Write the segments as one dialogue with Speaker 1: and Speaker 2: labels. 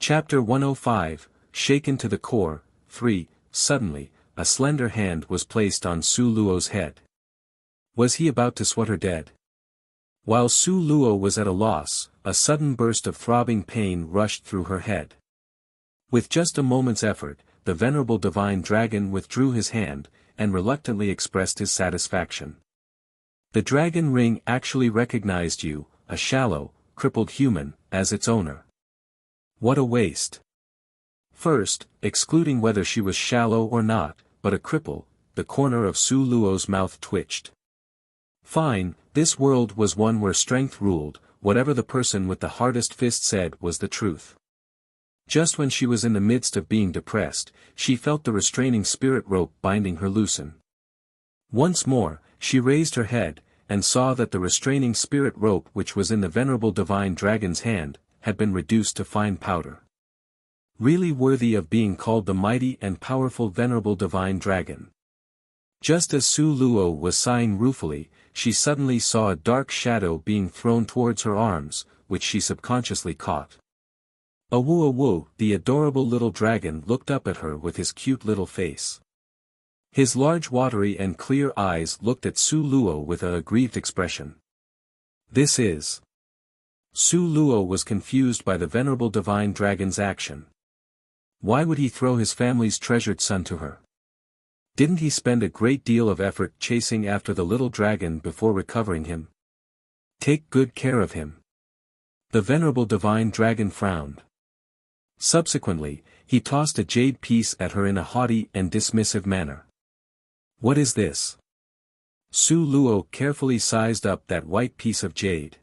Speaker 1: Chapter 105, Shaken to the Core. 3. Suddenly, a slender hand was placed on Su Luo's head. Was he about to swat her dead? While Su Luo was at a loss, a sudden burst of throbbing pain rushed through her head. With just a moment's effort, the venerable divine dragon withdrew his hand, and reluctantly expressed his satisfaction. The dragon ring actually recognized you, a shallow, crippled human, as its owner. What a waste. First, excluding whether she was shallow or not, but a cripple, the corner of Su Luo's mouth twitched. Fine, this world was one where strength ruled, whatever the person with the hardest fist said was the truth. Just when she was in the midst of being depressed, she felt the restraining spirit rope binding her loosen. Once more, she raised her head, and saw that the restraining spirit rope which was in the venerable divine dragon's hand, had been reduced to fine powder. Really worthy of being called the mighty and powerful venerable divine dragon. Just as Su Luo was sighing ruefully, she suddenly saw a dark shadow being thrown towards her arms, which she subconsciously caught. Awoo, the adorable little dragon looked up at her with his cute little face. His large watery and clear eyes looked at Su Luo with a aggrieved expression. This is... Su Luo was confused by the venerable divine dragon's action. Why would he throw his family's treasured son to her? Didn't he spend a great deal of effort chasing after the little dragon before recovering him? Take good care of him. The venerable divine dragon frowned. Subsequently, he tossed a jade piece at her in a haughty and dismissive manner. What is this? Su Luo carefully sized up that white piece of jade.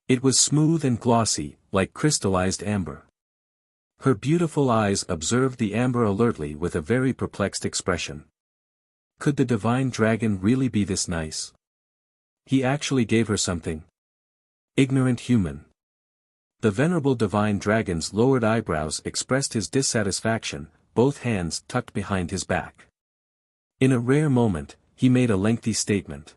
Speaker 1: It was smooth and glossy, like crystallized amber. Her beautiful eyes observed the amber alertly with a very perplexed expression. Could the divine dragon really be this nice? He actually gave her something. Ignorant human. The venerable divine dragon's lowered eyebrows expressed his dissatisfaction, both hands tucked behind his back. In a rare moment, he made a lengthy statement.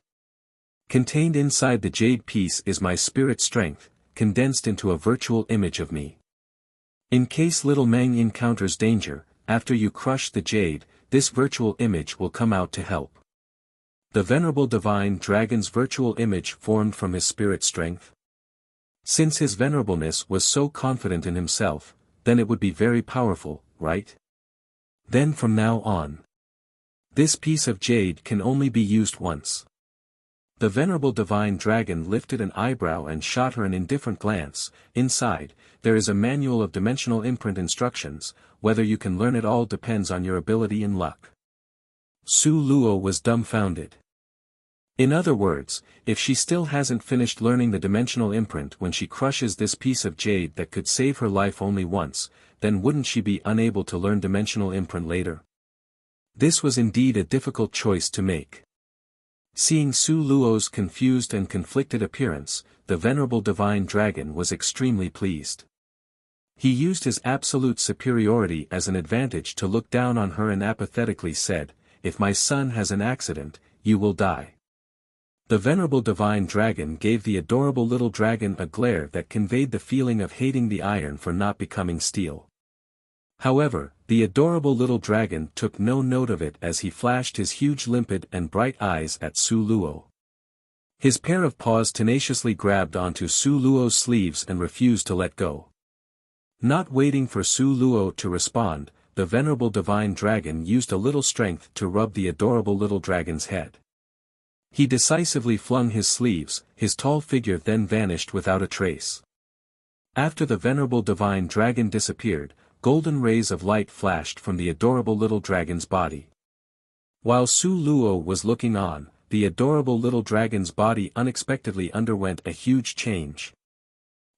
Speaker 1: Contained inside the jade piece is my spirit strength, condensed into a virtual image of me. In case little Meng encounters danger, after you crush the jade, this virtual image will come out to help. The venerable divine dragon's virtual image formed from his spirit strength. Since his venerableness was so confident in himself, then it would be very powerful, right? Then from now on, this piece of jade can only be used once. The venerable divine dragon lifted an eyebrow and shot her an indifferent glance. Inside, there is a manual of dimensional imprint instructions. Whether you can learn it all depends on your ability and luck. Su Luo was dumbfounded. In other words, if she still hasn't finished learning the dimensional imprint when she crushes this piece of jade that could save her life only once, then wouldn't she be unable to learn dimensional imprint later? This was indeed a difficult choice to make. Seeing Su Luo's confused and conflicted appearance, the venerable divine dragon was extremely pleased. He used his absolute superiority as an advantage to look down on her and apathetically said, "If my son has an accident, you will die." The venerable divine dragon gave the adorable little dragon a glare that conveyed the feeling of hating the iron for not becoming steel. However, the adorable little dragon took no note of it as he flashed his huge limpid and bright eyes at Su Luo. His pair of paws tenaciously grabbed onto Su Luo's sleeves and refused to let go. Not waiting for Su Luo to respond, the venerable divine dragon used a little strength to rub the adorable little dragon's head. He decisively flung his sleeves, his tall figure then vanished without a trace. After the venerable divine dragon disappeared, golden rays of light flashed from the adorable little dragon's body. While Su Luo was looking on, the adorable little dragon's body unexpectedly underwent a huge change.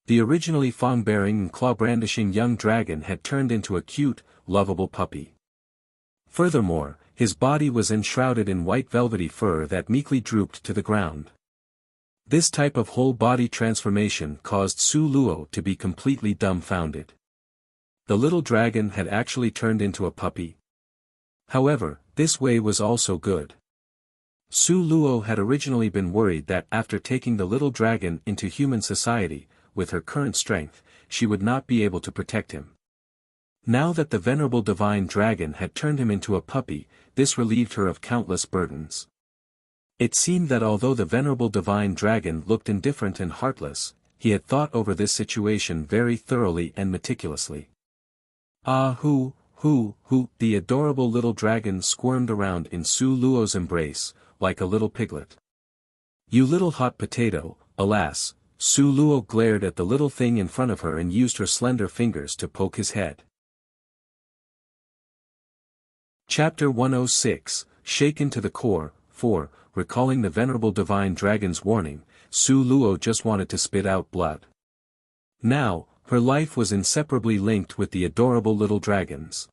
Speaker 1: The originally fang-bearing and claw-brandishing young dragon had turned into a cute, lovable puppy. Furthermore, his body was enshrouded in white velvety fur that meekly drooped to the ground. This type of whole-body transformation caused Su Luo to be completely dumbfounded. The little dragon had actually turned into a puppy. However, this way was also good. Su Luo had originally been worried that after taking the little dragon into human society, with her current strength, she would not be able to protect him. Now that the venerable divine dragon had turned him into a puppy, this relieved her of countless burdens. It seemed that although the venerable divine dragon looked indifferent and heartless, he had thought over this situation very thoroughly and meticulously. Ah hoo, the adorable little dragon squirmed around in Su Luo's embrace, like a little piglet. You little hot potato, alas, Su Luo glared at the little thing in front of her and used her slender fingers to poke his head. Chapter 106, Shaken to the Core. 4. Recalling the venerable divine dragon's warning, Su Luo just wanted to spit out blood. Now, her life was inseparably linked with the adorable little dragon's.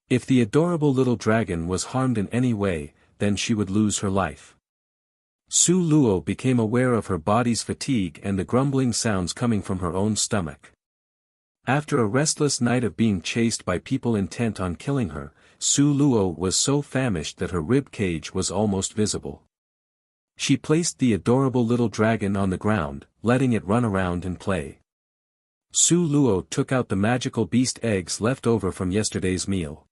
Speaker 1: If the adorable little dragon was harmed in any way, then she would lose her life. Su Luo became aware of her body's fatigue and the grumbling sounds coming from her own stomach. After a restless night of being chased by people intent on killing her, Su Luo was so famished that her rib cage was almost visible. She placed the adorable little dragon on the ground, letting it run around and play. Su Luo took out the magical beast eggs left over from yesterday's meal.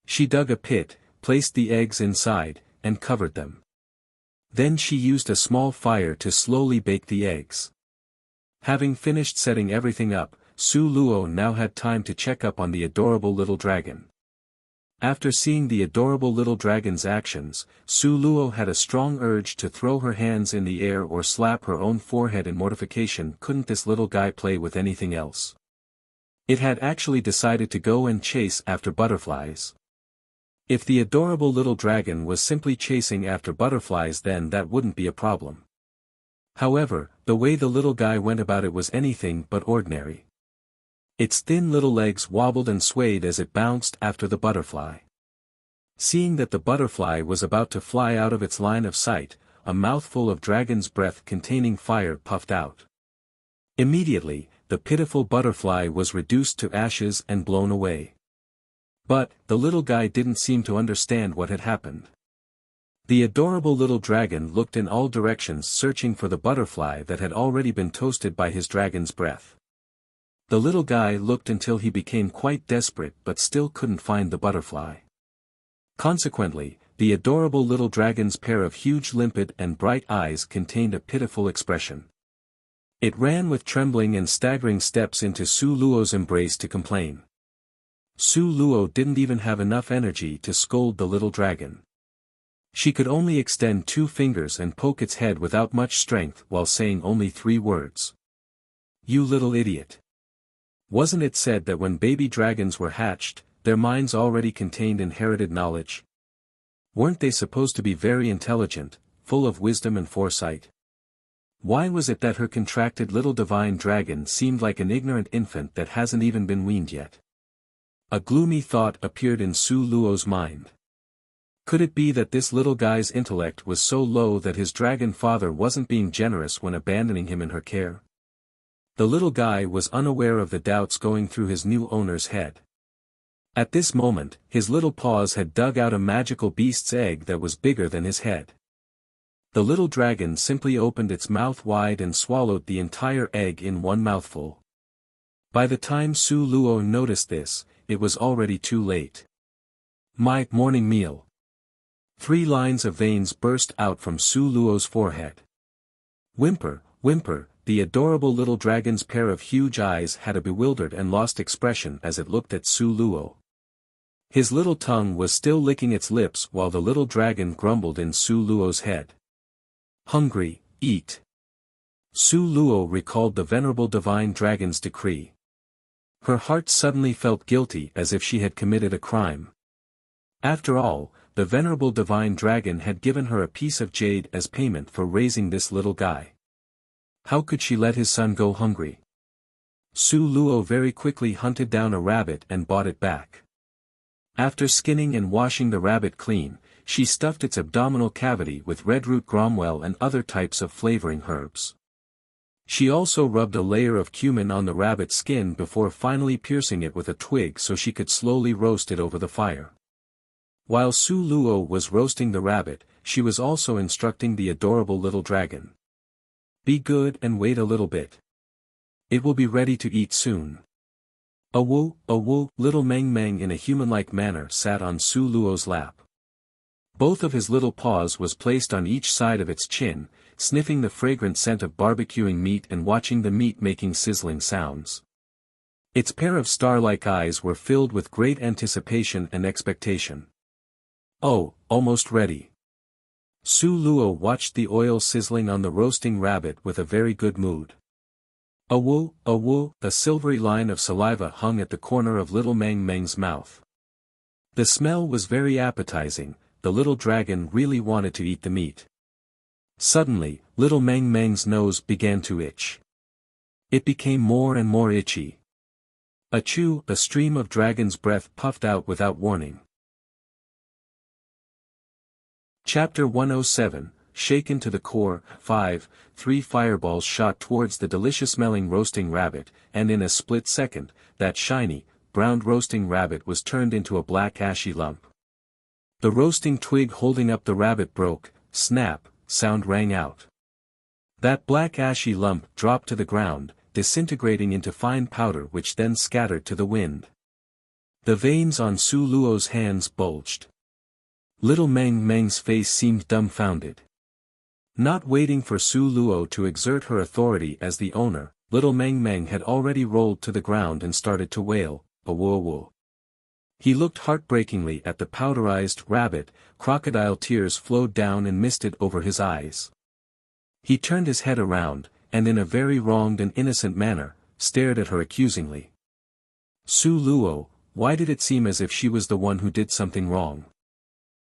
Speaker 1: She dug a pit, placed the eggs inside, and covered them. Then she used a small fire to slowly bake the eggs. Having finished setting everything up, Su Luo now had time to check up on the adorable little dragon. After seeing the adorable little dragon's actions, Su Luo had a strong urge to throw her hands in the air or slap her own forehead in mortification. Couldn't this little guy play with anything else? It had actually decided to go and chase after butterflies. If the adorable little dragon was simply chasing after butterflies, then that wouldn't be a problem. However, the way the little guy went about it was anything but ordinary. Its thin little legs wobbled and swayed as it bounced after the butterfly. Seeing that the butterfly was about to fly out of its line of sight, a mouthful of dragon's breath containing fire puffed out. Immediately, the pitiful butterfly was reduced to ashes and blown away. But, the little guy didn't seem to understand what had happened. The adorable little dragon looked in all directions searching for the butterfly that had already been toasted by his dragon's breath. The little guy looked until he became quite desperate but still couldn't find the butterfly. Consequently, the adorable little dragon's pair of huge limpid and bright eyes contained a pitiful expression. It ran with trembling and staggering steps into Su Luo's embrace to complain. Su Luo didn't even have enough energy to scold the little dragon. She could only extend 2 fingers and poke its head without much strength while saying only 3 words. You little idiot. Wasn't it said that when baby dragons were hatched, their minds already contained inherited knowledge? Weren't they supposed to be very intelligent, full of wisdom and foresight? Why was it that her contracted little divine dragon seemed like an ignorant infant that hasn't even been weaned yet? A gloomy thought appeared in Su Luo's mind. Could it be that this little guy's intellect was so low that his dragon father wasn't being generous when abandoning him in her care? The little guy was unaware of the doubts going through his new owner's head. At this moment, his little paws had dug out a magical beast's egg that was bigger than his head. The little dragon simply opened its mouth wide and swallowed the entire egg in one mouthful. By the time Su Luo noticed this, it was already too late. My morning meal. 3 lines of veins burst out from Su Luo's forehead. Whimper, whimper, the adorable little dragon's pair of huge eyes had a bewildered and lost expression as it looked at Su Luo. His little tongue was still licking its lips while the little dragon grumbled in Su Luo's head. Hungry, eat. Su Luo recalled the venerable divine dragon's decree. Her heart suddenly felt guilty as if she had committed a crime. After all, the venerable divine dragon had given her a piece of jade as payment for raising this little guy. How could she let his son go hungry? Su Luo very quickly hunted down a rabbit and brought it back. After skinning and washing the rabbit clean, she stuffed its abdominal cavity with redroot gromwell and other types of flavoring herbs. She also rubbed a layer of cumin on the rabbit's skin before finally piercing it with a twig so she could slowly roast it over the fire. While Su Luo was roasting the rabbit, she was also instructing the adorable little dragon. Be good and wait a little bit. It will be ready to eat soon. A woo, little Meng Meng in a human-like manner sat on Su Luo's lap. Both of his little paws was placed on each side of its chin, sniffing the fragrant scent of barbecuing meat and watching the meat making sizzling sounds. Its pair of star-like eyes were filled with great anticipation and expectation. Oh, almost ready. Su Luo watched the oil sizzling on the roasting rabbit with a very good mood. A woo, a silvery line of saliva hung at the corner of little Meng Meng's mouth. The smell was very appetizing, the little dragon really wanted to eat the meat. Suddenly, little Meng Meng's nose began to itch. It became more and more itchy. Achoo! A stream of dragon's breath puffed out without warning. Chapter 107, Shaken to the Core. 5. 3 fireballs shot towards the delicious-smelling roasting rabbit, and in a split second, that shiny, browned roasting rabbit was turned into a black ashy lump. The roasting twig holding up the rabbit broke, snap, sound rang out. That black ashy lump dropped to the ground, disintegrating into fine powder which then scattered to the wind. The veins on Su Luo's hands bulged. Little Meng Meng's face seemed dumbfounded. Not waiting for Su Luo to exert her authority as the owner, little Meng Meng had already rolled to the ground and started to wail, "Awoo-awoo." He looked heartbreakingly at the powderized rabbit, crocodile tears flowed down and misted over his eyes. He turned his head around, and in a very wronged and innocent manner, stared at her accusingly. Su Luo, why did it seem as if she was the one who did something wrong?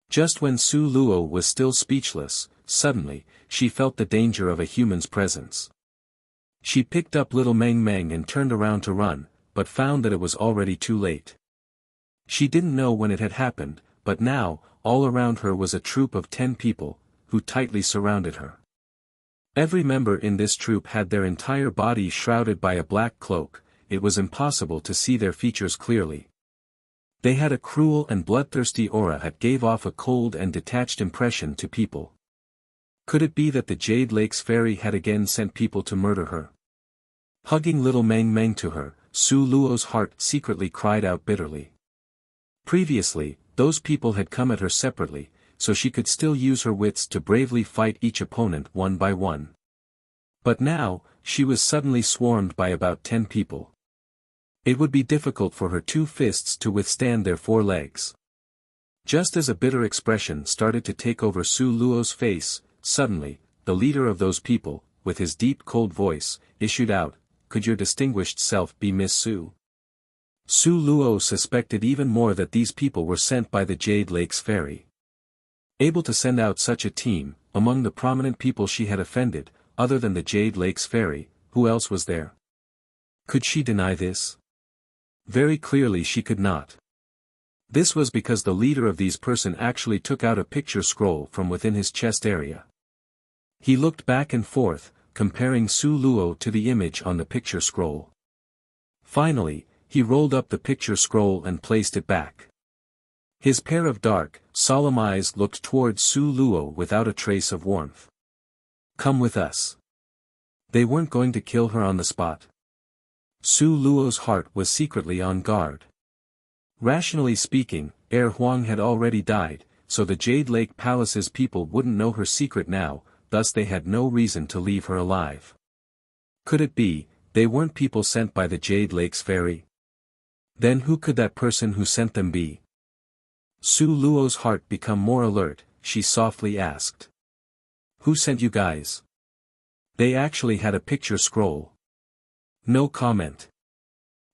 Speaker 1: Just when Su Luo was still speechless, suddenly, she felt the danger of a human's presence. She picked up little Meng Meng and turned around to run, but found that it was already too late. She didn't know when it had happened, but now, all around her was a troop of 10 people, who tightly surrounded her. Every member in this troop had their entire body shrouded by a black cloak, it was impossible to see their features clearly. They had a cruel and bloodthirsty aura that gave off a cold and detached impression to people. Could it be that the Jade Lake's fairy had again sent people to murder her? Hugging little Meng Meng to her, Su Luo's heart secretly cried out bitterly. Previously, those people had come at her separately, so she could still use her wits to bravely fight each opponent one by one. But now, she was suddenly swarmed by about 10 people. It would be difficult for her 2 fists to withstand their 4 legs. Just as a bitter expression started to take over Su Luo's face, suddenly, the leader of those people, with his deep cold voice, issued out, "Could your distinguished self be Miss Su?" Su Luo suspected even more that these people were sent by the Jade Lake's fairy. Able to send out such a team, among the prominent people she had offended, other than the Jade Lake's fairy, who else was there? Could she deny this? Very clearly she could not. This was because the leader of these person actually took out a picture scroll from within his chest area. He looked back and forth, comparing Su Luo to the image on the picture scroll. Finally, he rolled up the picture scroll and placed it back. His pair of dark, solemn eyes looked towards Su Luo without a trace of warmth. "Come with us." They weren't going to kill her on the spot. Su Luo's heart was secretly on guard. Rationally speaking, Huang had already died, so the Jade Lake Palace's people wouldn't know her secret now, thus they had no reason to leave her alive. Could it be, they weren't people sent by the Jade Lake's fairy? Then who could that person who sent them be? Su Luo's heart became more alert, she softly asked. "Who sent you guys?" "They actually had a picture scroll." "No comment,"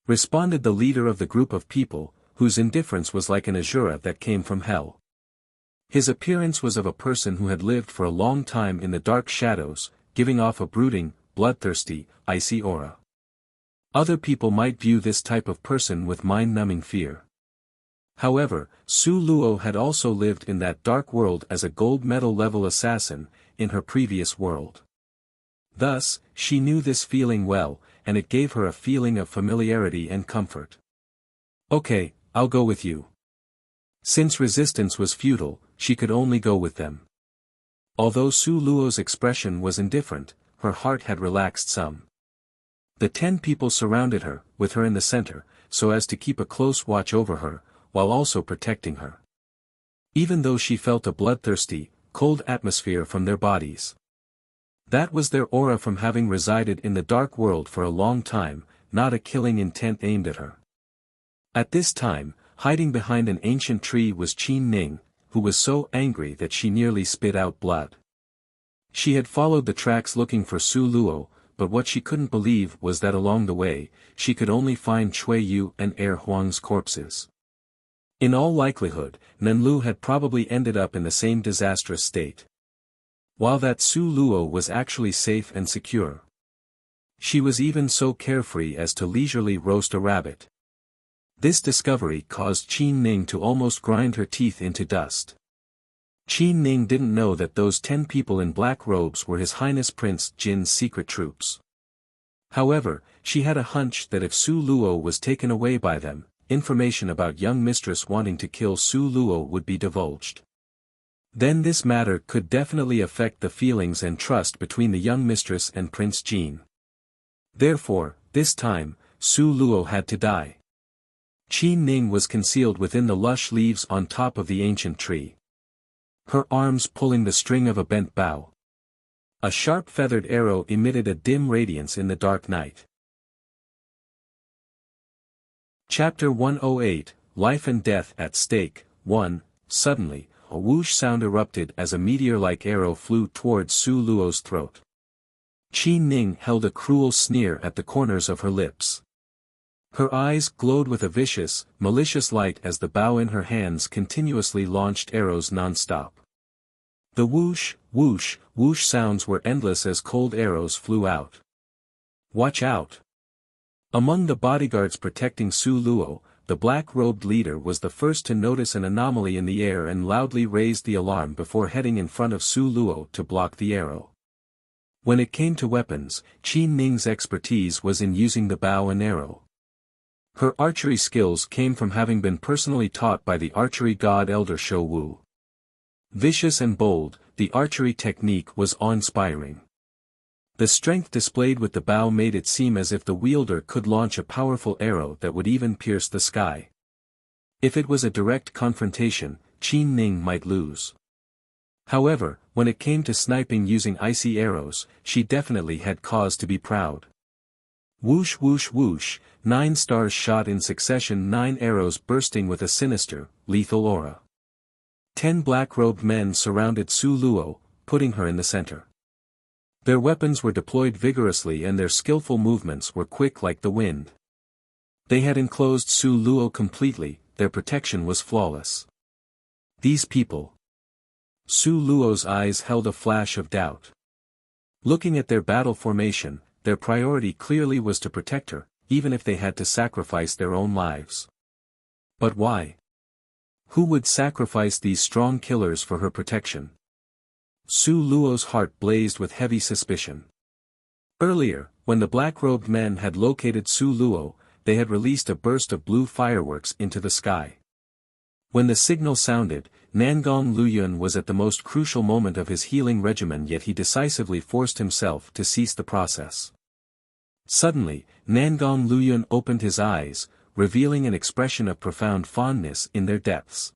Speaker 1: responded the leader of the group of people, whose indifference was like an azura that came from hell. His appearance was of a person who had lived for a long time in the dark shadows, giving off a brooding, bloodthirsty, icy aura. Other people might view this type of person with mind-numbing fear. However, Su Luo had also lived in that dark world as a gold medal level assassin, in her previous world. Thus, she knew this feeling well, and it gave her a feeling of familiarity and comfort. "Okay, I'll go with you." Since resistance was futile, she could only go with them. Although Su Luo's expression was indifferent, her heart had relaxed some. The 10 people surrounded her, with her in the center, so as to keep a close watch over her, while also protecting her. Even though she felt a bloodthirsty, cold atmosphere from their bodies. That was their aura from having resided in the dark world for a long time, not a killing intent aimed at her. At this time, hiding behind an ancient tree was Qin Ning, who was so angry that she nearly spit out blood. She had followed the tracks looking for Su Luo, but what she couldn't believe was that along the way, she could only find Cui Yu and Huang's corpses. In all likelihood, Nanlu had probably ended up in the same disastrous state. While that Su Luo was actually safe and secure. She was even so carefree as to leisurely roast a rabbit. This discovery caused Qin Ning to almost grind her teeth into dust. Qin Ning didn't know that those 10 people in black robes were His Highness Prince Jin's secret troops. However, she had a hunch that if Su Luo was taken away by them, information about young mistress wanting to kill Su Luo would be divulged. Then this matter could definitely affect the feelings and trust between the young mistress and Prince Jin. Therefore, this time, Su Luo had to die. Qin Ning was concealed within the lush leaves on top of the ancient tree. Her arms pulling the string of a bent bough. A sharp feathered arrow emitted a dim radiance in the dark night. Chapter 108, Life and Death at Stake. 1. Suddenly, a whoosh sound erupted as a meteor-like arrow flew towards Su Luo's throat. Qin Ning held a cruel sneer at the corners of her lips. Her eyes glowed with a vicious, malicious light as the bow in her hands continuously launched arrows non-stop. The whoosh, whoosh, whoosh sounds were endless as cold arrows flew out. Watch out! Among the bodyguards protecting Su Luo, the black-robed leader was the first to notice an anomaly in the air and loudly raised the alarm before heading in front of Su Luo to block the arrow. When it came to weapons, Qin Ning's expertise was in using the bow and arrow. Her archery skills came from having been personally taught by the archery god Elder Shou Wu. Vicious and bold, the archery technique was awe-inspiring. The strength displayed with the bow made it seem as if the wielder could launch a powerful arrow that would even pierce the sky. If it was a direct confrontation, Qin Ning might lose. However, when it came to sniping using icy arrows, she definitely had cause to be proud. Whoosh whoosh whoosh, 9 stars shot in succession, 9 arrows bursting with a sinister, lethal aura. 10 black-robed men surrounded Su Luo, putting her in the center. Their weapons were deployed vigorously and their skillful movements were quick like the wind. They had enclosed Su Luo completely, their protection was flawless. These people. Su Luo's eyes held a flash of doubt. Looking at their battle formation, their priority clearly was to protect her, even if they had to sacrifice their own lives. But why? Who would sacrifice these strong killers for her protection? Su Luo's heart blazed with heavy suspicion. Earlier, when the black-robed men had located Su Luo, they had released a burst of blue fireworks into the sky. When the signal sounded, Nangong Luyun was at the most crucial moment of his healing regimen, yet he decisively forced himself to cease the process. Suddenly, Nangong Luyun opened his eyes, revealing an expression of profound fondness in their depths.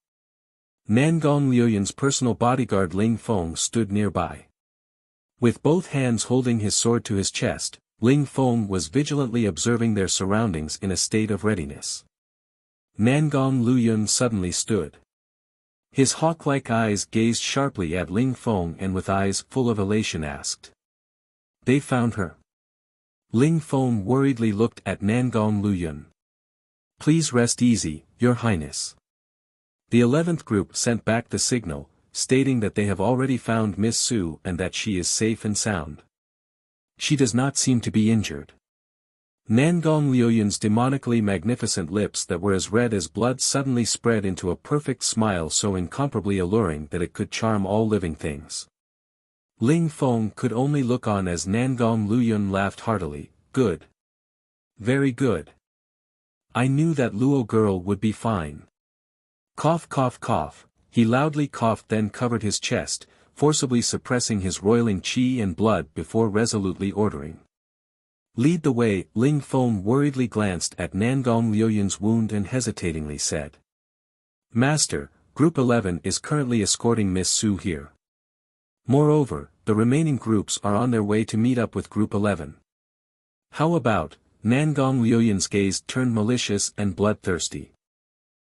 Speaker 1: Nangong Luyun's personal bodyguard Ling Feng stood nearby. With both hands holding his sword to his chest, Ling Feng was vigilantly observing their surroundings in a state of readiness. Nangong Luyun suddenly stood. His hawk-like eyes gazed sharply at Ling Feng and with eyes full of elation asked. "They found her?" Ling Feng worriedly looked at Nangong Luyun. "Please rest easy, Your Highness." The 11th group sent back the signal, stating that they have already found Miss Su and that she is safe and sound. She does not seem to be injured. Nangong Luyun's demonically magnificent lips that were as red as blood suddenly spread into a perfect smile so incomparably alluring that it could charm all living things. Ling Feng could only look on as Nangong Luyun laughed heartily. "Good. Very good. I knew that Luo girl would be fine." Cough cough cough, he loudly coughed, then covered his chest, forcibly suppressing his roiling qi and blood before resolutely ordering. Lead the way. Ling Feng worriedly glanced at Nangong Liuyan's wound and hesitatingly said. Master, Group 11 is currently escorting Miss Su here. Moreover, the remaining groups are on their way to meet up with Group 11. How about? Nangong Liuyan's gaze turned malicious and bloodthirsty.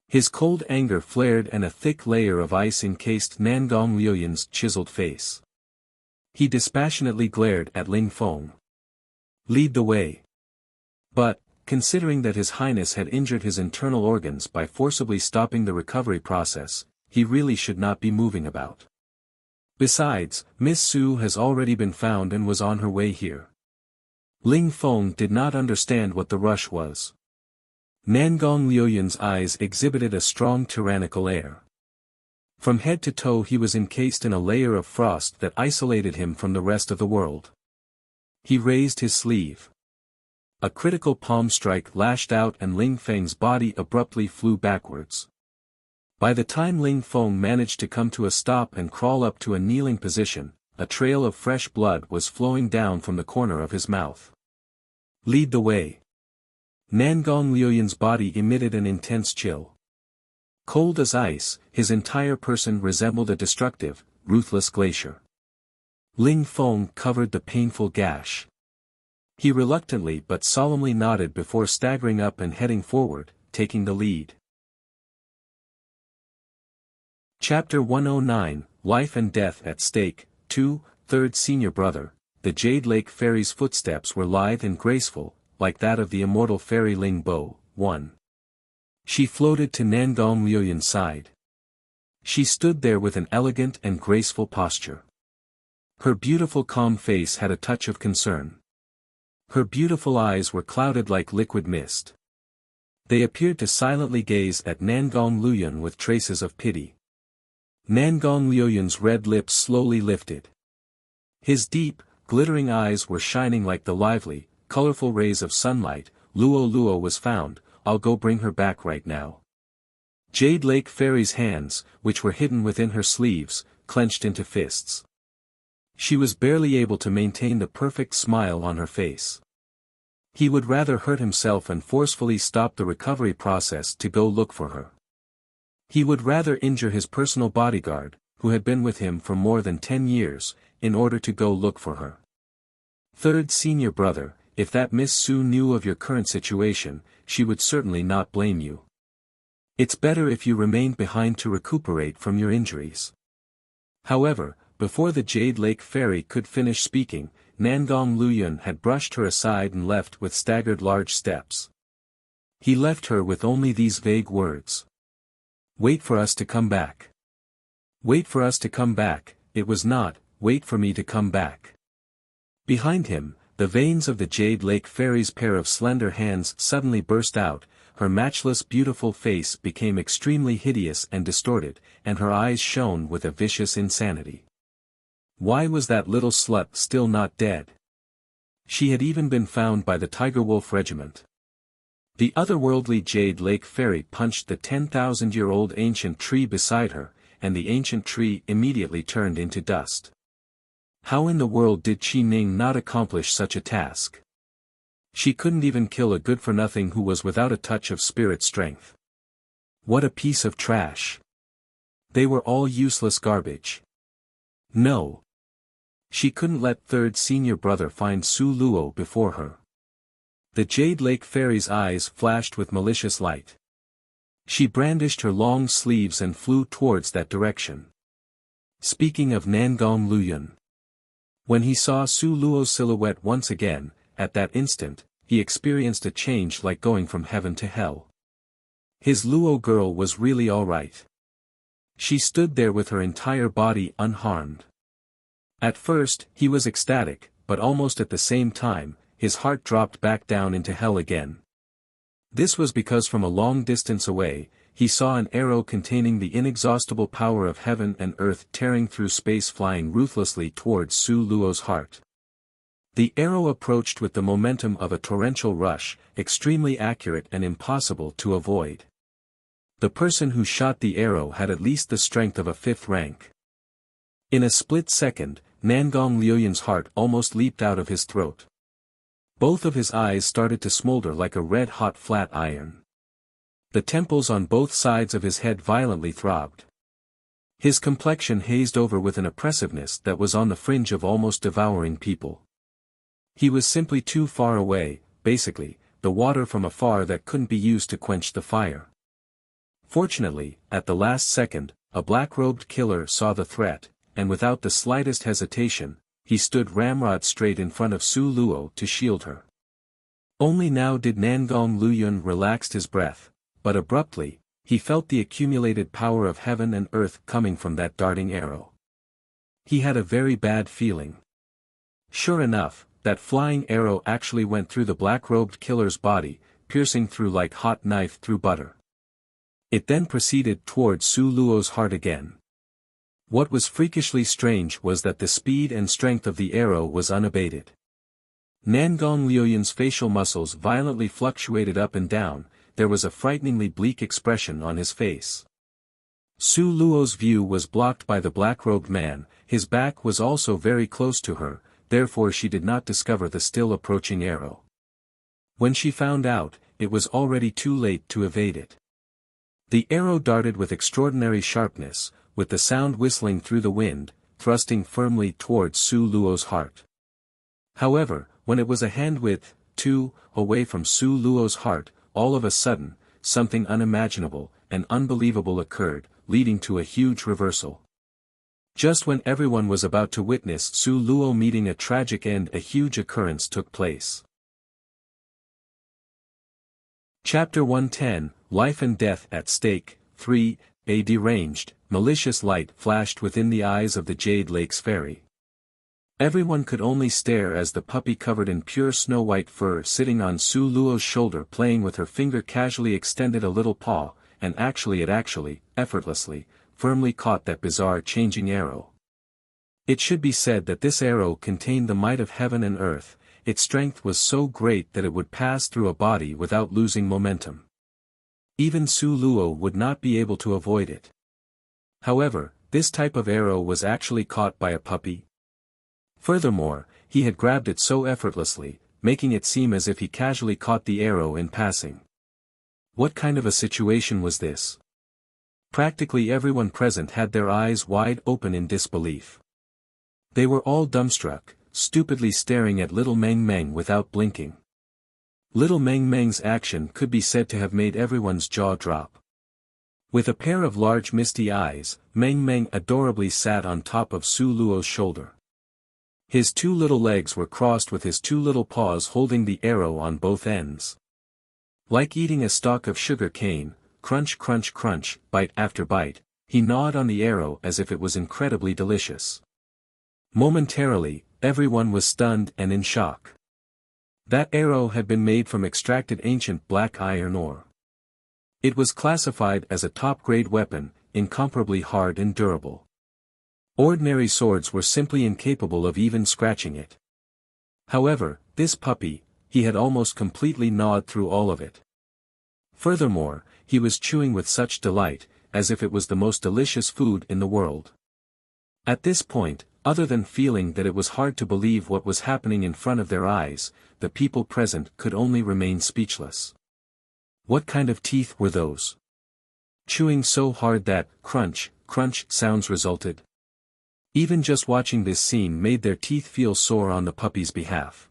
Speaker 1: His cold anger flared and a thick layer of ice encased Nangong Liuyan's chiseled face. He dispassionately glared at Ling Feng. Lead the way. But, considering that His Highness had injured his internal organs by forcibly stopping the recovery process, he really should not be moving about. Besides, Miss Su has already been found and was on her way here. Ling Feng did not understand what the rush was. Nangong Liuyan's eyes exhibited a strong tyrannical air. From head to toe he was encased in a layer of frost that isolated him from the rest of the world. He raised his sleeve. A critical palm strike lashed out and Ling Feng's body abruptly flew backwards. By the time Ling Feng managed to come to a stop and crawl up to a kneeling position, a trail of fresh blood was flowing down from the corner of his mouth. Lead the way. Nangong Liuyan's body emitted an intense chill. Cold as ice, his entire person resembled a destructive, ruthless glacier. Ling Feng covered the painful gash. He reluctantly but solemnly nodded before staggering up and heading forward, taking the lead. Chapter 109, Life and Death at Stake, 2, Third Senior Brother. The Jade Lake Fairy's footsteps were lithe and graceful, like that of the immortal fairy Ling Bo. 1. She floated to Nangong Liuyan's side. She stood there with an elegant and graceful posture. Her beautiful calm face had a touch of concern. Her beautiful eyes were clouded like liquid mist. They appeared to silently gaze at Nangong Liuyan with traces of pity. Nangong Liuyan's red lips slowly lifted. His deep, glittering eyes were shining like the lively, colorful rays of sunlight. Luo was found, I'll go bring her back right now. Jade Lake Fairy's hands, which were hidden within her sleeves, clenched into fists. She was barely able to maintain the perfect smile on her face. He would rather hurt himself and forcefully stop the recovery process to go look for her. He would rather injure his personal bodyguard, who had been with him for more than 10 years, in order to go look for her. Third Senior Brother, if that Miss Su knew of your current situation, she would certainly not blame you. It's better if you remained behind to recuperate from your injuries. However, before the Jade Lake Fairy could finish speaking, Nangong Liuyan had brushed her aside and left with staggered large steps. He left her with only these vague words. Wait for us to come back. Wait for us to come back. It was not, wait for me to come back. Behind him, the veins of the Jade Lake Fairy's pair of slender hands suddenly burst out, her matchless beautiful face became extremely hideous and distorted, and her eyes shone with a vicious insanity. Why was that little slut still not dead? She had even been found by the Tiger Wolf Regiment. The otherworldly Jade Lake Fairy punched the 10,000-year-old ancient tree beside her, and the ancient tree immediately turned into dust. How in the world did Qi Ning not accomplish such a task? She couldn't even kill a good-for-nothing who was without a touch of spirit strength. What a piece of trash. They were all useless garbage. No. She couldn't let Third Senior Brother find Su Luo before her. The Jade Lake Fairy's eyes flashed with malicious light. She brandished her long sleeves and flew towards that direction. Speaking of Nangong Liuyan. When he saw Su Luo's silhouette once again, at that instant, he experienced a change like going from heaven to hell. His Luo girl was really alright. She stood there with her entire body unharmed. At first, he was ecstatic, but almost at the same time, his heart dropped back down into hell again. This was because from a long distance away, he saw an arrow containing the inexhaustible power of heaven and earth tearing through space flying ruthlessly towards Su Luo's heart. The arrow approached with the momentum of a torrential rush, extremely accurate and impossible to avoid. The person who shot the arrow had at least the strength of a 5th rank. In a split second, Nangong Liuyan's heart almost leaped out of his throat. Both of his eyes started to smolder like a red-hot flat iron. The temples on both sides of his head violently throbbed. His complexion hazed over with an oppressiveness that was on the fringe of almost devouring people. He was simply too far away, basically, the water from afar that couldn't be used to quench the fire. Fortunately, at the last second, a black-robed killer saw the threat, and without the slightest hesitation, he stood ramrod straight in front of Su Luo to shield her. Only now did Nangong Luyun relaxed his breath, but abruptly, he felt the accumulated power of heaven and earth coming from that darting arrow. He had a very bad feeling. Sure enough, that flying arrow actually went through the black-robed killer's body, piercing through like hot knife through butter. It then proceeded towards Su Luo's heart again. What was freakishly strange was that the speed and strength of the arrow was unabated. Nangong Liuyun's facial muscles violently fluctuated up and down, there was a frighteningly bleak expression on his face. Su Luo's view was blocked by the black-robed man, his back was also very close to her, therefore she did not discover the still approaching arrow. When she found out, it was already too late to evade it. The arrow darted with extraordinary sharpness, with the sound whistling through the wind, thrusting firmly towards Su Luo's heart. However, when it was a hand-width, away from Su Luo's heart, all of a sudden, something unimaginable and unbelievable occurred, leading to a huge reversal. Just when everyone was about to witness Su Luo meeting a tragic end, a huge occurrence took place. Chapter 110, Life and Death at Stake. 3. A deranged, malicious light flashed within the eyes of the Jade Lake's fairy. Everyone could only stare as the puppy covered in pure snow-white fur sitting on Su Luo's shoulder playing with her finger casually extended a little paw, and it effortlessly, firmly caught that bizarre changing arrow. It should be said that this arrow contained the might of heaven and earth, its strength was so great that it would pass through a body without losing momentum. Even Su Luo would not be able to avoid it. However, this type of arrow was actually caught by a puppy. Furthermore, he had grabbed it so effortlessly, making it seem as if he casually caught the arrow in passing. What kind of a situation was this? Practically everyone present had their eyes wide open in disbelief. They were all dumbstruck, stupidly staring at little Meng Meng without blinking. Little Meng Meng's action could be said to have made everyone's jaw drop. With a pair of large misty eyes, Meng Meng adorably sat on top of Su Luo's shoulder. His two little legs were crossed with his two little paws holding the arrow on both ends. Like eating a stalk of sugar cane, crunch crunch crunch, bite after bite, he gnawed on the arrow as if it was incredibly delicious. Momentarily, everyone was stunned and in shock. That arrow had been made from extracted ancient black iron ore. It was classified as a top-grade weapon, incomparably hard and durable. Ordinary swords were simply incapable of even scratching it. However, this puppy, he had almost completely gnawed through all of it. Furthermore, he was chewing with such delight, as if it was the most delicious food in the world. At this point, other than feeling that it was hard to believe what was happening in front of their eyes, the people present could only remain speechless. What kind of teeth were those? Chewing so hard that crunch, crunch sounds resulted. Even just watching this scene made their teeth feel sore on the puppy's behalf.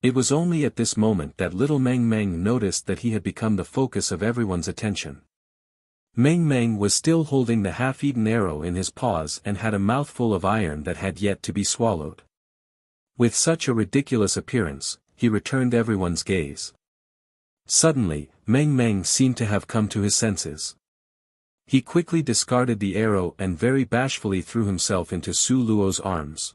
Speaker 1: It was only at this moment that little Meng Meng noticed that he had become the focus of everyone's attention. Meng Meng was still holding the half-eaten arrow in his paws and had a mouthful of iron that had yet to be swallowed. With such a ridiculous appearance, he returned everyone's gaze. Suddenly, Meng Meng seemed to have come to his senses. He quickly discarded the arrow and very bashfully threw himself into Su Luo's arms.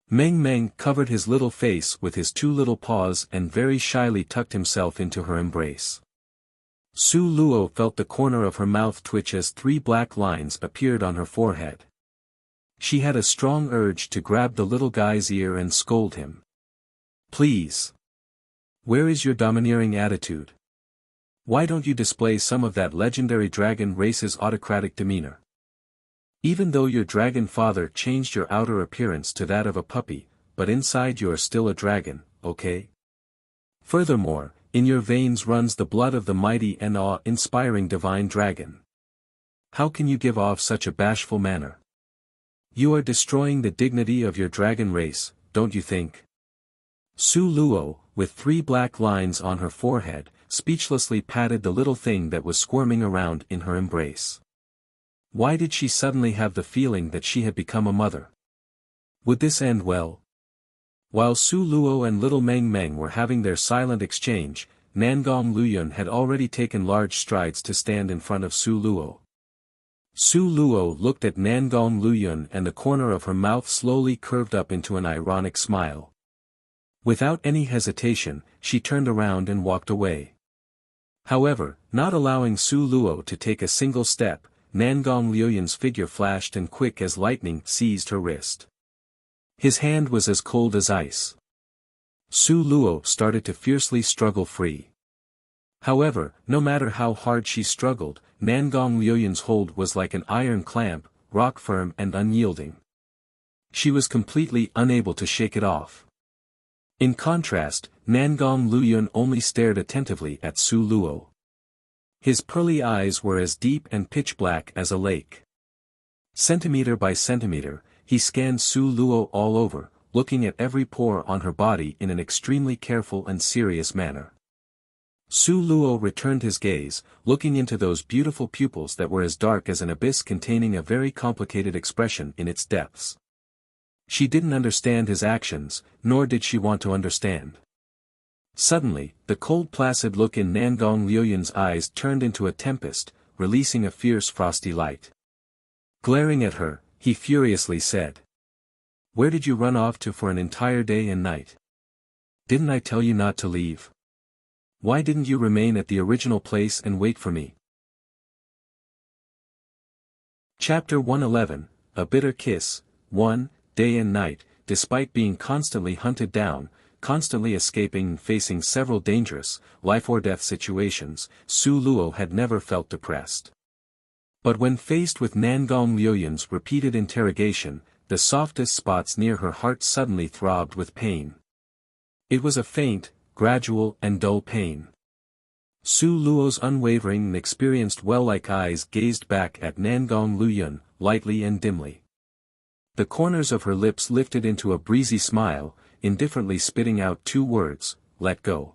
Speaker 1: Meng Meng covered his little face with his two little paws and very shyly tucked himself into her embrace. Su Luo felt the corner of her mouth twitch as 3 black lines appeared on her forehead. She had a strong urge to grab the little guy's ear and scold him. Please. Where is your domineering attitude? Why don't you display some of that legendary dragon race's autocratic demeanor? Even though your dragon father changed your outer appearance to that of a puppy, but inside you're still a dragon, okay? Furthermore, in your veins runs the blood of the mighty and awe-inspiring divine dragon. How can you give off such a bashful manner? You are destroying the dignity of your dragon race, don't you think? Su Luo, with 3 black lines on her forehead, speechlessly patted the little thing that was squirming around in her embrace. Why did she suddenly have the feeling that she had become a mother? Would this end well? While Su Luo and little Meng Meng were having their silent exchange, Nangong Luyun had already taken large strides to stand in front of Su Luo. Su Luo looked at Nangong Luyun and the corner of her mouth slowly curved up into an ironic smile. Without any hesitation, she turned around and walked away. However, not allowing Su Luo to take a single step, Nangong Luyun's figure flashed and quick as lightning seized her wrist. His hand was as cold as ice. Su Luo started to fiercely struggle free. However, no matter how hard she struggled, Nangong Luyun's hold was like an iron clamp, rock firm and unyielding. She was completely unable to shake it off. In contrast, Nangong Luyun only stared attentively at Su Luo. His pearly eyes were as deep and pitch black as a lake. Centimeter by centimeter, he scanned Su Luo all over, looking at every pore on her body in an extremely careful and serious manner. Su Luo returned his gaze, looking into those beautiful pupils that were as dark as an abyss containing a very complicated expression in its depths. She didn't understand his actions, nor did she want to understand. Suddenly, the cold placid look in Nangong Luyun's eyes turned into a tempest, releasing a fierce frosty light. Glaring at her, he furiously said, "Where did you run off to for an entire day and night? Didn't I tell you not to leave? Why didn't you remain at the original place and wait for me?" Chapter 111, A Bitter Kiss. 1. Day and night, despite being constantly hunted down, constantly escaping and facing several dangerous, life-or-death situations, Su Luo had never felt depressed. But when faced with Nangong Luyun's repeated interrogation, the softest spots near her heart suddenly throbbed with pain. It was a faint, gradual and dull pain. Su Luo's unwavering and experienced well-like eyes gazed back at Nangong Luyun, lightly and dimly. The corners of her lips lifted into a breezy smile, indifferently spitting out 2 words, "Let go."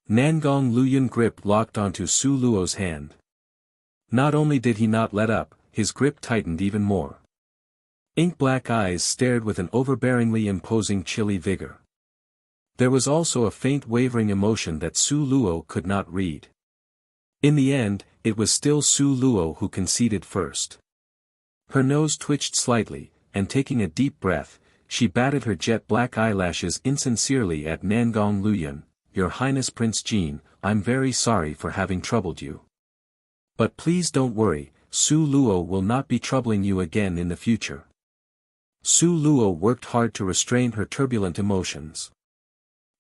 Speaker 1: Nangong Luyun grip locked onto Su Luo's hand. Not only did he not let up, his grip tightened even more. Ink-black eyes stared with an overbearingly imposing chilly vigor. There was also a faint wavering emotion that Su Luo could not read. In the end, it was still Su Luo who conceded first. Her nose twitched slightly, and taking a deep breath, she batted her jet-black eyelashes insincerely at Nangong Luyun. "Your Highness Prince Jean, I'm very sorry for having troubled you. But please don't worry, Su Luo will not be troubling you again in the future." Su Luo worked hard to restrain her turbulent emotions.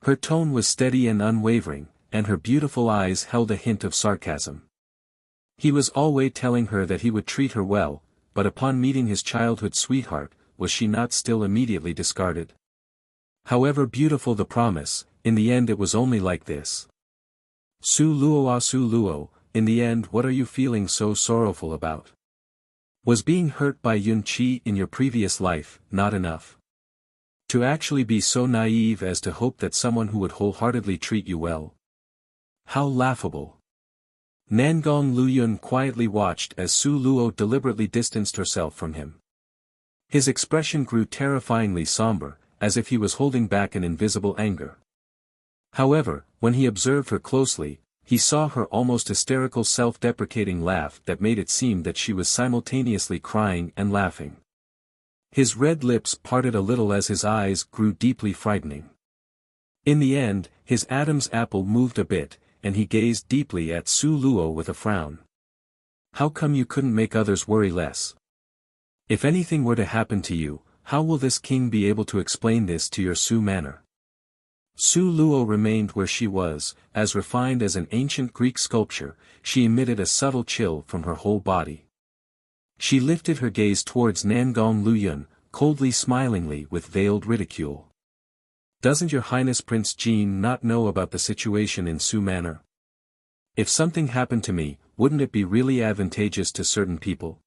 Speaker 1: Her tone was steady and unwavering, and her beautiful eyes held a hint of sarcasm. He was always telling her that he would treat her well, but upon meeting his childhood sweetheart, was she not still immediately discarded? However beautiful the promise, in the end it was only like this. "Su Luo, Su Luo, in the end what are you feeling so sorrowful about? Was being hurt by Yun Qi in your previous life not enough? To actually be so naive as to hope that someone who would wholeheartedly treat you well? How laughable." Nangong Luyun quietly watched as Su Luo deliberately distanced herself from him. His expression grew terrifyingly somber, as if he was holding back an invisible anger. However, when he observed her closely, he saw her almost hysterical self-deprecating laugh that made it seem that she was simultaneously crying and laughing. His red lips parted a little as his eyes grew deeply frightening. In the end, his Adam's apple moved a bit, and he gazed deeply at Su Luo with a frown. "How come you couldn't make others worry less? If anything were to happen to you, how will this king be able to explain this to your Su manor?" Su Luo remained where she was, as refined as an ancient Greek sculpture. She emitted a subtle chill from her whole body. She lifted her gaze towards Nangong Luyun, coldly smilingly with veiled ridicule. Doesn't your Highness Prince Jean not know about the situation in Su Manor? If something happened to me, wouldn't it be really advantageous to certain people?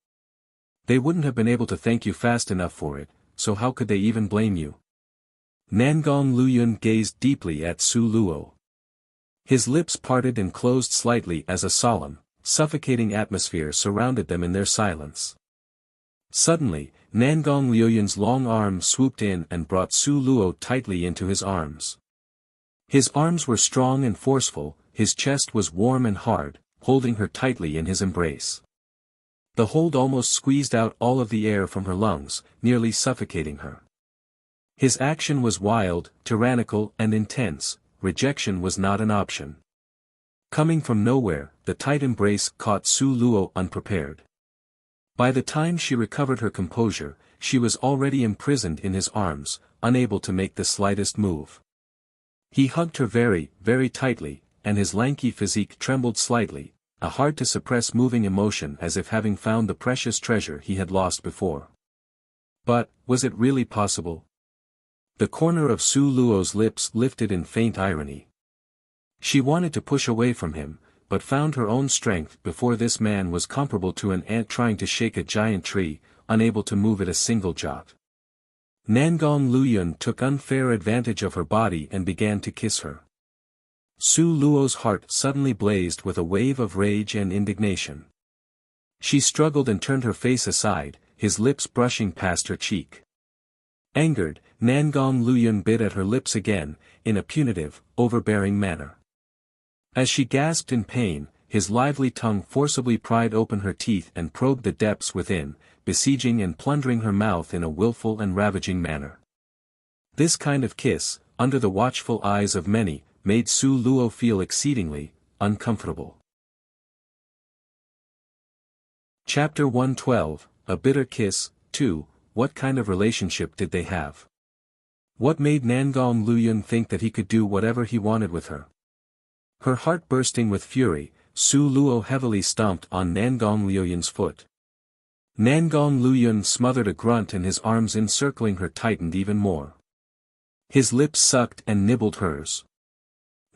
Speaker 1: They wouldn't have been able to thank you fast enough for it, so how could they even blame you? Nangong Luyun gazed deeply at Su Luo. His lips parted and closed slightly as a solemn, suffocating atmosphere surrounded them in their silence. Suddenly, Nangong Luyun's long arm swooped in and brought Su Luo tightly into his arms. His arms were strong and forceful, his chest was warm and hard, holding her tightly in his embrace. The hold almost squeezed out all of the air from her lungs, nearly suffocating her. His action was wild, tyrannical, and intense. Rejection was not an option. Coming from nowhere, the tight embrace caught Su Luo unprepared. By the time she recovered her composure, she was already imprisoned in his arms, unable to make the slightest move. He hugged her very, very tightly, and his lanky physique trembled slightly, a hard-to-suppress moving emotion as if having found the precious treasure he had lost before. But, was it really possible? The corner of Su Luo's lips lifted in faint irony. She wanted to push away from him, but found her own strength before this man was comparable to an ant trying to shake a giant tree, unable to move it a single jot. Nangong Luyun took unfair advantage of her body and began to kiss her. Su Luo's heart suddenly blazed with a wave of rage and indignation. She struggled and turned her face aside, his lips brushing past her cheek. Angered, Nangong Luyun bit at her lips again, in a punitive, overbearing manner. As she gasped in pain, his lively tongue forcibly pried open her teeth and probed the depths within, besieging and plundering her mouth in a willful and ravaging manner. This kind of kiss, under the watchful eyes of many, made Su Luo feel exceedingly uncomfortable. Chapter 112, A Bitter Kiss. 2. What kind of relationship did they have? What made Nangong Luyun think that he could do whatever he wanted with her? Her heart bursting with fury, Su Luo heavily stomped on Nangong Luyun's foot. Nangong Luyun smothered a grunt and his arms encircling her tightened even more. His lips sucked and nibbled hers.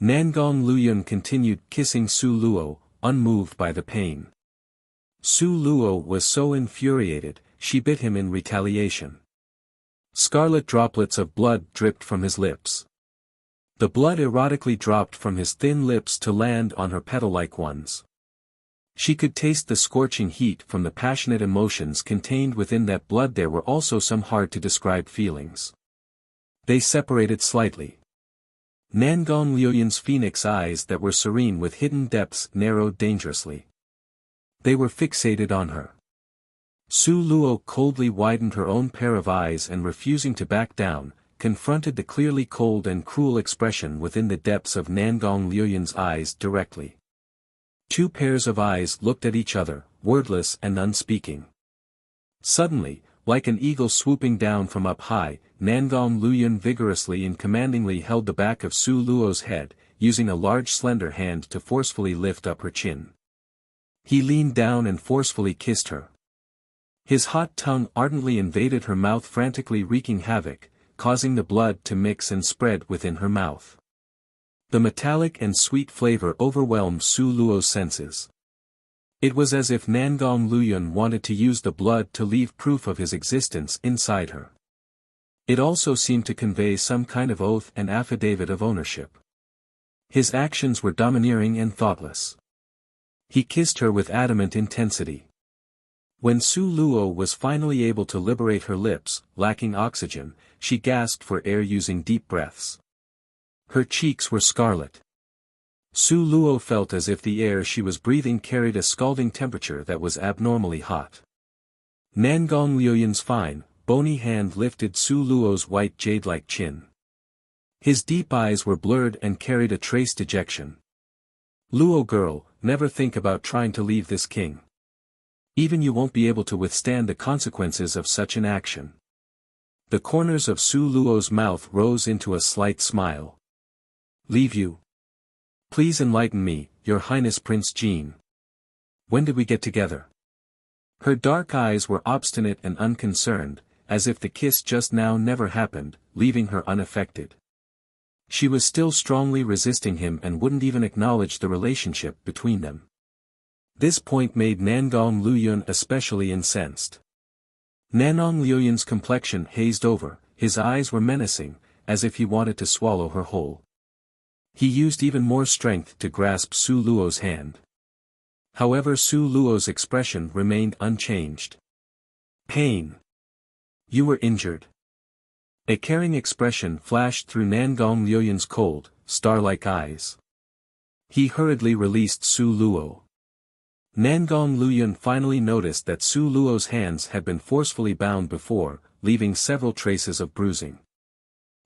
Speaker 1: Nangong Luyun continued kissing Su Luo, unmoved by the pain. Su Luo was so infuriated, she bit him in retaliation. Scarlet droplets of blood dripped from his lips. The blood erotically dropped from his thin lips to land on her petal-like ones. She could taste the scorching heat from the passionate emotions contained within that blood. There were also some hard-to-describe feelings. They separated slightly. Nangong Luyun's phoenix eyes that were serene with hidden depths narrowed dangerously. They were fixated on her. Su Luo coldly widened her own pair of eyes and refusing to back down, confronted the clearly cold and cruel expression within the depths of Nangong Luyun's eyes directly. Two pairs of eyes looked at each other, wordless and unspeaking. Suddenly, like an eagle swooping down from up high, Nangong Luyun vigorously and commandingly held the back of Su Luo's head, using a large slender hand to forcefully lift up her chin. He leaned down and forcefully kissed her. His hot tongue ardently invaded her mouth, frantically wreaking havoc, causing the blood to mix and spread within her mouth. The metallic and sweet flavor overwhelmed Su Luo's senses. It was as if Nangong Luyun wanted to use the blood to leave proof of his existence inside her. It also seemed to convey some kind of oath and affidavit of ownership. His actions were domineering and thoughtless. He kissed her with adamant intensity. When Su Luo was finally able to liberate her lips, lacking oxygen, she gasped for air using deep breaths. Her cheeks were scarlet. Su Luo felt as if the air she was breathing carried a scalding temperature that was abnormally hot. Nangong Luyun's fine, bony hand lifted Su Luo's white jade-like chin. His deep eyes were blurred and carried a trace dejection. "Luo girl, never think about trying to leave this king. Even you won't be able to withstand the consequences of such an action." The corners of Su Luo's mouth rose into a slight smile. "Leave you? Please enlighten me, Your Highness Prince Jean. When did we get together?" Her dark eyes were obstinate and unconcerned, as if the kiss just now never happened, leaving her unaffected. She was still strongly resisting him and wouldn't even acknowledge the relationship between them. This point made Nangong Luyun especially incensed. Nangong Luyun's complexion hazed over, his eyes were menacing, as if he wanted to swallow her whole. He used even more strength to grasp Su Luo's hand. However, Su Luo's expression remained unchanged. Pain. You were injured. A caring expression flashed through Nangong Luyun's cold, star-like eyes. He hurriedly released Su Luo. Nangong Luyun finally noticed that Su Luo's hands had been forcefully bound before, leaving several traces of bruising.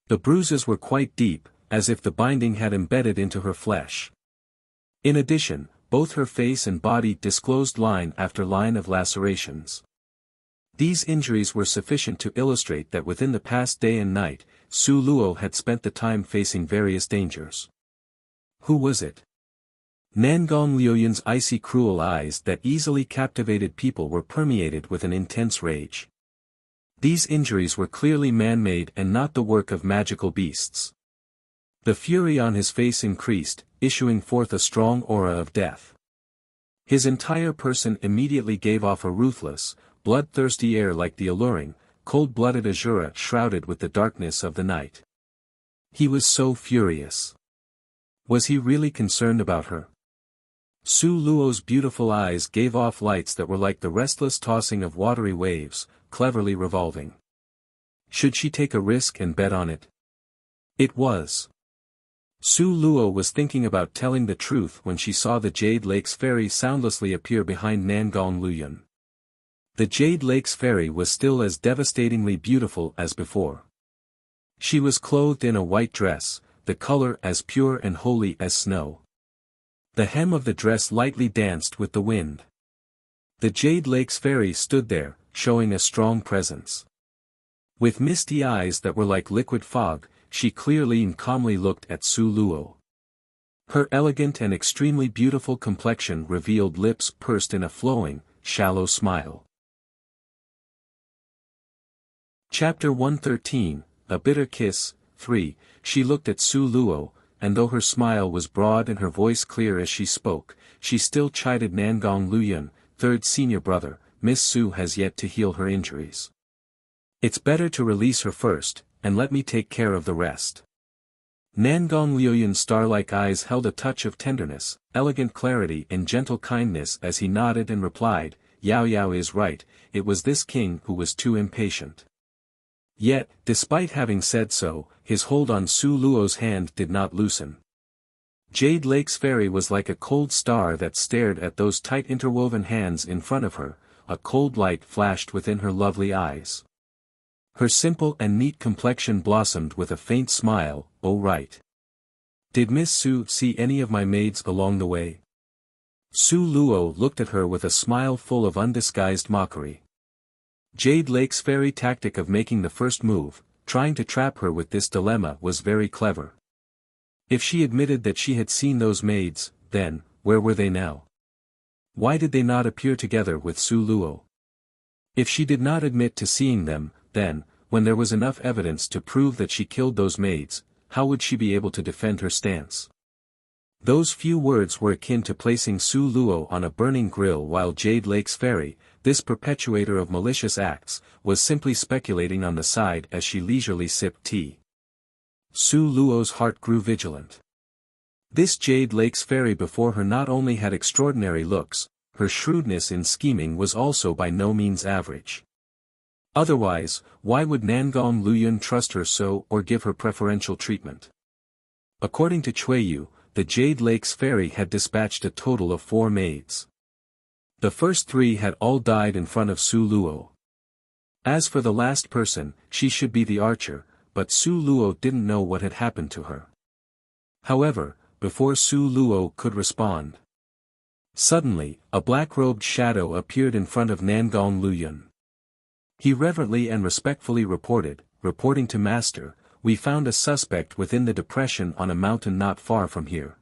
Speaker 1: The bruises were quite deep, as if the binding had embedded into her flesh. In addition, both her face and body disclosed line after line of lacerations. These injuries were sufficient to illustrate that within the past day and night, Su Luo had spent the time facing various dangers. Who was it? Nangong Luyun's icy cruel eyes that easily captivated people were permeated with an intense rage. These injuries were clearly man-made and not the work of magical beasts. The fury on his face increased, issuing forth a strong aura of death. His entire person immediately gave off a ruthless, bloodthirsty air like the alluring, cold-blooded azura shrouded with the darkness of the night. He was so furious. Was he really concerned about her? Su Luo's beautiful eyes gave off lights that were like the restless tossing of watery waves, cleverly revolving. Should she take a risk and bet on it? It was. Su Luo was thinking about telling the truth when she saw the Jade Lake's fairy soundlessly appear behind Nangong Luyun. The Jade Lake's fairy was still as devastatingly beautiful as before. She was clothed in a white dress, the color as pure and holy as snow. The hem of the dress lightly danced with the wind. The Jade Lake's fairy stood there, showing a strong presence. With misty eyes that were like liquid fog, she clearly and calmly looked at Su Luo. Her elegant and extremely beautiful complexion revealed lips pursed in a flowing, shallow smile. Chapter 113, A Bitter Kiss, 3, She looked at Su Luo, and though her smile was broad and her voice clear as she spoke, she still chided Nangong Luyun, third senior brother. Miss Su has yet to heal her injuries. It's better to release her first, and let me take care of the rest. Nangong Luyun's star-like eyes held a touch of tenderness, elegant clarity and gentle kindness as he nodded and replied, Yao Yao is right, it was this king who was too impatient. Yet, despite having said so, his hold on Su Luo's hand did not loosen. Jade Lake's fairy was like a cold star that stared at those tight interwoven hands in front of her, a cold light flashed within her lovely eyes. Her simple and neat complexion blossomed with a faint smile, oh right. Did Miss Su see any of my maids along the way? Su Luo looked at her with a smile full of undisguised mockery. Jade Lake's fairy tactic of making the first move, trying to trap her with this dilemma was very clever. If she admitted that she had seen those maids, then, where were they now? Why did they not appear together with Su Luo? If she did not admit to seeing them, then, when there was enough evidence to prove that she killed those maids, how would she be able to defend her stance? Those few words were akin to placing Su Luo on a burning grill while Jade Lake's fairy, this perpetuator of malicious acts, was simply speculating on the side as she leisurely sipped tea. Su Luo's heart grew vigilant. This Jade Lake's fairy before her not only had extraordinary looks, her shrewdness in scheming was also by no means average. Otherwise, why would Nangong Luyun trust her so or give her preferential treatment? According to Chuiyu, the Jade Lake's fairy had dispatched a total of 4 maids. The first 3 had all died in front of Su Luo. As for the last person, she should be the archer, but Su Luo didn't know what had happened to her. However, before Su Luo could respond, suddenly, a black-robed shadow appeared in front of Nangong Luyun. He reverently and respectfully reporting to Master, we found a suspect within the depression on a mountain not far from here.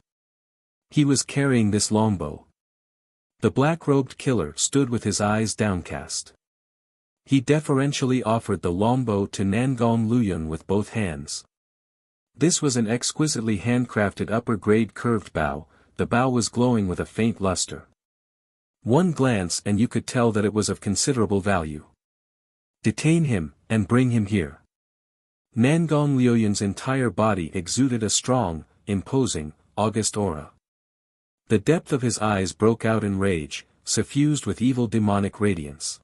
Speaker 1: He was carrying this longbow. The black-robed killer stood with his eyes downcast. He deferentially offered the longbow to Nangong Luyun with both hands. This was an exquisitely handcrafted upper-grade curved bow. The bow was glowing with a faint luster. One glance and you could tell that it was of considerable value. Detain him, and bring him here. Nangong Liuyun's entire body exuded a strong, imposing, august aura. The depth of his eyes broke out in rage, suffused with evil demonic radiance.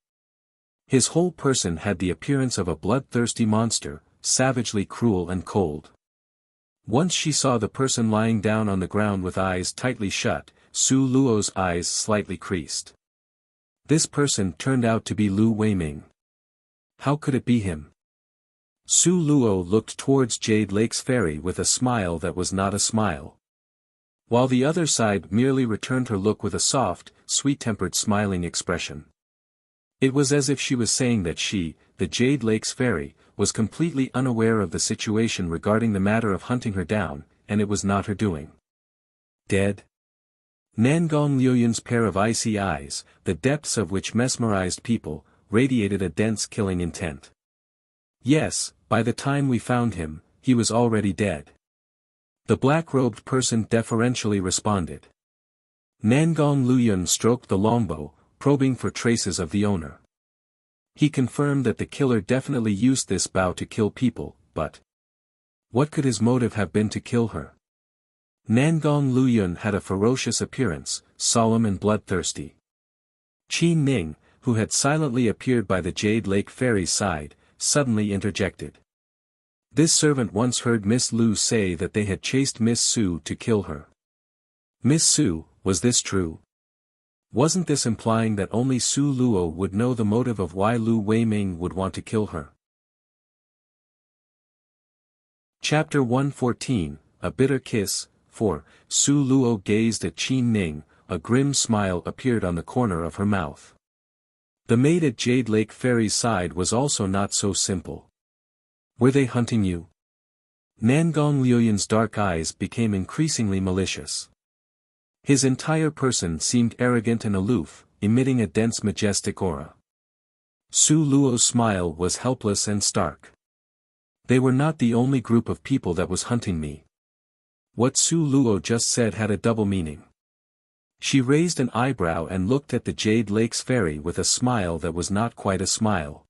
Speaker 1: His whole person had the appearance of a bloodthirsty monster, savagely cruel and cold. Once she saw the person lying down on the ground with eyes tightly shut, Su Luo's eyes slightly creased. This person turned out to be Lu Weiming. How could it be him? Su Luo looked towards Jade Lake's ferry with a smile that was not a smile. While the other side merely returned her look with a soft, sweet-tempered smiling expression. It was as if she was saying that she, the Jade Lake's fairy, was completely unaware of the situation regarding the matter of hunting her down, and it was not her doing. Dead? Nangong Liuyun's pair of icy eyes, the depths of which mesmerized people, radiated a dense killing intent. Yes, by the time we found him, he was already dead. The black-robed person deferentially responded. Nangong Liuyun stroked the longbow, probing for traces of the owner. He confirmed that the killer definitely used this bow to kill people, but what could his motive have been to kill her? Nangong Liuyun had a ferocious appearance, solemn and bloodthirsty. Qin Ning, who had silently appeared by the Jade Lake ferry's side, suddenly interjected. This servant once heard Miss Lu say that they had chased Miss Su to kill her. Miss Su, was this true? Wasn't this implying that only Su Luo would know the motive of why Lu Weiming would want to kill her? Chapter 114, A Bitter Kiss. 4. Su Luo gazed at Qin Ning, a grim smile appeared on the corner of her mouth. The maid at Jade Lake Ferry's side was also not so simple. Were they hunting you? Nangong Liuyun's dark eyes became increasingly malicious. His entire person seemed arrogant and aloof, emitting a dense majestic aura. Su Luo's smile was helpless and stark. They were not the only group of people that was hunting me. What Su Luo just said had a double meaning. She raised an eyebrow and looked at the Jade Lake's ferry with a smile that was not quite a smile.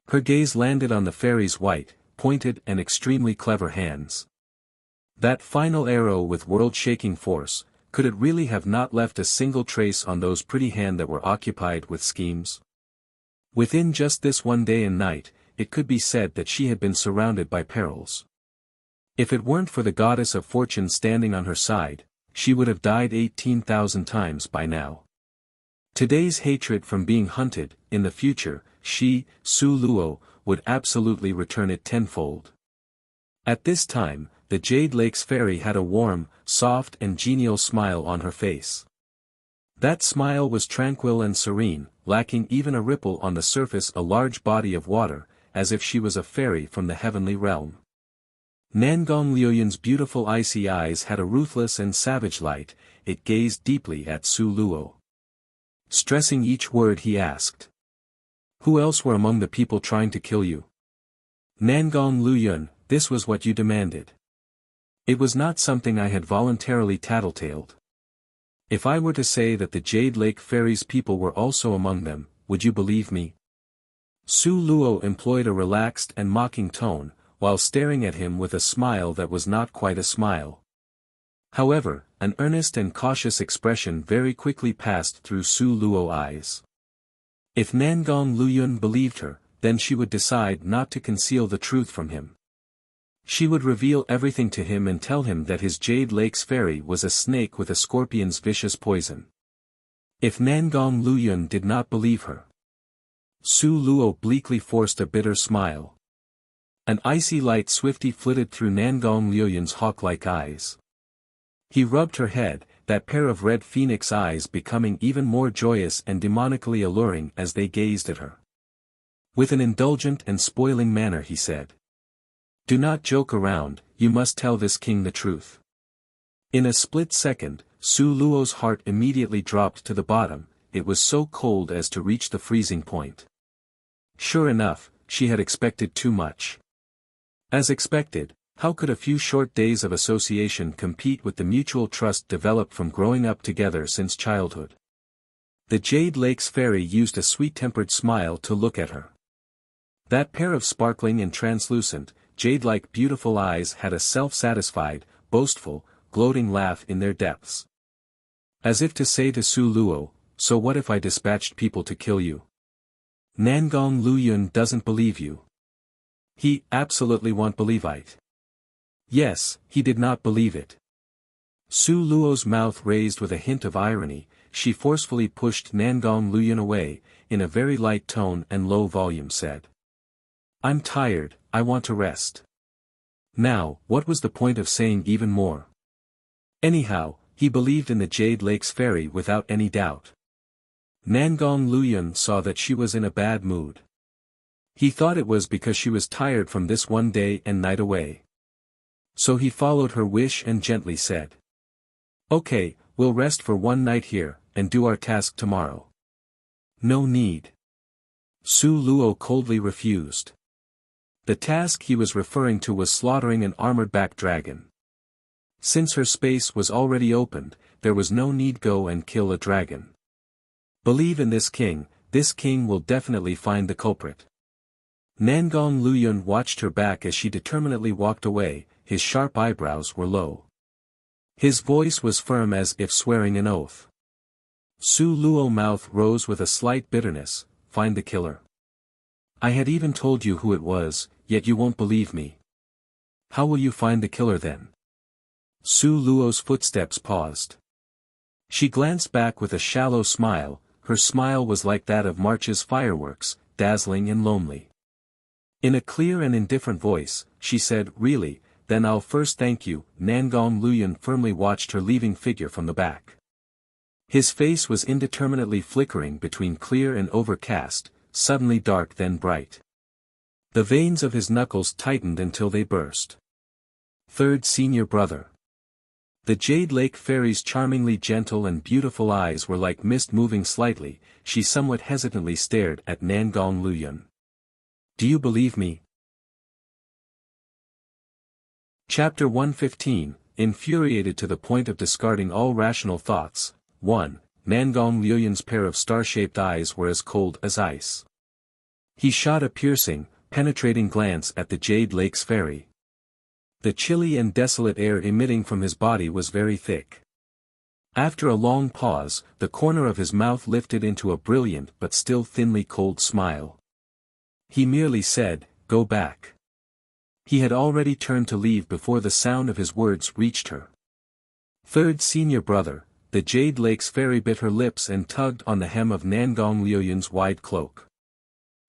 Speaker 1: Her gaze landed on the ferry's white, pointed and extremely clever hands. That final arrow with world-shaking force, could it really have not left a single trace on those pretty hands that were occupied with schemes? Within just this one day and night, it could be said that she had been surrounded by perils. If it weren't for the goddess of fortune standing on her side, she would have died 18,000 times by now. Today's hatred from being hunted, in the future, she, Su Luo, would absolutely return it tenfold. At this time, the Jade Lake's fairy had a warm, soft and genial smile on her face. That smile was tranquil and serene, lacking even a ripple on the surface, a large body of water, as if she was a fairy from the heavenly realm. Nangong Liuyun's beautiful icy eyes had a ruthless and savage light, it gazed deeply at Su Luo. Stressing each word he asked. Who else were among the people trying to kill you? Nangong Liuyun, this was what you demanded. It was not something I had voluntarily tattletaled. If I were to say that the Jade Lake Fairy's people were also among them, would you believe me? Su Luo employed a relaxed and mocking tone, while staring at him with a smile that was not quite a smile. However, an earnest and cautious expression very quickly passed through Su Luo's eyes. If Nangong Liuyun believed her, then she would decide not to conceal the truth from him. She would reveal everything to him and tell him that his Jade Lake's fairy was a snake with a scorpion's vicious poison. If Nangong Liuyun did not believe her, Su Luo bleakly forced a bitter smile. An icy light swiftly flitted through Nangong Liuyun's hawk-like eyes. He rubbed her head, that pair of red phoenix eyes becoming even more joyous and demonically alluring as they gazed at her. With an indulgent and spoiling manner he said, "Do not joke around, you must tell this king the truth." In a split second, Su Luo's heart immediately dropped to the bottom, it was so cold as to reach the freezing point. Sure enough, she had expected too much. As expected, How could a few short days of association compete with the mutual trust developed from growing up together since childhood? The Jade Lake's fairy used a sweet-tempered smile to look at her. That pair of sparkling and translucent, jade-like beautiful eyes had a self-satisfied, boastful, gloating laugh in their depths. As if to say to Su Luo, so what if I dispatched people to kill you? Nangong Luyun doesn't believe you. He absolutely won't believe it. Yes, he did not believe it. Su Luo's mouth raised with a hint of irony, she forcefully pushed Nangong Luyun away, in a very light tone and low volume said. I'm tired, I want to rest. Now, what was the point of saying even more? Anyhow, he believed in the Jade Lake's fairy without any doubt. Nangong Luyun saw that she was in a bad mood. He thought it was because she was tired from this one day and night away. So he followed her wish and gently said. Okay, we'll rest for one night here, and do our task tomorrow. No need. Su Luo coldly refused. The task he was referring to was slaughtering an armored-backed dragon. Since her space was already opened, there was no need go and kill a dragon. Believe in this king will definitely find the culprit. Nangong Luyun watched her back as she determinedly walked away, his sharp eyebrows were low. His voice was firm as if swearing an oath. Su Luo's mouth rose with a slight bitterness, find the killer. I had even told you who it was, yet you won't believe me. How will you find the killer then? Su Luo's footsteps paused. She glanced back with a shallow smile, her smile was like that of March's fireworks, dazzling and lonely. In a clear and indifferent voice, she said, really, then I'll first thank you. Nangong Luyun firmly watched her leaving figure from the back. His face was indeterminately flickering between clear and overcast, suddenly dark then bright. The veins of his knuckles tightened until they burst. Third senior brother. The Jade Lake Fairy's charmingly gentle and beautiful eyes were like mist moving slightly, she somewhat hesitantly stared at Nangong Luyun. Do you believe me? Chapter 115, infuriated to the point of discarding all rational thoughts. 1. Nangong Luyun's pair of star-shaped eyes were as cold as ice. He shot a piercing, penetrating glance at the Jade Lake's fairy. The chilly and desolate air emitting from his body was very thick. After a long pause, the corner of his mouth lifted into a brilliant but still thinly cold smile. He merely said, go back. He had already turned to leave before the sound of his words reached her. Third senior brother, the Jade Lake's fairy bit her lips and tugged on the hem of Nangong Luyun's wide cloak.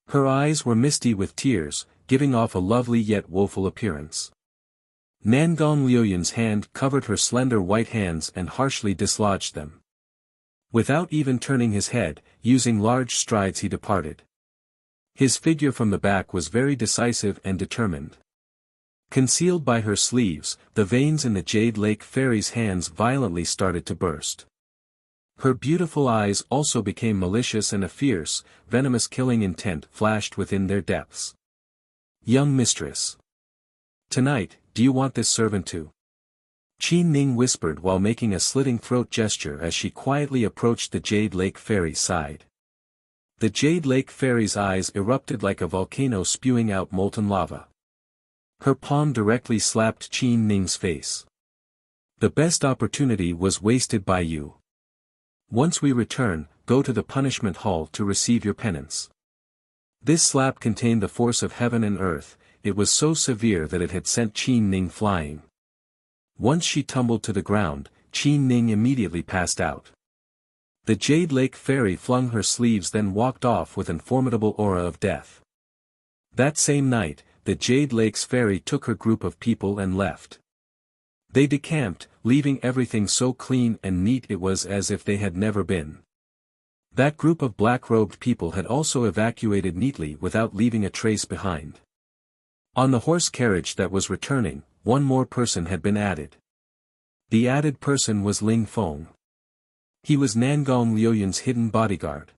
Speaker 1: Her eyes were misty with tears, giving off a lovely yet woeful appearance. Nangong Luyun's hand covered her slender white hands and harshly dislodged them. Without even turning his head, using large strides he departed. His figure from the back was very decisive and determined. Concealed by her sleeves, the veins in the Jade Lake Fairy's hands violently started to burst. Her beautiful eyes also became malicious and a fierce, venomous killing intent flashed within their depths. Young mistress. Tonight, do you want this servant to? Qin Ning whispered while making a slitting throat gesture as she quietly approached the Jade Lake Fairy's side. The Jade Lake Fairy's eyes erupted like a volcano spewing out molten lava. Her palm directly slapped Qin Ning's face. The best opportunity was wasted by you. Once we return, go to the punishment hall to receive your penance. This slap contained the force of heaven and earth, it was so severe that it had sent Qin Ning flying. Once she tumbled to the ground, Qin Ning immediately passed out. The Jade Lake Fairy flung her sleeves then walked off with an formidable aura of death. That same night, the Jade Lake's Fairy took her group of people and left. They decamped, leaving everything so clean and neat it was as if they had never been. That group of black-robed people had also evacuated neatly without leaving a trace behind. On the horse carriage that was returning, one more person had been added. The added person was Ling Feng. He was Nangong Luyun's hidden bodyguard.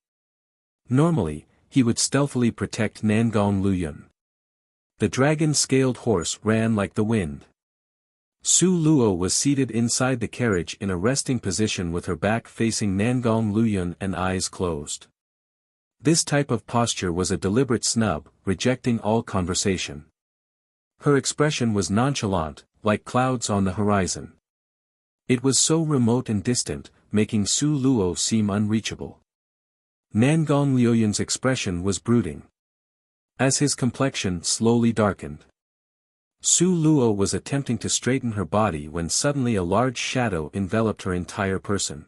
Speaker 1: Normally, he would stealthily protect Nangong Luyun. The dragon-scaled horse ran like the wind. Su Luo was seated inside the carriage in a resting position with her back facing Nangong Luyun and eyes closed. This type of posture was a deliberate snub, rejecting all conversation. Her expression was nonchalant, like clouds on the horizon. It was so remote and distant, making Su Luo seem unreachable. Nangong Luyun's expression was brooding. As his complexion slowly darkened, Su Luo was attempting to straighten her body when suddenly a large shadow enveloped her entire person.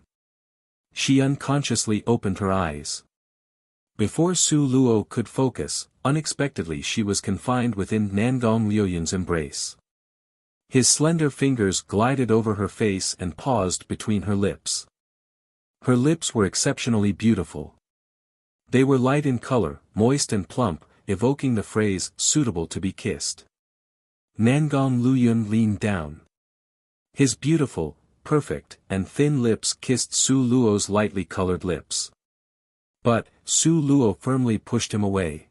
Speaker 1: She unconsciously opened her eyes. Before Su Luo could focus, unexpectedly she was confined within Nangong Luyun's embrace. His slender fingers glided over her face and paused between her lips. Her lips were exceptionally beautiful. They were light in color, moist and plump, evoking the phrase, suitable to be kissed. Nangong Luyun leaned down. His beautiful, perfect, and thin lips kissed Su Luo's lightly colored lips. But, Su Luo firmly pushed him away.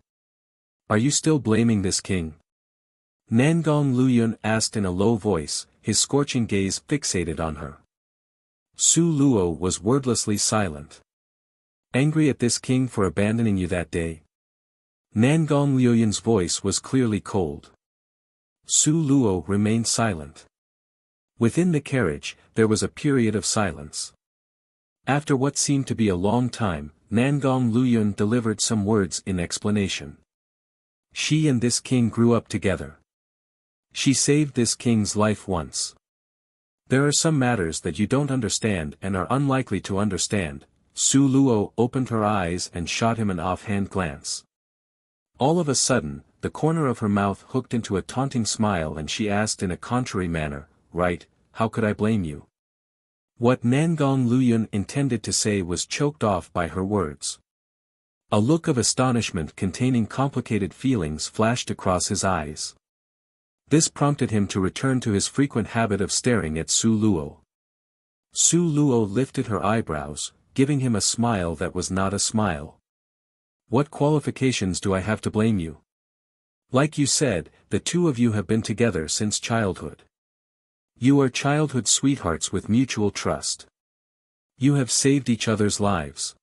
Speaker 1: "Are you still blaming this king?" Nangong Luyun asked in a low voice, his scorching gaze fixated on her. Su Luo was wordlessly silent. "Angry at this king for abandoning you that day?" Nangong Luyun's voice was clearly cold. Su Luo remained silent. Within the carriage, there was a period of silence. After what seemed to be a long time, Nangong Luyun delivered some words in explanation. She and this king grew up together. She saved this king's life once. There are some matters that you don't understand and are unlikely to understand. Su Luo opened her eyes and shot him an offhand glance. All of a sudden, the corner of her mouth hooked into a taunting smile and she asked in a contrary manner, "Right, how could I blame you?" What Nangong Luyun intended to say was choked off by her words. A look of astonishment containing complicated feelings flashed across his eyes. This prompted him to return to his frequent habit of staring at Su Luo. Su Luo lifted her eyebrows, giving him a smile that was not a smile. "What qualifications do I have to blame you? Like you said, the two of you have been together since childhood. You are childhood sweethearts with mutual trust. You have saved each other's lives.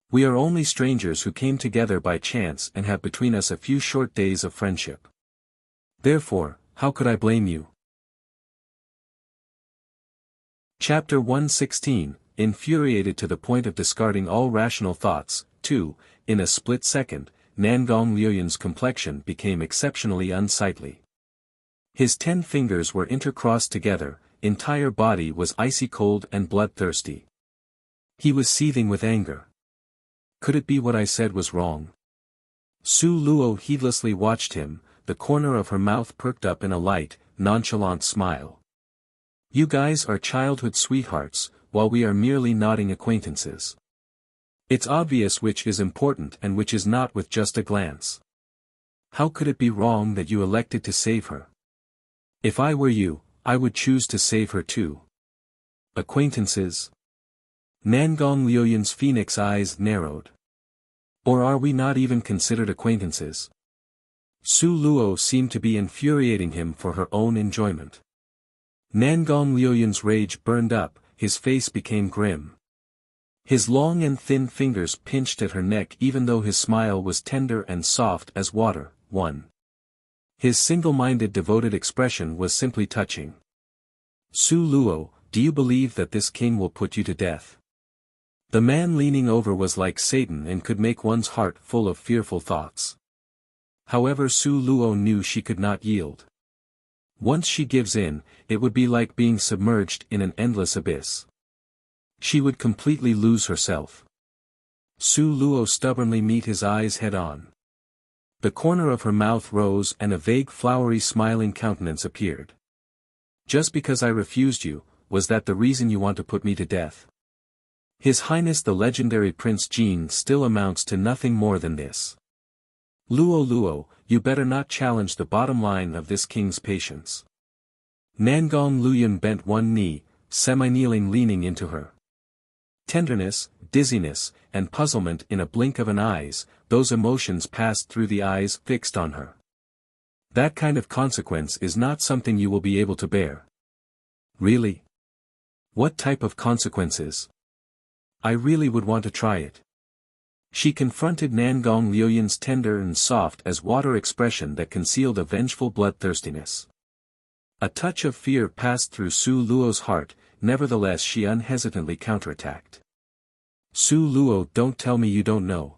Speaker 1: We are only strangers who came together by chance and have between us a few short days of friendship. Therefore, how could I blame you?" Chapter 116, infuriated to the point of discarding all rational thoughts. 2. In a split second, Nangong Luyun's complexion became exceptionally unsightly. His 10 fingers were intercrossed together, entire body was icy cold and bloodthirsty. He was seething with anger. Could it be what I said was wrong? Su Luo heedlessly watched him, the corner of her mouth perked up in a light, nonchalant smile. "You guys are childhood sweethearts, while we are merely nodding acquaintances. It's obvious which is important and which is not with just a glance. How could it be wrong that you elected to save her? If I were you, I would choose to save her too." Acquaintances? Nangong Luyun's phoenix eyes narrowed. Or are we not even considered acquaintances? Su Luo seemed to be infuriating him for her own enjoyment. Nangong Luyun's rage burned up, his face became grim. His long and thin fingers pinched at her neck even though his smile was tender and soft as water. 1. His single-minded devoted expression was simply touching. "Su Luo, do you believe that this king will put you to death?" The man leaning over was like Satan and could make one's heart full of fearful thoughts. However, Su Luo knew she could not yield. Once she gives in, it would be like being submerged in an endless abyss. She would completely lose herself. Su Luo stubbornly met his eyes head-on. The corner of her mouth rose and a vague flowery smiling countenance appeared. "Just because I refused you, was that the reason you want to put me to death? His Highness the legendary Prince Jin still amounts to nothing more than this. Luo, you better not challenge the bottom line of this king's patience." Nangong Luyun bent one knee, semi-kneeling, leaning into her. Tenderness, dizziness, and puzzlement in a blink of an eye, those emotions passed through the eyes fixed on her. That kind of consequence is not something you will be able to bear. Really? What type of consequences? I really would want to try it. She confronted Nangong Liuyan's tender and soft as water expression that concealed a vengeful bloodthirstiness. A touch of fear passed through Su Luo's heart, nevertheless she unhesitantly counterattacked. Su Luo, don't tell me you don't know.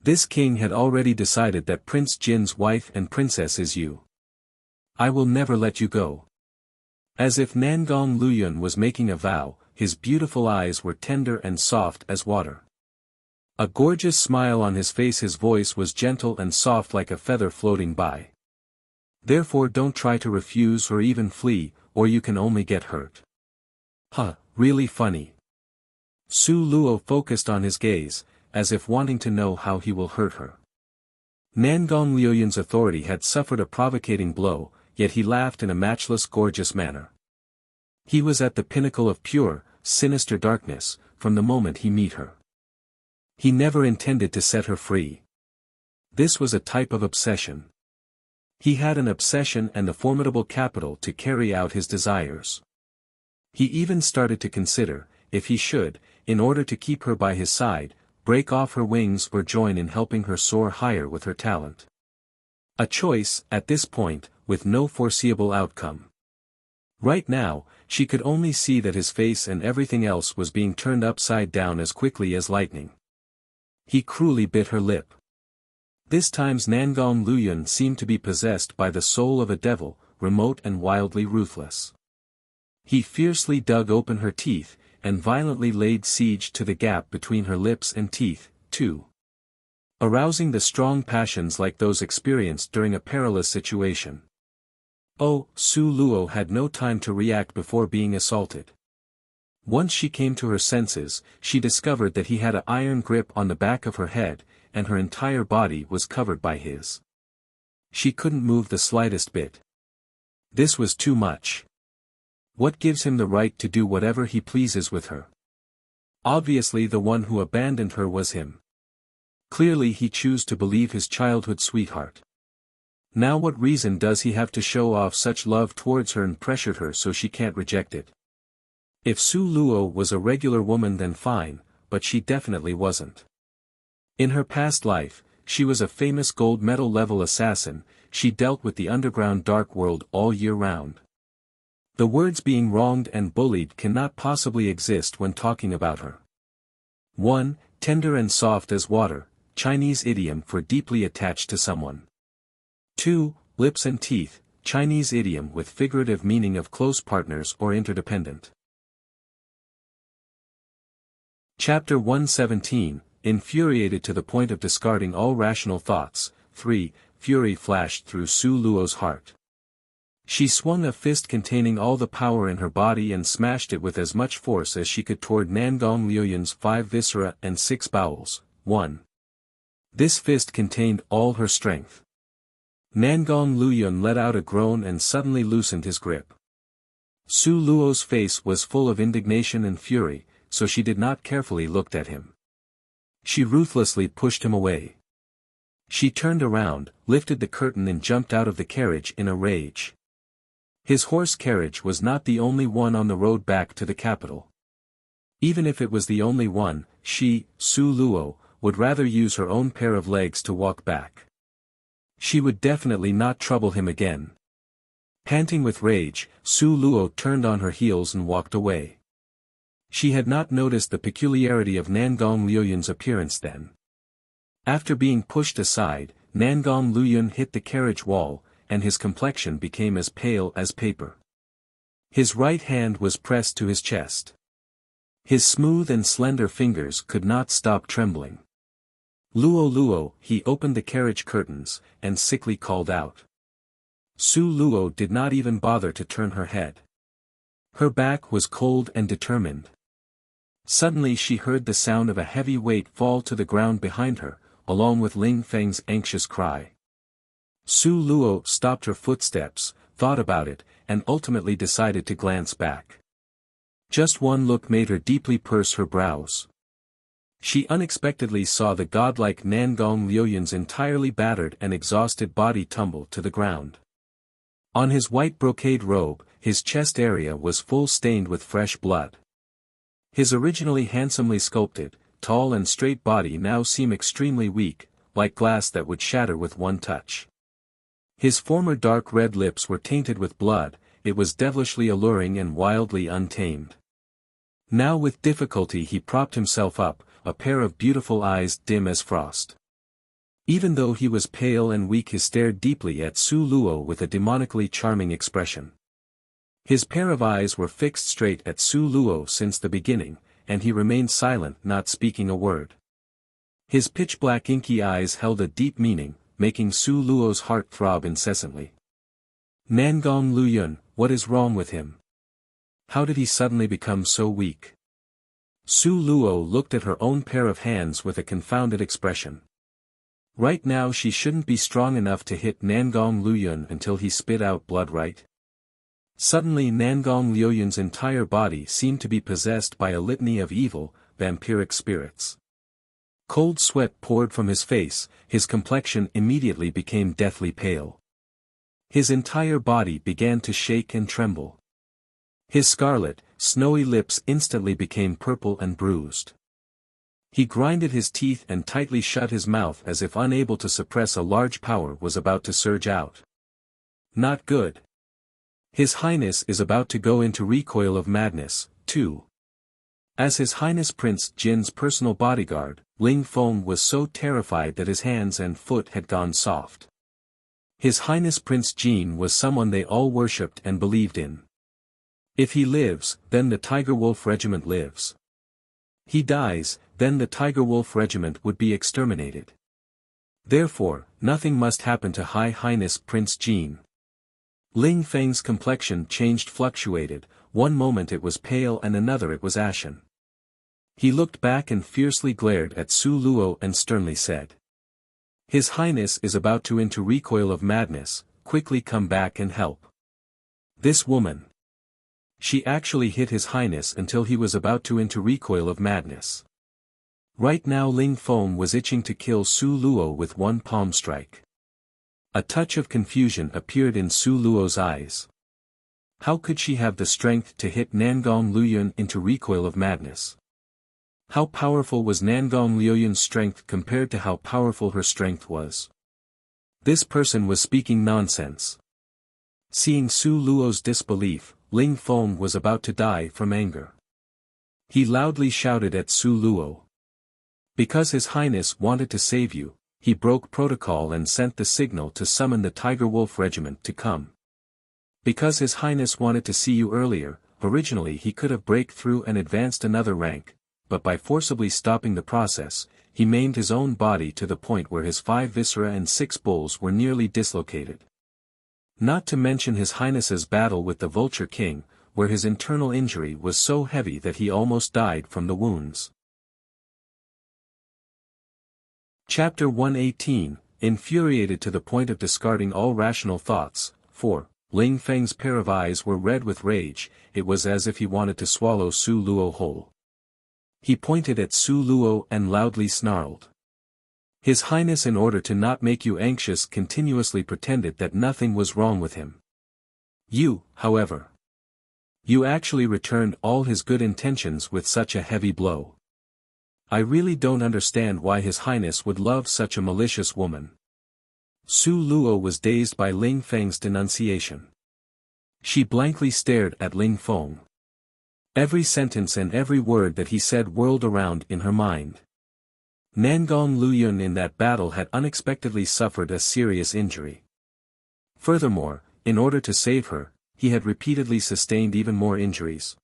Speaker 1: This king had already decided that Prince Jin's wife and princess is you. I will never let you go. As if Nangong Liuyan was making a vow, his beautiful eyes were tender and soft as water. A gorgeous smile on his face, his voice was gentle and soft like a feather floating by. Therefore don't try to refuse or even flee, or you can only get hurt. Huh, really funny. Su Luo focused on his gaze, as if wanting to know how he will hurt her. Nangong Liuyan's authority had suffered a provocating blow, yet he laughed in a matchless gorgeous manner. He was at the pinnacle of pure, sinister darkness, from the moment he met her. He never intended to set her free. This was a type of obsession. He had an obsession and the formidable capital to carry out his desires. He even started to consider, if he should, in order to keep her by his side, break off her wings or join in helping her soar higher with her talent. A choice, at this point, with no foreseeable outcome. Right now, she could only see that his face and everything else was being turned upside down as quickly as lightning. He cruelly bit her lip. This time's Nangong Liuyan seemed to be possessed by the soul of a devil, remote and wildly ruthless. He fiercely dug open her teeth, and violently laid siege to the gap between her lips and teeth, too. Arousing the strong passions like those experienced during a perilous situation. Oh, Su Luo had no time to react before being assaulted. Once she came to her senses, she discovered that he had an iron grip on the back of her head, and her entire body was covered by his. She couldn't move the slightest bit. This was too much. What gives him the right to do whatever he pleases with her? Obviously the one who abandoned her was him. Clearly he chose to believe his childhood sweetheart. Now what reason does he have to show off such love towards her and pressure her so she can't reject it? If Su Luo was a regular woman then fine, but she definitely wasn't. In her past life, she was a famous gold medal level assassin, she dealt with the underground dark world all year round. The words being wronged and bullied cannot possibly exist when talking about her. 1. Tender and soft as water, Chinese idiom for deeply attached to someone. 2. Lips and teeth, Chinese idiom with figurative meaning of close partners or interdependent. Chapter 117, Infuriated to the point of discarding all rational thoughts. 3. Fury flashed through Su Luo's heart. She swung a fist containing all the power in her body and smashed it with as much force as she could toward Nangong Liuyan's 5 viscera and 6 bowels. 1. This fist contained all her strength. Nangong Liuyan let out a groan and suddenly loosened his grip. Su Luo's face was full of indignation and fury, so she did not carefully look at him. She ruthlessly pushed him away. She turned around, lifted the curtain and jumped out of the carriage in a rage. His horse carriage was not the only one on the road back to the capital. Even if it was the only one, she, Su Luo, would rather use her own pair of legs to walk back. She would definitely not trouble him again. Panting with rage, Su Luo turned on her heels and walked away. She had not noticed the peculiarity of Nangong Liuyan's appearance then. After being pushed aside, Nangong Liuyan hit the carriage wall, and his complexion became as pale as paper. His right hand was pressed to his chest. His smooth and slender fingers could not stop trembling. Luo Luo, he opened the carriage curtains, and sickly called out. Su Luo did not even bother to turn her head. Her back was cold and determined. Suddenly she heard the sound of a heavy weight fall to the ground behind her, along with Ling Feng's anxious cry. Su Luo stopped her footsteps, thought about it, and ultimately decided to glance back. Just one look made her deeply purse her brows. She unexpectedly saw the godlike Nangong Liuyun's entirely battered and exhausted body tumble to the ground. On his white brocade robe, his chest area was full stained with fresh blood. His originally handsomely sculpted, tall and straight body now seemed extremely weak, like glass that would shatter with one touch. His former dark red lips were tainted with blood, it was devilishly alluring and wildly untamed. Now with difficulty he propped himself up, a pair of beautiful eyes dim as frost. Even though he was pale and weak, he stared deeply at Su Luo with a demonically charming expression. His pair of eyes were fixed straight at Su Luo since the beginning, and he remained silent, not speaking a word. His pitch-black inky eyes held a deep meaning, making Su Luo's heart throb incessantly. Nangong Luyun, what is wrong with him? How did he suddenly become so weak? Su Luo looked at her own pair of hands with a confounded expression. Right now she shouldn't be strong enough to hit Nangong Luyun until he spit out blood, right? Suddenly Nangong Luyun's entire body seemed to be possessed by a litany of evil, vampiric spirits. Cold sweat poured from his face, his complexion immediately became deathly pale. His entire body began to shake and tremble. His scarlet, snowy lips instantly became purple and bruised. He grinded his teeth and tightly shut his mouth as if unable to suppress a large power was about to surge out. Not good. His Highness is about to go into recoil of madness, too. As His Highness Prince Jin's personal bodyguard, Ling Feng was so terrified that his hands and foot had gone soft. His Highness Prince Jin was someone they all worshipped and believed in. If he lives, then the Tiger Wolf Regiment lives. He dies, then the Tiger Wolf Regiment would be exterminated. Therefore, nothing must happen to High Highness Prince Jin. Ling Feng's complexion changed, fluctuated, one moment it was pale and another it was ashen. He looked back and fiercely glared at Su Luo and sternly said. His Highness is about to enter recoil of madness, quickly come back and help. This woman. She actually hit His Highness until he was about to enter recoil of madness. Right now Ling Feng was itching to kill Su Luo with one palm strike. A touch of confusion appeared in Su Luo's eyes. How could she have the strength to hit Nangong Luyun into recoil of madness? How powerful was Nangong Luyun's strength compared to how powerful her strength was? This person was speaking nonsense. Seeing Su Luo's disbelief, Ling Feng was about to die from anger. He loudly shouted at Su Luo. Because His Highness wanted to save you, he broke protocol and sent the signal to summon the Tiger Wolf Regiment to come. Because His Highness wanted to see you earlier, originally he could have break through and advanced another rank, but by forcibly stopping the process, he maimed his own body to the point where his 5 viscera and 6 bulls were nearly dislocated. Not to mention His Highness's battle with the Vulture King, where his internal injury was so heavy that he almost died from the wounds. Chapter 118, infuriated to the point of discarding all rational thoughts, 4. Ling Feng's pair of eyes were red with rage, it was as if he wanted to swallow Su Luo whole. He pointed at Su Luo and loudly snarled. His Highness, in order to not make you anxious, continuously pretended that nothing was wrong with him. You, however. You actually returned all his good intentions with such a heavy blow. I really don't understand why His Highness would love such a malicious woman. Su Luo was dazed by Ling Feng's denunciation. She blankly stared at Ling Feng. Every sentence and every word that he said whirled around in her mind. Nangong Luyun in that battle had unexpectedly suffered a serious injury. Furthermore, in order to save her, he had repeatedly sustained even more injuries.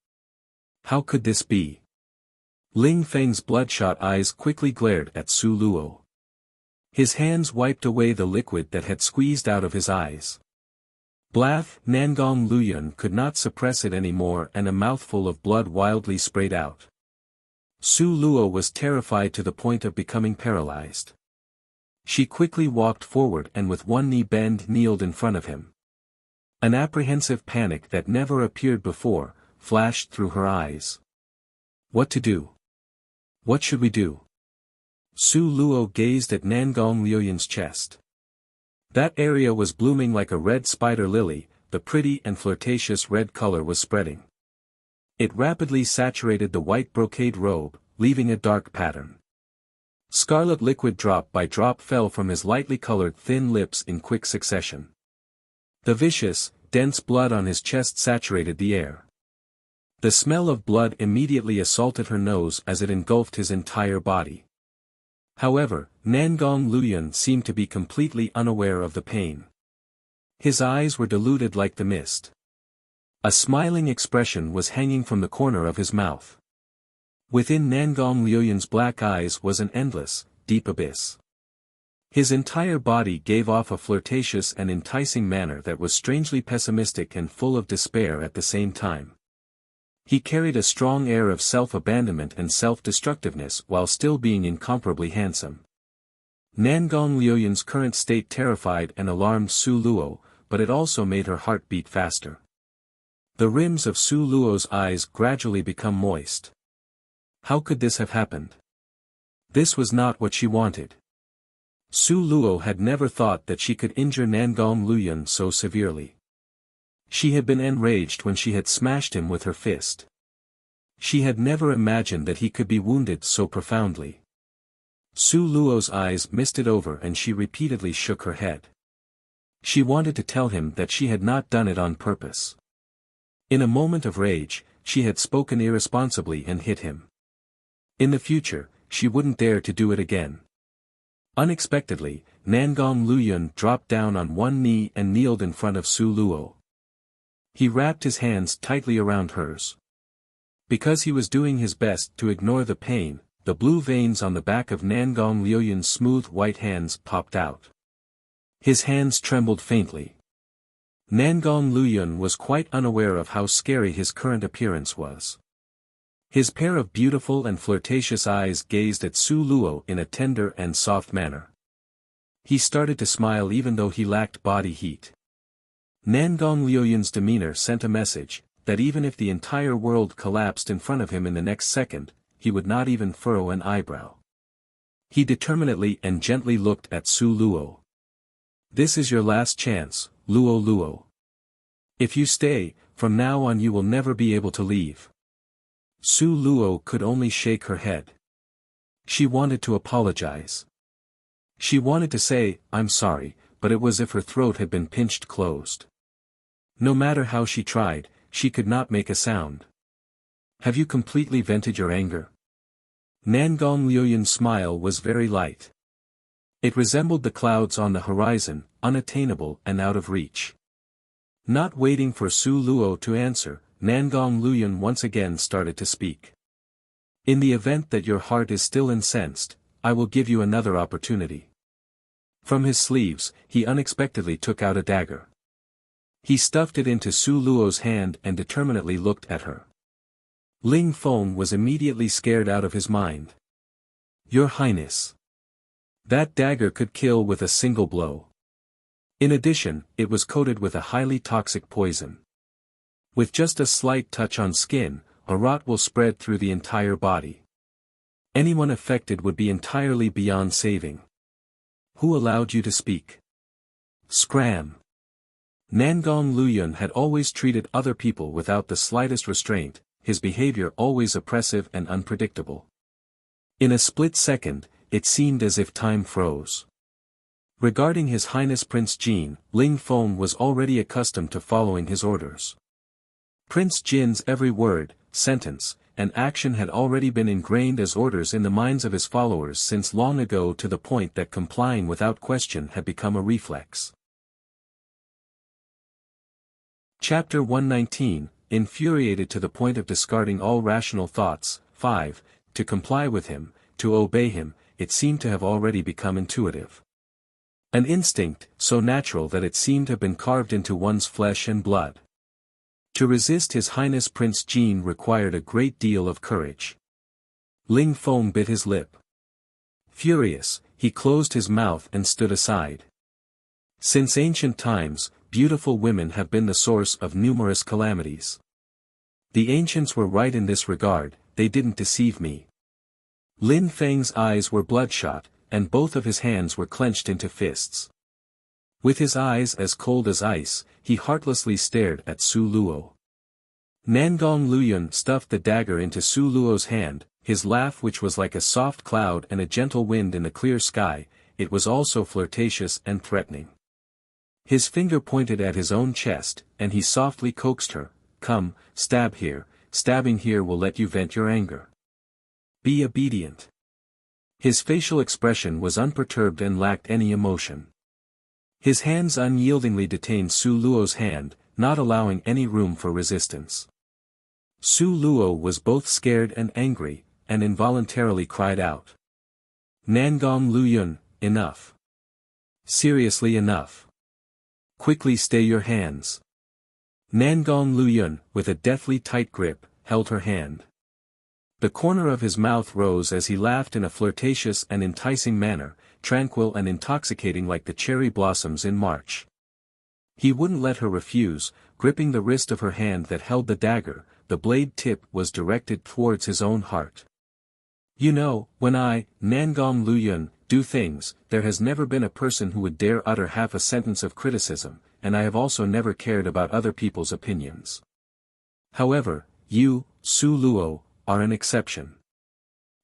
Speaker 1: How could this be? Ling Feng's bloodshot eyes quickly glared at Su Luo. His hands wiped away the liquid that had squeezed out of his eyes. Blath, Nangong Luyun could not suppress it anymore and a mouthful of blood wildly sprayed out. Su Luo was terrified to the point of becoming paralyzed. She quickly walked forward and with one knee bent kneeled in front of him. An apprehensive panic that never appeared before, flashed through her eyes. What to do? What should we do? Su Luo gazed at Nangong Liuyan's chest. That area was blooming like a red spider lily, the pretty and flirtatious red color was spreading. It rapidly saturated the white brocade robe, leaving a dark pattern. Scarlet liquid drop by drop fell from his lightly colored thin lips in quick succession. The vicious, dense blood on his chest saturated the air. The smell of blood immediately assaulted her nose as it engulfed his entire body. However, Nangong Liuyan seemed to be completely unaware of the pain. His eyes were diluted like the mist. A smiling expression was hanging from the corner of his mouth. Within Nangong Liuyan's black eyes was an endless, deep abyss. His entire body gave off a flirtatious and enticing manner that was strangely pessimistic and full of despair at the same time. He carried a strong air of self-abandonment and self-destructiveness while still being incomparably handsome. Nangong Liuyan's current state terrified and alarmed Su Luo, but it also made her heart beat faster. The rims of Su Luo's eyes gradually become moist. How could this have happened? This was not what she wanted. Su Luo had never thought that she could injure Nangong Liuyan so severely. She had been enraged when she had smashed him with her fist. She had never imagined that he could be wounded so profoundly. Su Luo's eyes misted over and she repeatedly shook her head. She wanted to tell him that she had not done it on purpose. In a moment of rage, she had spoken irresponsibly and hit him. In the future, she wouldn't dare to do it again. Unexpectedly, Nangong Liuyan dropped down on one knee and kneeled in front of Su Luo. He wrapped his hands tightly around hers. Because he was doing his best to ignore the pain, the blue veins on the back of Nangong Liuyan's smooth white hands popped out. His hands trembled faintly. Nangong Liuyan was quite unaware of how scary his current appearance was. His pair of beautiful and flirtatious eyes gazed at Su Luo in a tender and soft manner. He started to smile even though he lacked body heat. Nangong Liuyan's demeanor sent a message, that even if the entire world collapsed in front of him in the next second, he would not even furrow an eyebrow. He determinedly and gently looked at Su Luo. This is your last chance, Luo Luo. If you stay, from now on you will never be able to leave. Su Luo could only shake her head. She wanted to apologize. She wanted to say, "I'm sorry," but it was as if her throat had been pinched closed. No matter how she tried, she could not make a sound. Have you completely vented your anger? Nangong Liuyan's smile was very light. It resembled the clouds on the horizon, unattainable and out of reach. Not waiting for Su Luo to answer, Nangong Liuyan once again started to speak. In the event that your heart is still incensed, I will give you another opportunity. From his sleeves, he unexpectedly took out a dagger. He stuffed it into Su Luo's hand and determinedly looked at her. Ling Feng was immediately scared out of his mind. Your Highness. That dagger could kill with a single blow. In addition, it was coated with a highly toxic poison. With just a slight touch on skin, a rot will spread through the entire body. Anyone affected would be entirely beyond saving. Who allowed you to speak? Scram. Nangong Liuyan had always treated other people without the slightest restraint, his behavior always oppressive and unpredictable. In a split second, it seemed as if time froze. Regarding His Highness Prince Jin, Ling Feng was already accustomed to following his orders. Prince Jin's every word, sentence, and action had already been ingrained as orders in the minds of his followers since long ago, to the point that complying without question had become a reflex. Chapter 119, Infuriated to the point of discarding all rational thoughts. 5. To comply with him, to obey him, it seemed to have already become intuitive. An instinct, so natural that it seemed to have been carved into one's flesh and blood. To resist His Highness Prince Jin required a great deal of courage. Ling Feng bit his lip. Furious, he closed his mouth and stood aside. Since ancient times, beautiful women have been the source of numerous calamities. The ancients were right in this regard, they didn't deceive me. Lin Feng's eyes were bloodshot, and both of his hands were clenched into fists. With his eyes as cold as ice, he heartlessly stared at Su Luo. Nangong Luyun stuffed the dagger into Su Luo's hand, his laugh which was like a soft cloud and a gentle wind in the clear sky, it was also flirtatious and threatening. His finger pointed at his own chest, and he softly coaxed her, "Come, stab here, stabbing here will let you vent your anger. Be obedient." His facial expression was unperturbed and lacked any emotion. His hands unyieldingly detained Su Luo's hand, not allowing any room for resistance. Su Luo was both scared and angry, and involuntarily cried out. "Nangong Luyun, enough. Seriously enough. Quickly stay your hands." Nangong Luyun, with a deathly tight grip, held her hand. The corner of his mouth rose as he laughed in a flirtatious and enticing manner, tranquil and intoxicating like the cherry blossoms in March. He wouldn't let her refuse, gripping the wrist of her hand that held the dagger, the blade tip was directed towards his own heart. "You know, when I, Nangong Luyun, do things, there has never been a person who would dare utter half a sentence of criticism, and I have also never cared about other people's opinions. However, you, Su Luo, are an exception."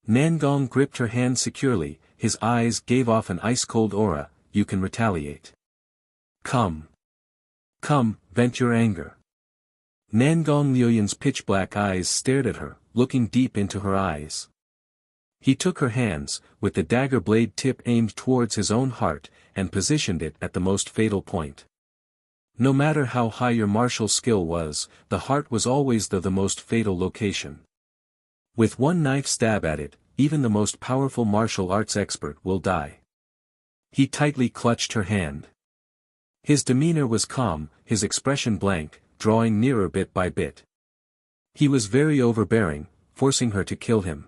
Speaker 1: Nangong gripped her hand securely, his eyes gave off an ice-cold aura. "You can retaliate. Come. Come, vent your anger." Nangong Luyun's pitch-black eyes stared at her, looking deep into her eyes. He took her hands, with the dagger blade tip aimed towards his own heart, and positioned it at the most fatal point. No matter how high your martial skill was, the heart was always the most fatal location. With one knife stab at it, even the most powerful martial arts expert will die. He tightly clutched her hand. His demeanor was calm, his expression blank, drawing nearer bit by bit. He was very overbearing, forcing her to kill him.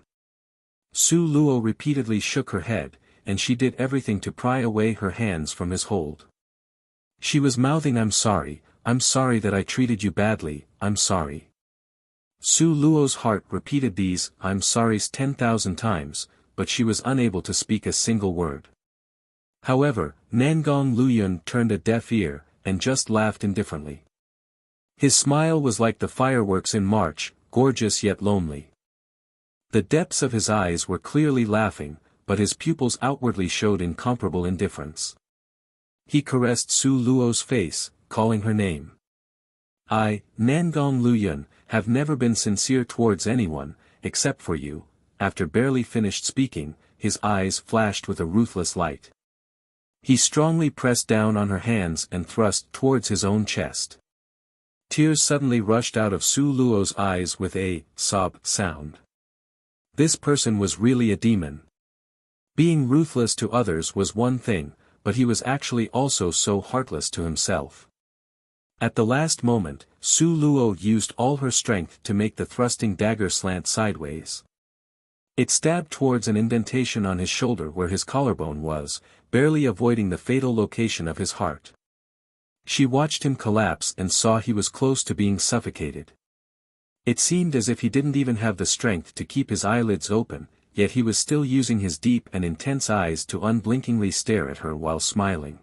Speaker 1: Su Luo repeatedly shook her head, and she did everything to pry away her hands from his hold. She was mouthing, I'm sorry that I treated you badly, I'm sorry." Su Luo's heart repeated these "I'm sorry's 10,000 times, but she was unable to speak a single word. However, Nangong Luyun turned a deaf ear, and just laughed indifferently. His smile was like the fireworks in March, gorgeous yet lonely. The depths of his eyes were clearly laughing, but his pupils outwardly showed incomparable indifference. He caressed Su Luo's face, calling her name. "I, Nangong Luyun, have never been sincere towards anyone, except for you." After barely finished speaking, his eyes flashed with a ruthless light. He strongly pressed down on her hands and thrust towards his own chest. Tears suddenly rushed out of Su Luo's eyes with a sob sound. This person was really a demon. Being ruthless to others was one thing, but he was actually also so heartless to himself. At the last moment, Su Luo used all her strength to make the thrusting dagger slant sideways. It stabbed towards an indentation on his shoulder where his collarbone was, barely avoiding the fatal location of his heart. She watched him collapse and saw he was close to being suffocated. It seemed as if he didn't even have the strength to keep his eyelids open, yet he was still using his deep and intense eyes to unblinkingly stare at her while smiling.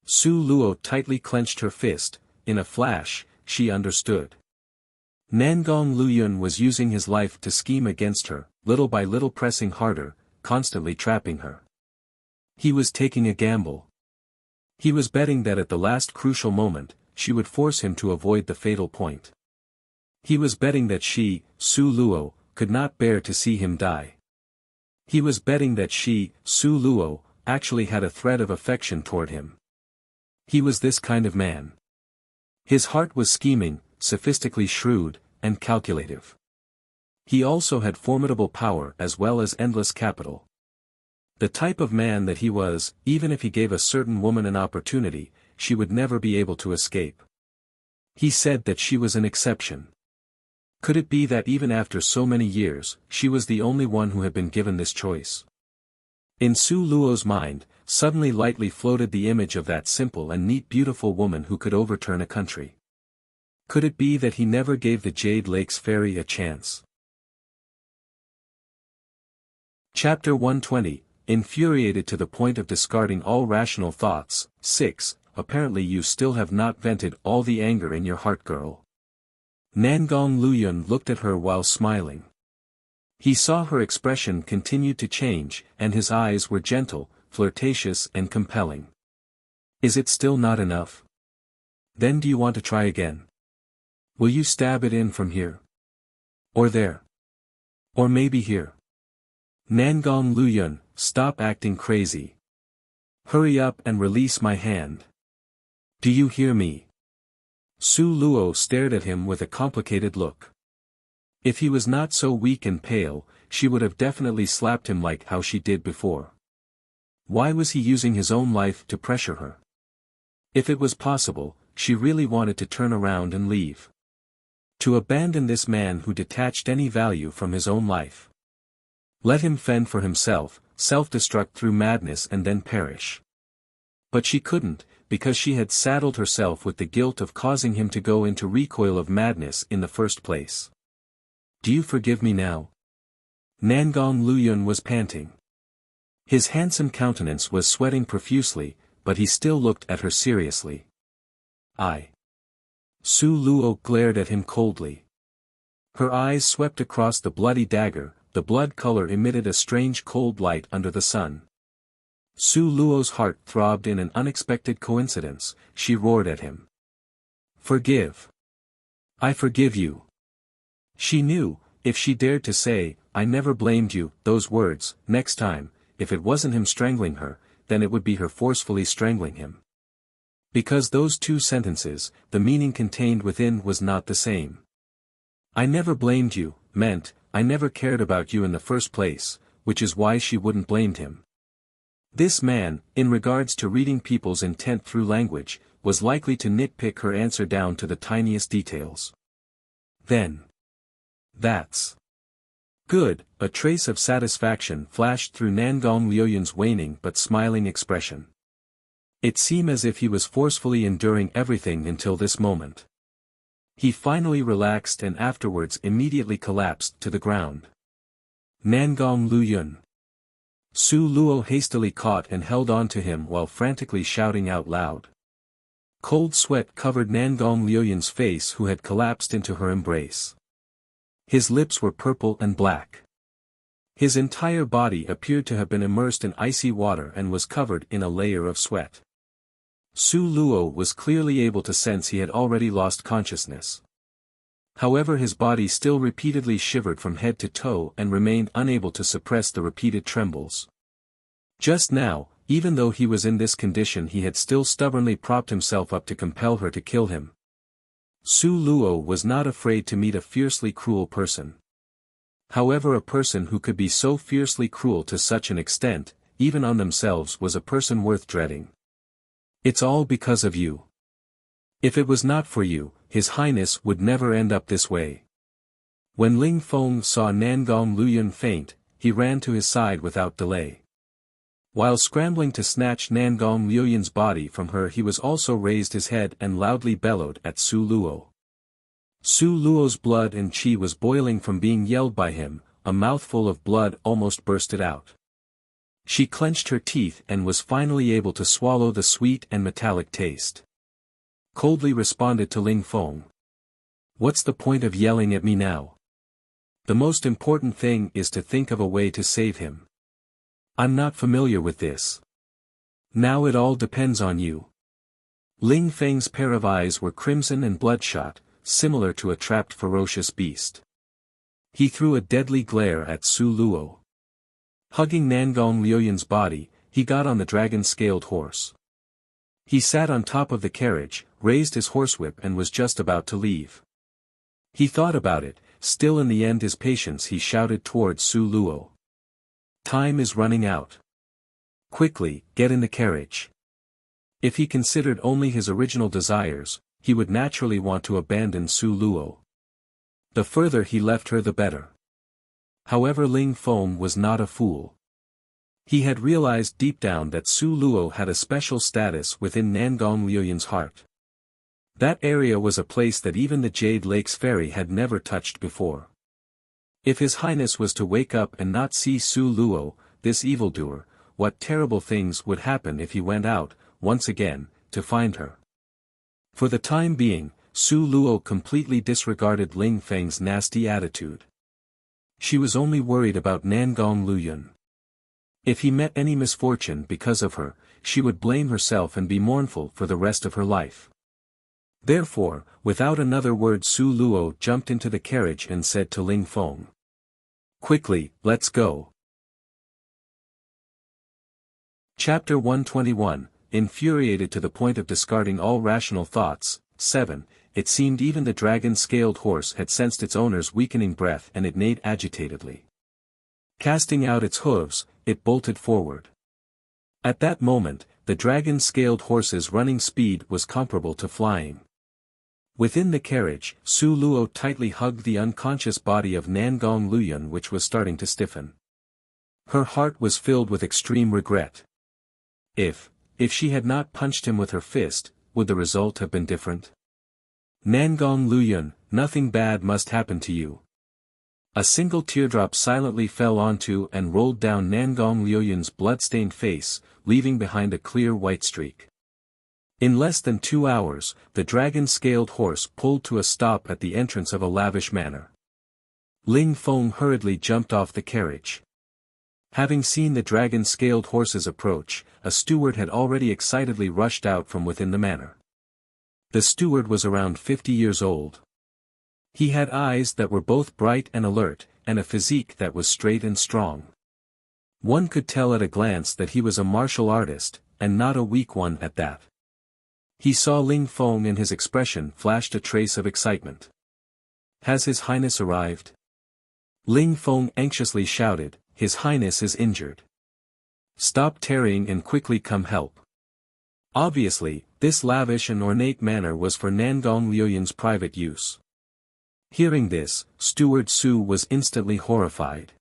Speaker 1: Su Luo tightly clenched her fist. In a flash, she understood. Nangong Luyun was using his life to scheme against her, little by little pressing harder, constantly trapping her. He was taking a gamble. He was betting that at the last crucial moment, she would force him to avoid the fatal point. He was betting that she, Su Luo, could not bear to see him die. He was betting that she, Su Luo, actually had a thread of affection toward him. He was this kind of man. His heart was scheming, sophistically shrewd, and calculative. He also had formidable power as well as endless capital. The type of man that he was, even if he gave a certain woman an opportunity, she would never be able to escape. He said that she was an exception. Could it be that even after so many years, she was the only one who had been given this choice? In Su Luo's mind, suddenly lightly floated the image of that simple and neat beautiful woman who could overturn a country. Could it be that he never gave the Jade Lake's fairy a chance? Chapter 120, Infuriated to the point of discarding all rational thoughts. 6. Apparently you still have not vented all the anger in your heart, girl. Nangong Luyun looked at her while smiling. He saw her expression continue to change, and his eyes were gentle, flirtatious and compelling. Is it still not enough? Then do you want to try again? Will you stab it in from here? Or there? Or maybe here? Nangong Luyun, stop acting crazy. Hurry up and release my hand. Do you hear me? Su Luo stared at him with a complicated look. If he was not so weak and pale, she would have definitely slapped him like how she did before. Why was he using his own life to pressure her? If it was possible, she really wanted to turn around and leave. To abandon this man who detached any value from his own life. Let him fend for himself, self-destruct through madness and then perish. But she couldn't, because she had saddled herself with the guilt of causing him to go into recoil of madness in the first place. Do you forgive me now? Nangong Luyun was panting. His handsome countenance was sweating profusely, but he still looked at her seriously. Su Luo glared at him coldly. Her eyes swept across the bloody dagger, the blood color emitted a strange cold light under the sun. Su Luo's heart throbbed in an unexpected coincidence, she roared at him. Forgive. I forgive you. She knew, if she dared to say, I never blamed you, those words, next time, if it wasn't him strangling her, then it would be her forcefully strangling him. Because those two sentences, the meaning contained within was not the same. I never blamed you, meant, I never cared about you in the first place, which is why she wouldn't blame him. This man, in regards to reading people's intent through language, was likely to nitpick her answer down to the tiniest details. Then. That's good. A trace of satisfaction flashed through Nangong Luyun's waning but smiling expression. It seemed as if he was forcefully enduring everything until this moment. He finally relaxed and afterwards immediately collapsed to the ground. Nangong Luyun. Su Luo hastily caught and held on to him while frantically shouting out loud. Cold sweat covered Nangong Luyun's face, who had collapsed into her embrace. His lips were purple and black. His entire body appeared to have been immersed in icy water and was covered in a layer of sweat. Su Luo was clearly able to sense he had already lost consciousness. However, his body still repeatedly shivered from head to toe and remained unable to suppress the repeated trembles. Just now, even though he was in this condition, he had still stubbornly propped himself up to compel her to kill him. Su Luo was not afraid to meet a fiercely cruel person. However, a person who could be so fiercely cruel to such an extent, even on themselves, was a person worth dreading. It's all because of you. If it was not for you, His Highness would never end up this way. When Ling Feng saw Nangong Luyun faint, he ran to his side without delay. While scrambling to snatch Nangong Luyun's body from her, he was also raised his head and loudly bellowed at Su Luo. Su Luo's blood and qi was boiling from being yelled by him, a mouthful of blood almost bursted out. She clenched her teeth and was finally able to swallow the sweet and metallic taste. Coldly responded to Ling Feng. What's the point of yelling at me now? The most important thing is to think of a way to save him. I'm not familiar with this. Now it all depends on you. Ling Feng's pair of eyes were crimson and bloodshot, similar to a trapped ferocious beast. He threw a deadly glare at Su Luo. Hugging Nangong Luyun's body, he got on the dragon-scaled horse. He sat on top of the carriage, raised his horsewhip and was just about to leave. He thought about it, still in the end his patience, he shouted towards Su Luo. Time is running out. Quickly, get in the carriage. If he considered only his original desires, he would naturally want to abandon Su Luo. The further he left her the better. However, Ling Feng was not a fool. He had realized deep down that Su Luo had a special status within Nangong Luyun's heart. That area was a place that even the Jade Lake's fairy had never touched before. If His Highness was to wake up and not see Su Luo, this evildoer, what terrible things would happen if he went out, once again, to find her. For the time being, Su Luo completely disregarded Ling Feng's nasty attitude. She was only worried about Nangong Luyun. If he met any misfortune because of her, she would blame herself and be mournful for the rest of her life. Therefore, without another word, Su Luo jumped into the carriage and said to Ling Feng, "Quickly, let's go." Chapter 121, Infuriated to the point of discarding all rational thoughts. 7. It seemed even the dragon-scaled horse had sensed its owner's weakening breath, and it neighed agitatedly. Casting out its hooves, it bolted forward. At that moment, the dragon-scaled horse's running speed was comparable to flying. Within the carriage, Su Luo tightly hugged the unconscious body of Nangong Luyun, which was starting to stiffen. Her heart was filled with extreme regret. If she had not punched him with her fist, would the result have been different? "Nangong Luyun, nothing bad must happen to you." A single teardrop silently fell onto and rolled down Nangong Luyun's blood-stained face, leaving behind a clear white streak. In less than 2 hours, the dragon-scaled horse pulled to a stop at the entrance of a lavish manor. Ling Feng hurriedly jumped off the carriage. Having seen the dragon-scaled horse's approach, a steward had already excitedly rushed out from within the manor. The steward was around 50 years old. He had eyes that were both bright and alert, and a physique that was straight and strong. One could tell at a glance that he was a martial artist, and not a weak one at that. He saw Ling Feng and his expression flashed a trace of excitement. "Has His Highness arrived?" Ling Feng anxiously shouted, "His Highness is injured. Stop tarrying and quickly come help." Obviously, this lavish and ornate manor was for Nangong Luyun's private use. Hearing this, Steward Su was instantly horrified.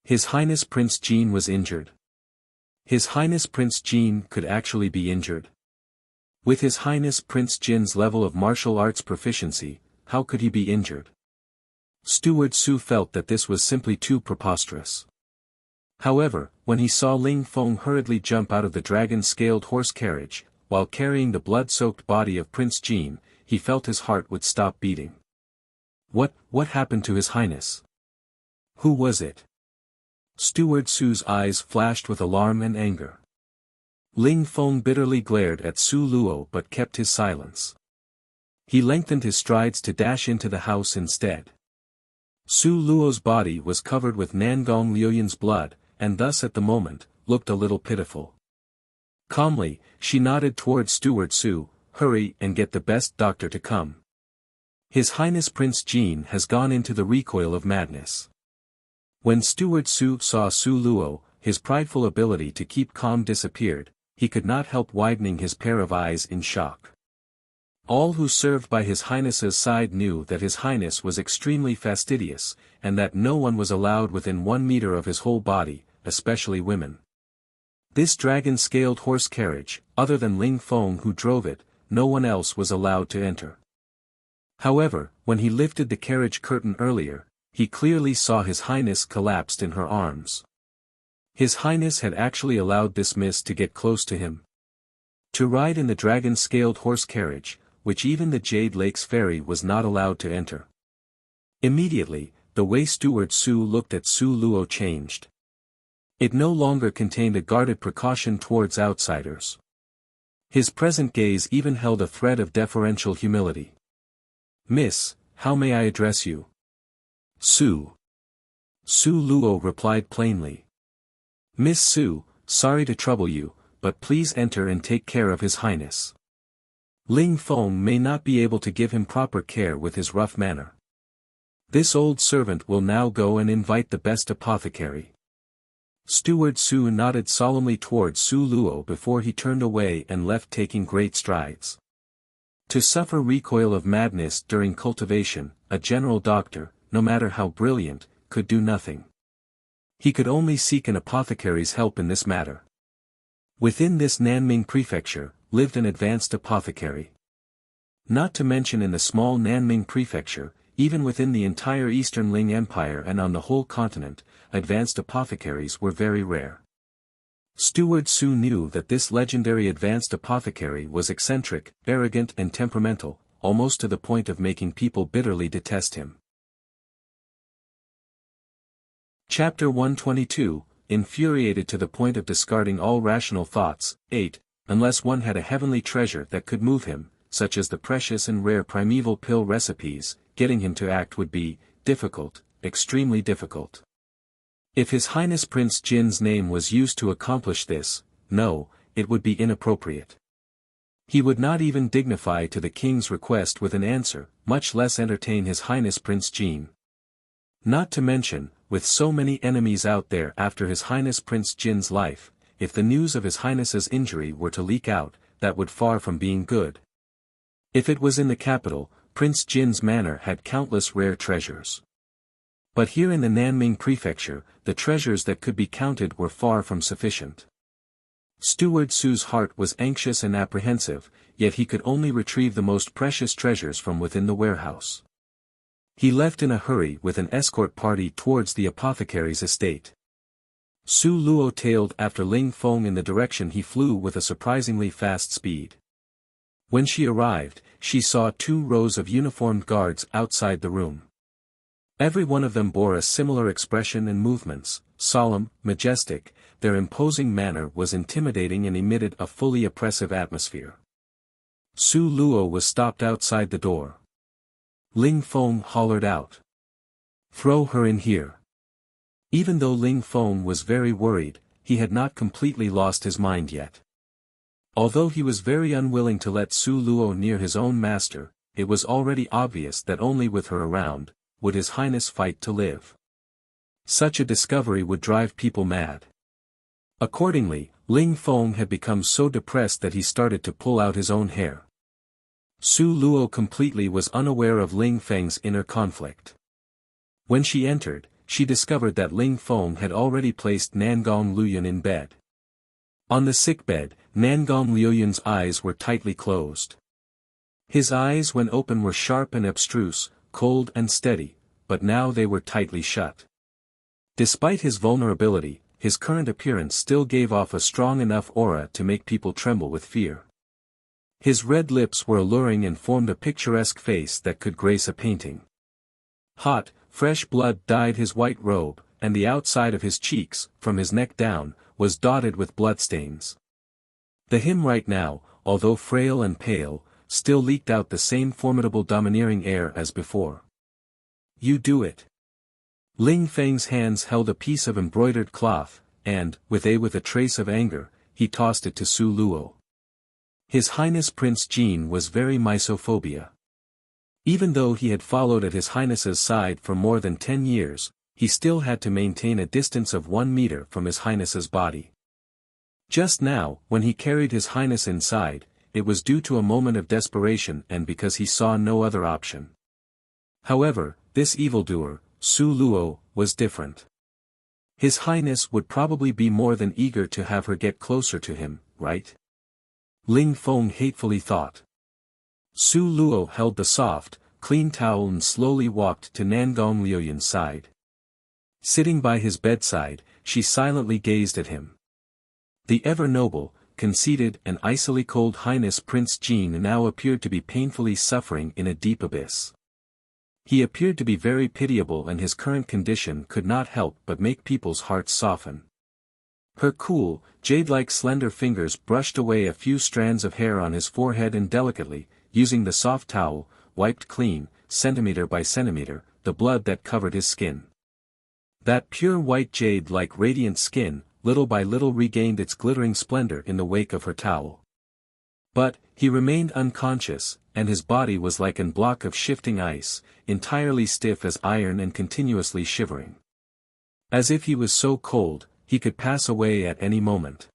Speaker 1: His Highness Prince Jin was injured. His Highness Prince Jin could actually be injured. With His Highness Prince Jin's level of martial arts proficiency, how could he be injured? Steward Su felt that this was simply too preposterous. However, when he saw Ling Feng hurriedly jump out of the dragon-scaled horse carriage, while carrying the blood-soaked body of Prince Jin, he felt his heart would stop beating. What happened to His Highness? Who was it? Steward Su's eyes flashed with alarm and anger. Ling Feng bitterly glared at Su Luo but kept his silence. He lengthened his strides to dash into the house instead. Su Luo's body was covered with Nangong Luyun's blood, and thus at the moment, looked a little pitiful. Calmly, she nodded towards Steward Su, "Hurry and get the best doctor to come. His Highness Prince Jin has gone into the recoil of madness." When Steward Su saw Su Luo, his prideful ability to keep calm disappeared, he could not help widening his pair of eyes in shock. All who served by His Highness's side knew that His Highness was extremely fastidious, and that no one was allowed within 1 meter of his whole body, especially women. This dragon-scaled horse carriage, other than Ling Feng who drove it, no one else was allowed to enter. However, when he lifted the carriage curtain earlier, he clearly saw His Highness collapsed in her arms. His Highness had actually allowed this miss to get close to him. To ride in the dragon-scaled horse carriage, which even the Jade Lake's ferry was not allowed to enter. Immediately, the way Steward Su looked at Su Luo changed. It no longer contained a guarded precaution towards outsiders. His present gaze even held a thread of deferential humility. "Miss, how may I address you?" "Su." Su Luo replied plainly. "Miss Su, sorry to trouble you, but please enter and take care of His Highness. Ling Feng may not be able to give him proper care with his rough manner. This old servant will now go and invite the best apothecary." Steward Su nodded solemnly towards Su Luo before he turned away and left, taking great strides. To suffer recoil of madness during cultivation, a general doctor, no matter how brilliant, could do nothing. He could only seek an apothecary's help in this matter. Within this Nanming prefecture, lived an advanced apothecary. Not to mention in the small Nanming prefecture, even within the entire Eastern Ling Empire and on the whole continent, advanced apothecaries were very rare. Steward Su knew that this legendary advanced apothecary was eccentric, arrogant and temperamental, almost to the point of making people bitterly detest him. Chapter 122, Infuriated to the point of discarding all rational thoughts. 8. Unless one had a heavenly treasure that could move him, such as the precious and rare primeval pill recipes, getting him to act would be difficult, extremely difficult. If His Highness Prince Jin's name was used to accomplish this, no, it would be inappropriate. He would not even dignify to the king's request with an answer, much less entertain His Highness Prince Jin. Not to mention, with so many enemies out there after His Highness Prince Jin's life, if the news of His Highness's injury were to leak out, that would far from being good. If it was in the capital, Prince Jin's manor had countless rare treasures. But here in the Nanming Prefecture, the treasures that could be counted were far from sufficient. Steward Su's heart was anxious and apprehensive, yet he could only retrieve the most precious treasures from within the warehouse. He left in a hurry with an escort party towards the apothecary's estate. Su Luo tailed after Ling Feng in the direction he flew with a surprisingly fast speed. When she arrived, she saw 2 rows of uniformed guards outside the room. Every one of them bore a similar expression and movements, solemn, majestic, their imposing manner was intimidating and emitted a fully oppressive atmosphere. Su Luo was stopped outside the door. Ling Feng hollered out. "Throw her in here." Even though Ling Feng was very worried, he had not completely lost his mind yet. Although he was very unwilling to let Su Luo near his own master, it was already obvious that only with her around, would His Highness fight to live. Such a discovery would drive people mad. Accordingly, Ling Feng had become so depressed that he started to pull out his own hair. Su Luo completely was unaware of Ling Feng's inner conflict. When she entered, she discovered that Ling Feng had already placed Nangong Luoyun in bed. On the sickbed, Nangong Luoyun's eyes were tightly closed. His eyes when open were sharp and abstruse, cold and steady, but now they were tightly shut. Despite his vulnerability, his current appearance still gave off a strong enough aura to make people tremble with fear. His red lips were alluring and formed a picturesque face that could grace a painting. Hot, fresh blood dyed his white robe, and the outside of his cheeks, from his neck down, was dotted with bloodstains. The him right now, although frail and pale, still leaked out the same formidable domineering air as before. "You do it." Ling Feng's hands held a piece of embroidered cloth, and, with a trace of anger, he tossed it to Su Luo. His Highness Prince Jin was very misophobia. Even though he had followed at His Highness's side for more than 10 years, he still had to maintain a distance of 1 meter from His Highness's body. Just now, when he carried His Highness inside, it was due to a moment of desperation and because he saw no other option. However, this evildoer, Su Luo, was different. His Highness would probably be more than eager to have her get closer to him, right? Ling Feng hatefully thought. Su Luo held the soft, clean towel and slowly walked to Nangong Luoyun's side. Sitting by his bedside, she silently gazed at him. The ever-noble, conceited and icily cold Highness Prince Jin now appeared to be painfully suffering in a deep abyss. He appeared to be very pitiable and his current condition could not help but make people's hearts soften. Her cool, jade-like slender fingers brushed away a few strands of hair on his forehead and delicately, using the soft towel, wiped clean, centimeter by centimeter, the blood that covered his skin. That pure white jade-like radiant skin, little by little regained its glittering splendor in the wake of her towel. But, he remained unconscious, and his body was like a block of shifting ice, entirely stiff as iron and continuously shivering. As if he was so cold, he could pass away at any moment.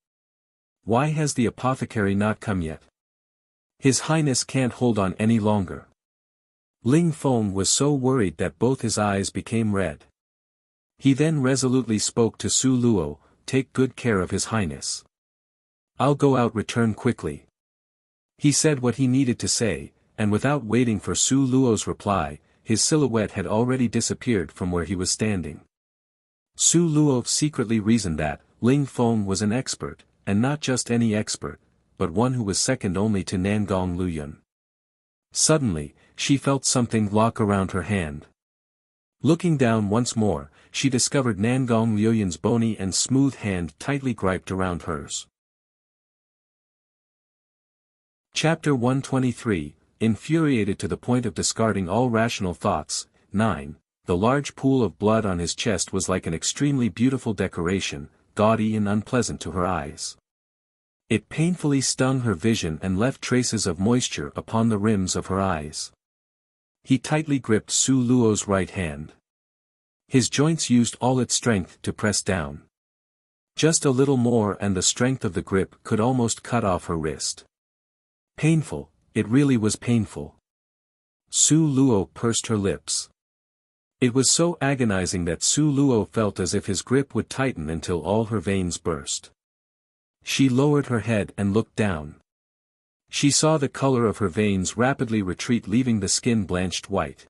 Speaker 1: Why has the apothecary not come yet? His Highness can't hold on any longer. Ling Feng was so worried that both his eyes became red. He then resolutely spoke to Su Luo, "Take good care of His Highness. I'll go out, return quickly." He said what he needed to say, and without waiting for Su Luo's reply, his silhouette had already disappeared from where he was standing. Su Luo secretly reasoned that Ling Feng was an expert, and not just any expert, but one who was second only to Nangong Luyun. Suddenly, she felt something lock around her hand. Looking down once more, she discovered Nangong Luyun's bony and smooth hand tightly griped around hers. Chapter 123, infuriated to the point of discarding all rational thoughts. 9. The large pool of blood on his chest was like an extremely beautiful decoration, gaudy and unpleasant to her eyes. It painfully stung her vision and left traces of moisture upon the rims of her eyes. He tightly gripped Su Luo's right hand. His joints used all its strength to press down. Just a little more and the strength of the grip could almost cut off her wrist. Painful, it really was painful. Su Luo pursed her lips. It was so agonizing that Su Luo felt as if his grip would tighten until all her veins burst. She lowered her head and looked down. She saw the color of her veins rapidly retreat, leaving the skin blanched white.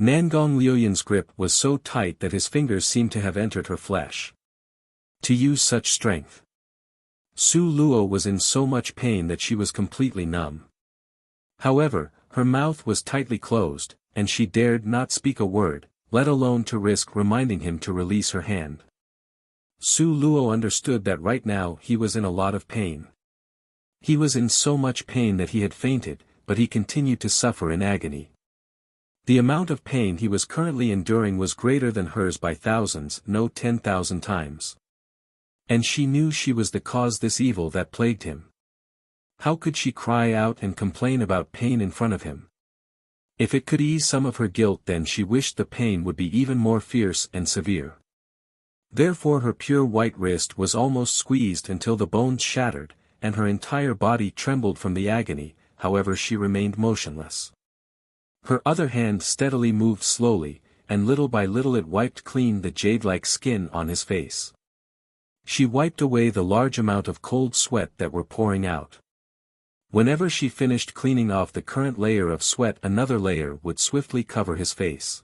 Speaker 1: Nangong Luyun's grip was so tight that his fingers seemed to have entered her flesh. To use such strength. Su Luo was in so much pain that she was completely numb. However, her mouth was tightly closed, and she dared not speak a word, let alone to risk reminding him to release her hand. Su Luo understood that right now he was in a lot of pain. He was in so much pain that he had fainted, but he continued to suffer in agony. The amount of pain he was currently enduring was greater than hers by thousands, no 10,000 times. And she knew she was the cause this evil that plagued him. How could she cry out and complain about pain in front of him? If it could ease some of her guilt, then she wished the pain would be even more fierce and severe. Therefore her pure white wrist was almost squeezed until the bones shattered, and her entire body trembled from the agony, however she remained motionless. Her other hand steadily moved slowly, and little by little it wiped clean the jade-like skin on his face. She wiped away the large amount of cold sweat that were pouring out. Whenever she finished cleaning off the current layer of sweat, another layer would swiftly cover his face.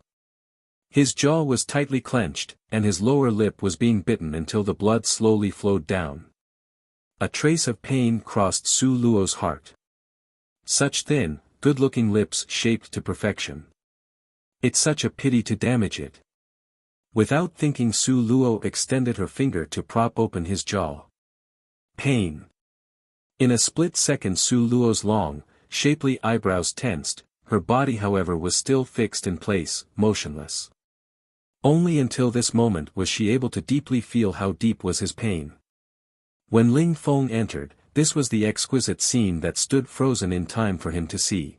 Speaker 1: His jaw was tightly clenched, and his lower lip was being bitten until the blood slowly flowed down. A trace of pain crossed Su Luo's heart. Such thin, good-looking lips shaped to perfection. It's such a pity to damage it. Without thinking, Su Luo extended her finger to prop open his jaw. Pain. In a split second Su Luo's long, shapely eyebrows tensed, her body however was still fixed in place, motionless. Only until this moment was she able to deeply feel how deep was his pain. When Ling Feng entered, this was the exquisite scene that stood frozen in time for him to see.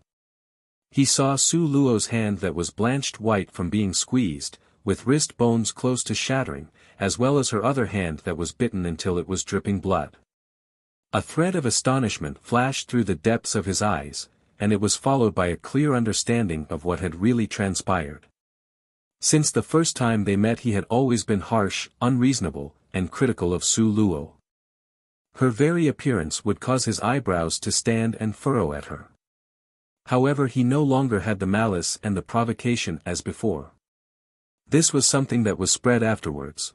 Speaker 1: He saw Su Luo's hand that was blanched white from being squeezed, with wrist bones close to shattering, as well as her other hand that was bitten until it was dripping blood. A thread of astonishment flashed through the depths of his eyes, and it was followed by a clear understanding of what had really transpired. Since the first time they met he had always been harsh, unreasonable, and critical of Su Luo. Her very appearance would cause his eyebrows to stand and furrow at her. However, he no longer had the malice and the provocation as before. This was something that was spread afterwards.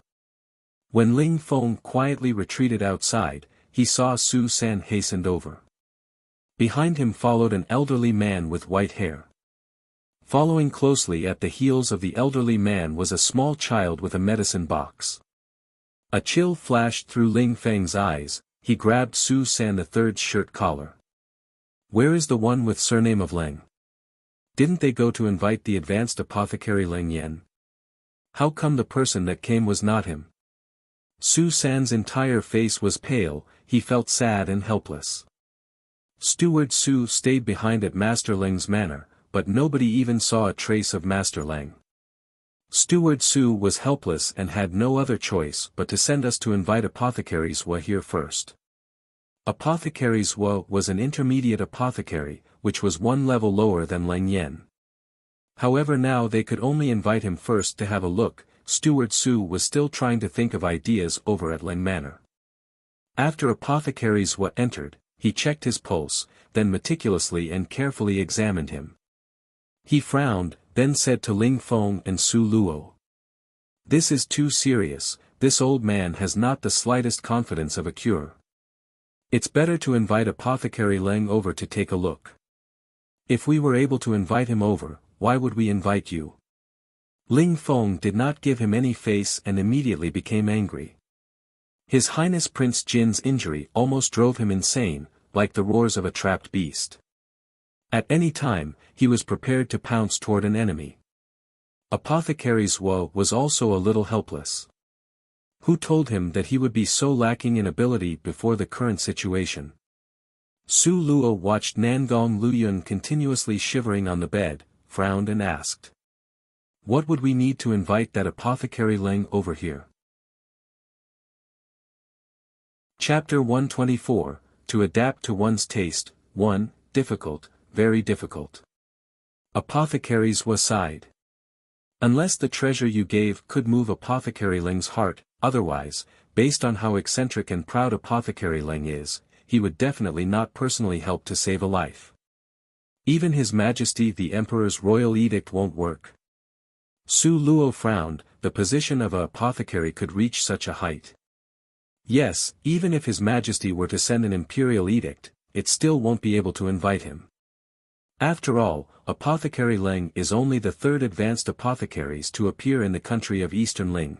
Speaker 1: When Ling Feng quietly retreated outside, he saw Su San hastened over. Behind him followed an elderly man with white hair. Following closely at the heels of the elderly man was a small child with a medicine box. A chill flashed through Ling Feng's eyes. He grabbed Su San the third's shirt collar. Where is the one with surname of Leng? Didn't they go to invite the advanced apothecary Leng Yen? How come the person that came was not him? Su San's entire face was pale, he felt sad and helpless. Steward Su stayed behind at Master Leng's manor, but nobody even saw a trace of Master Leng. Steward Su was helpless and had no other choice but to send us to invite Apothecaries Wa here first. Apothecaries Wa was an intermediate apothecary, which was one level lower than Leng Yen. However, now they could only invite him first to have a look. Steward Su was still trying to think of ideas over at Leng Manor. After Apothecaries Wa entered, he checked his pulse, then meticulously and carefully examined him. He frowned, then said to Ling Feng and Su Luo. "This is too serious, this old man has not the slightest confidence of a cure. It's better to invite Apothecary Leng over to take a look." "If we were able to invite him over, why would we invite you?" Ling Feng did not give him any face and immediately became angry. His Highness Prince Jin's injury almost drove him insane, like the roars of a trapped beast. At any time, he was prepared to pounce toward an enemy. Apothecary Zhuo was also a little helpless. Who told him that he would be so lacking in ability before the current situation? Su Luo watched Nangong Luyun continuously shivering on the bed, frowned and asked. "What would we need to invite that Apothecary Leng over here?" Chapter 124, To Adapt to One's Taste, 1, Difficult, Very Difficult. Apothecaries was sighed. "Unless the treasure you gave could move Apothecary Leng's heart, otherwise, based on how eccentric and proud Apothecary Leng is, he would definitely not personally help to save a life. Even His Majesty the Emperor's royal edict won't work." Su Luo frowned, the position of a apothecary could reach such a height. "Yes, even if His Majesty were to send an imperial edict, it still won't be able to invite him. After all, Apothecary Leng is only the third advanced apothecaries to appear in the country of Eastern Ling."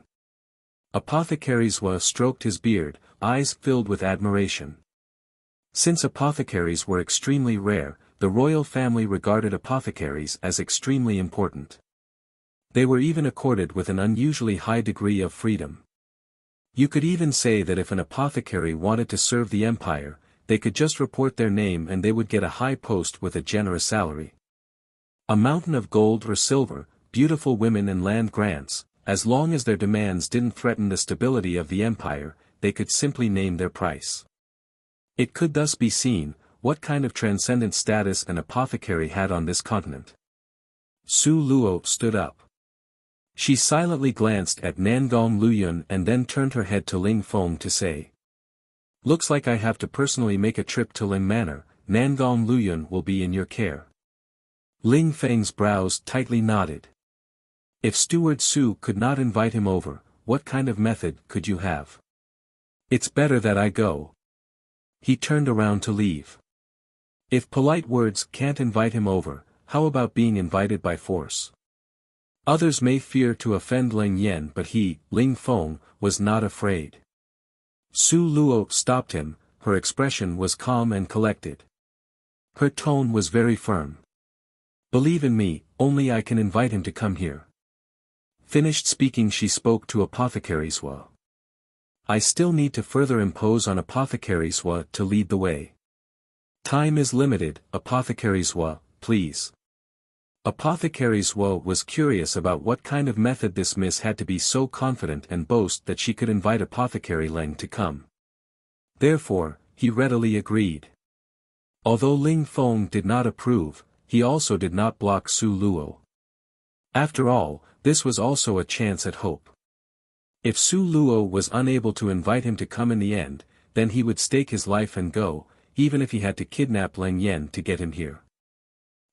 Speaker 1: Apothecary Zhuo stroked his beard, eyes filled with admiration. Since apothecaries were extremely rare, the royal family regarded apothecaries as extremely important. They were even accorded with an unusually high degree of freedom. You could even say that if an apothecary wanted to serve the empire, they could just report their name and they would get a high post with a generous salary. A mountain of gold or silver, beautiful women and land grants, as long as their demands didn't threaten the stability of the empire, they could simply name their price. It could thus be seen, what kind of transcendent status an apothecary had on this continent. Su Luo stood up. She silently glanced at Nangong Luyun and then turned her head to Ling Feng to say. "Looks like I have to personally make a trip to Ling Manor, Nangong Luyun will be in your care." Ling Feng's brows tightly knotted. If Steward Su could not invite him over, what kind of method could you have? "It's better that I go." He turned around to leave. If polite words can't invite him over, how about being invited by force? Others may fear to offend Ling Yen, but he, Ling Feng, was not afraid. Su Luo stopped him, her expression was calm and collected. Her tone was very firm. "Believe in me, only I can invite him to come here." Finished speaking, she spoke to Apothecary Zhuo. "I still need to further impose on Apothecary Zhuo to lead the way. Time is limited, Apothecary Zhuo, please." Apothecary Zhuo was curious about what kind of method this miss had to be so confident and boast that she could invite Apothecary Leng to come. Therefore, he readily agreed. Although Ling Feng did not approve, he also did not block Su Luo. After all, this was also a chance at hope. If Su Luo was unable to invite him to come in the end, then he would stake his life and go, even if he had to kidnap Ling Yen to get him here.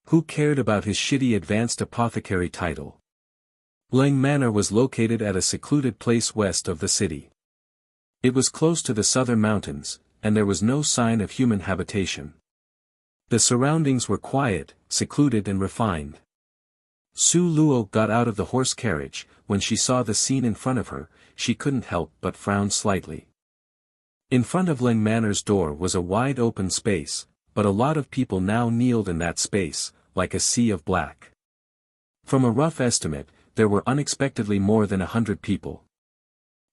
Speaker 1: Who cared about his shitty advanced apothecary title? Ling Manor was located at a secluded place west of the city. It was close to the southern mountains, and there was no sign of human habitation. The surroundings were quiet, secluded and refined. Su Luo got out of the horse carriage. When she saw the scene in front of her, she couldn't help but frown slightly. In front of Ling Manor's door was a wide open space, but a lot of people now kneeled in that space, like a sea of black. From a rough estimate, there were unexpectedly more than 100 people.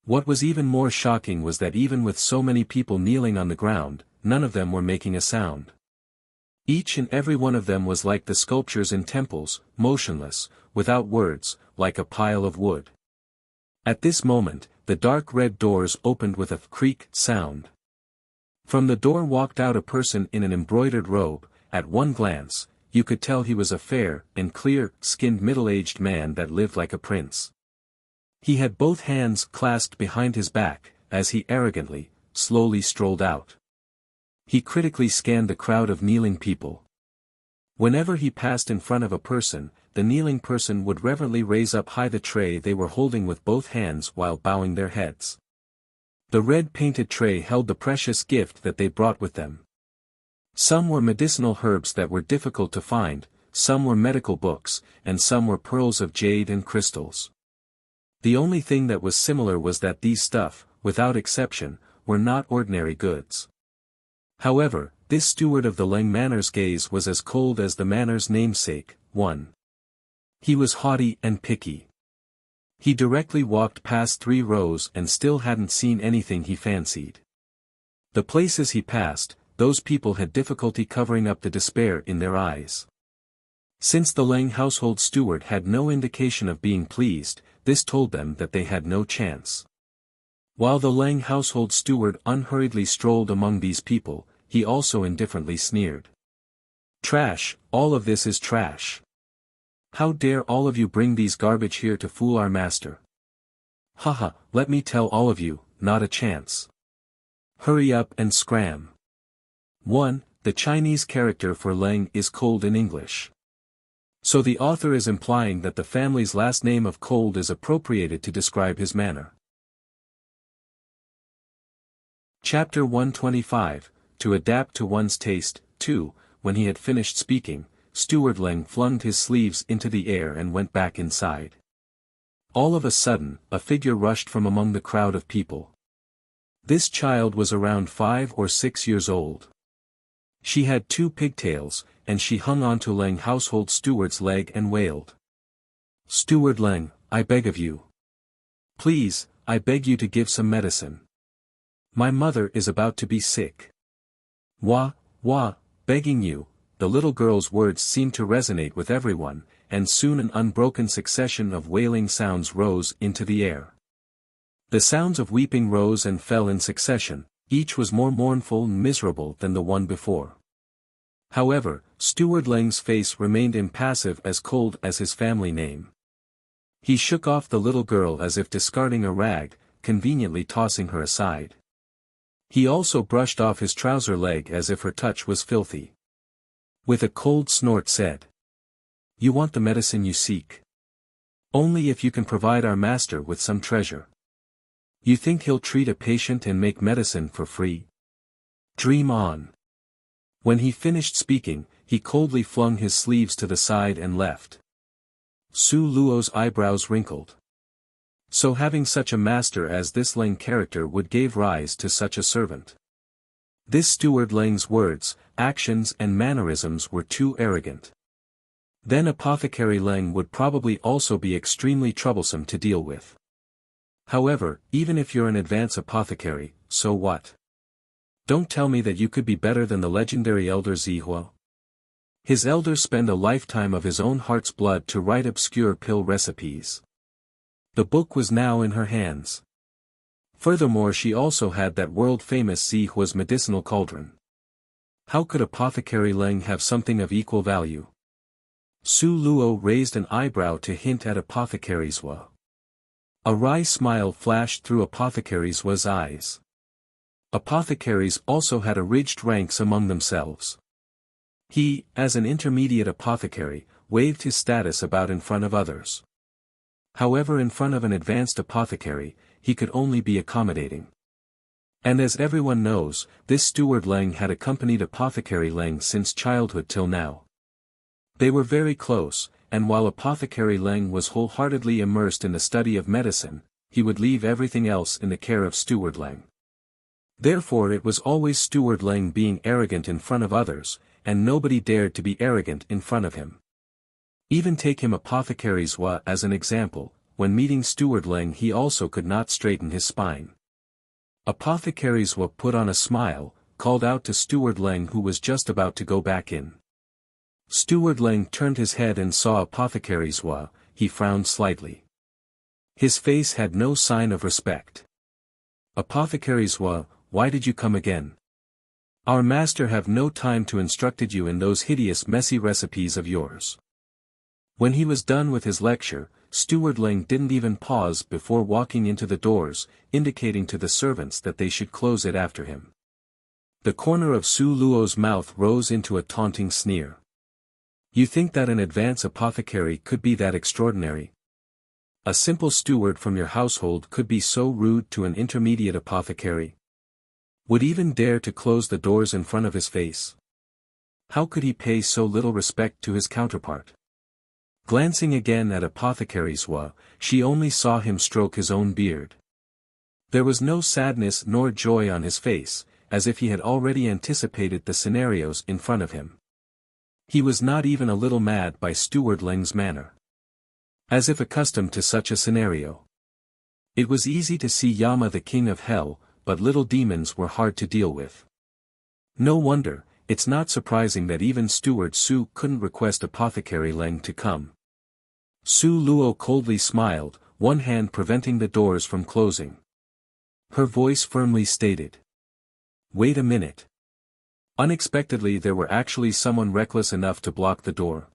Speaker 1: What was even more shocking was that even with so many people kneeling on the ground, none of them were making a sound. Each and every one of them was like the sculptures in temples, motionless, without words, like a pile of wood. At this moment, the dark red doors opened with a creak sound. From the door walked out a person in an embroidered robe. At one glance, you could tell he was a fair and clear-skinned middle-aged man that lived like a prince. He had both hands clasped behind his back, as he arrogantly, slowly strolled out. He critically scanned the crowd of kneeling people. Whenever he passed in front of a person, the kneeling person would reverently raise up high the tray they were holding with both hands while bowing their heads. The red-painted tray held the precious gift that they brought with them. Some were medicinal herbs that were difficult to find, some were medical books, and some were pearls of jade and crystals. The only thing that was similar was that these stuff, without exception, were not ordinary goods. However, this steward of the Leng Manor's gaze was as cold as the manor's namesake, one. He was haughty and picky. He directly walked past 3 rows and still hadn't seen anything he fancied. The places he passed, those people had difficulty covering up the despair in their eyes. Since the Leng household steward had no indication of being pleased, this told them that they had no chance. While the Leng household steward unhurriedly strolled among these people, he also indifferently sneered. "Trash, all of this is trash. How dare all of you bring these garbage here to fool our master? Haha, let me tell all of you, not a chance. Hurry up and scram." 1. The Chinese character for Leng is cold in English. So the author is implying that the family's last name of cold is appropriated to describe his manner. Chapter 125, To adapt to one's taste. 2. When he had finished speaking, Steward Leng flung his sleeves into the air and went back inside. All of a sudden, a figure rushed from among the crowd of people. This child was around 5 or 6 years old. She had 2 pigtails, and she hung onto Leng household steward's leg and wailed. "Steward Leng, I beg of you. Please, I beg you to give some medicine. My mother is about to be sick." "Wah, wah, begging you." The little girl's words seemed to resonate with everyone, and soon an unbroken succession of wailing sounds rose into the air. The sounds of weeping rose and fell in succession, each was more mournful and miserable than the one before. However, Steward Leng's face remained impassive, as cold as his family name. He shook off the little girl as if discarding a rag, conveniently tossing her aside. He also brushed off his trouser leg as if her touch was filthy. With a cold snort said, "You want the medicine you seek? Only if you can provide our master with some treasure. You think he'll treat a patient and make medicine for free? Dream on." When he finished speaking, he coldly flung his sleeves to the side and left. Su Luo's eyebrows wrinkled. So having such a master as this Leng character would give rise to such a servant. This steward Leng's words, actions and mannerisms were too arrogant. Then Apothecary Leng would probably also be extremely troublesome to deal with. However, even if you're an advanced apothecary, so what? Don't tell me that you could be better than the legendary elder Zihua. His elders spend a lifetime of his own heart's blood to write obscure pill recipes. The book was now in her hands. Furthermore, she also had that world-famous Zihua's medicinal cauldron. How could Apothecary Leng have something of equal value? Su Luo raised an eyebrow to hint at Apothecary Zhua. A wry smile flashed through Apothecary Zhua's eyes. Apothecaries also had arranged ranks among themselves. He, as an intermediate apothecary, waved his status about in front of others. However, in front of an advanced apothecary, he could only be accommodating. And as everyone knows, this Steward Leng had accompanied Apothecary Leng since childhood till now. They were very close, and while Apothecary Leng was wholeheartedly immersed in the study of medicine, he would leave everything else in the care of Steward Leng. Therefore it was always Steward Leng being arrogant in front of others, and nobody dared to be arrogant in front of him. Even take him Apothecary Zhua as an example, when meeting Steward Leng he also could not straighten his spine. Apothecary Zhua put on a smile, called out to Steward Leng who was just about to go back in. Steward Leng turned his head and saw Apothecary Zhua, he frowned slightly. His face had no sign of respect. "Apothecary Zhua, why did you come again? Our master have no time to instructed you in those hideous messy recipes of yours." When he was done with his lecture, Steward Leng didn't even pause before walking into the doors, indicating to the servants that they should close it after him. The corner of Su Luo's mouth rose into a taunting sneer. You think that an advance apothecary could be that extraordinary? A simple steward from your household could be so rude to an intermediate apothecary? Would even dare to close the doors in front of his face? How could he pay so little respect to his counterpart? Glancing again at Apothecary Zhua, she only saw him stroke his own beard. There was no sadness nor joy on his face, as if he had already anticipated the scenarios in front of him. He was not even a little mad by Steward Leng's manner. As if accustomed to such a scenario. It was easy to see Yama the king of hell, but little demons were hard to deal with. No wonder, it's not surprising that even Steward Su couldn't request Apothecary Leng to come. Su Luo coldly smiled, one hand preventing the doors from closing. Her voice firmly stated. Wait a minute. Unexpectedly there were actually someone reckless enough to block the door.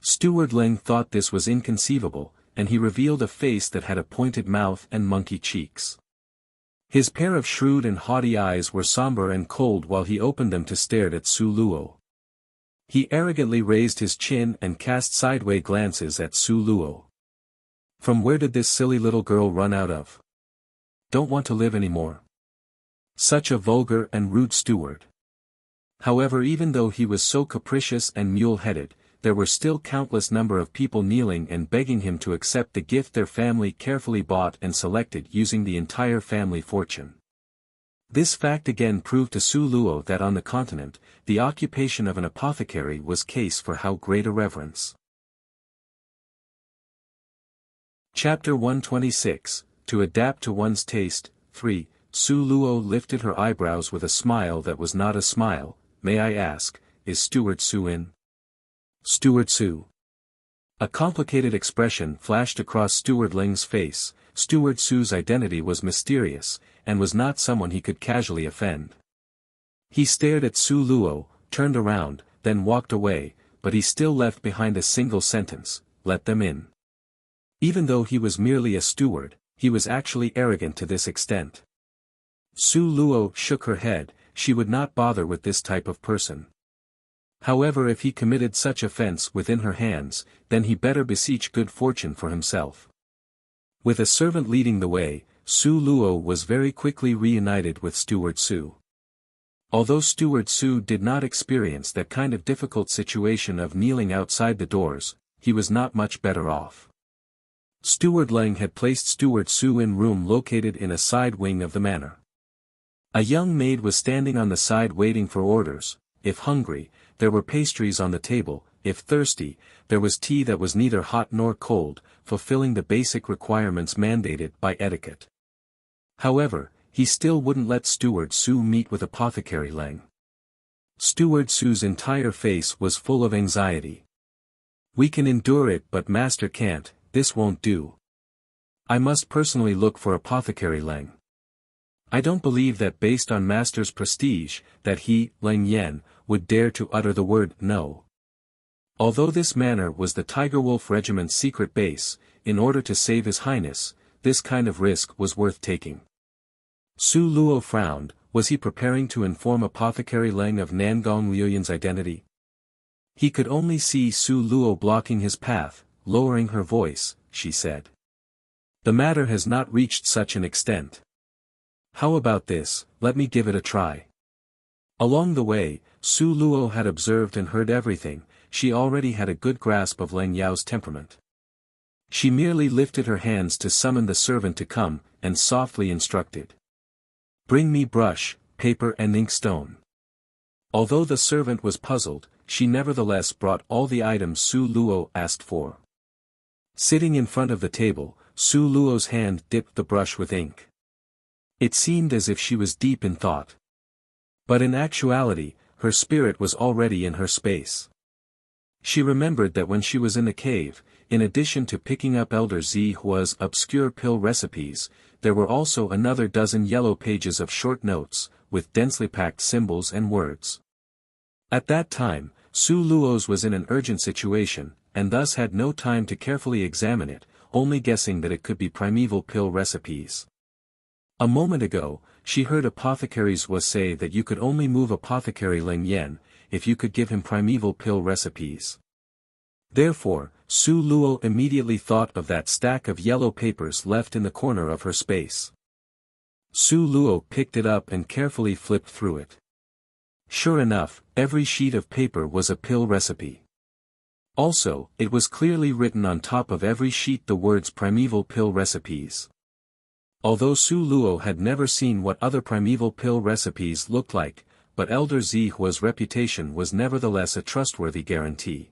Speaker 1: Steward Leng thought this was inconceivable, and he revealed a face that had a pointed mouth and monkey cheeks. His pair of shrewd and haughty eyes were somber and cold while he opened them to stare at Su Luo. He arrogantly raised his chin and cast sideways glances at Su Luo. From where did this silly little girl run out of? Don't want to live anymore. Such a vulgar and rude steward. However, even though he was so capricious and mule-headed, there were still countless number of people kneeling and begging him to accept the gift their family carefully bought and selected using the entire family fortune. This fact again proved to Su Luo that on the continent, the occupation of an apothecary was case for how great a reverence. Chapter 126, To Adapt to One's Taste, 3, Su Luo lifted her eyebrows with a smile that was not a smile. May I ask, is Steward Su in? Steward Su. A complicated expression flashed across Steward Leng's face. Steward Su's identity was mysterious, and was not someone he could casually offend. He stared at Su Luo, turned around, then walked away, but he still left behind a single sentence, let them in. Even though he was merely a steward, he was actually arrogant to this extent. Su Luo shook her head, she would not bother with this type of person. However, if he committed such offense within her hands, then he better beseech good fortune for himself. With a servant leading the way, Su Luo was very quickly reunited with Steward Su. Although Steward Su did not experience that kind of difficult situation of kneeling outside the doors, he was not much better off. Steward Leng had placed Steward Su in room located in a side wing of the manor. A young maid was standing on the side waiting for orders. If hungry, there were pastries on the table. If thirsty, there was tea that was neither hot nor cold, fulfilling the basic requirements mandated by etiquette. However, he still wouldn't let Steward Su meet with Apothecary Leng. Steward Su's entire face was full of anxiety. We can endure it, but Master can't. This won't do. I must personally look for Apothecary Leng. I don't believe that based on Master's prestige, that he, Leng Yan, would dare to utter the word no. Although this manor was the Tiger Wolf Regiment's secret base, in order to save His Highness, this kind of risk was worth taking. Su Luo frowned. Was he preparing to inform Apothecary Leng of Nangong Liuyan's identity? He could only see Su Luo blocking his path. Lowering her voice, she said. The matter has not reached such an extent. How about this, let me give it a try. Along the way, Su Luo had observed and heard everything. She already had a good grasp of Leng Yao's temperament. She merely lifted her hands to summon the servant to come, and softly instructed. Bring me brush, paper and inkstone. Although the servant was puzzled, she nevertheless brought all the items Su Luo asked for. Sitting in front of the table, Su Luo's hand dipped the brush with ink. It seemed as if she was deep in thought. But in actuality, her spirit was already in her space. She remembered that when she was in the cave, in addition to picking up Elder Zihua's obscure pill recipes, there were also another dozen yellow pages of short notes, with densely packed symbols and words. At that time, Su Luo's was in an urgent situation, and thus had no time to carefully examine it, only guessing that it could be primeval pill recipes. A moment ago, she heard apothecaries was say that you could only move Apothecary Leng Yan, if you could give him primeval pill recipes. Therefore, Su Luo immediately thought of that stack of yellow papers left in the corner of her space. Su Luo picked it up and carefully flipped through it. Sure enough, every sheet of paper was a pill recipe. Also, it was clearly written on top of every sheet the words primeval pill recipes. Although Su Luo had never seen what other primeval pill recipes looked like, but Elder Zihua's reputation was nevertheless a trustworthy guarantee.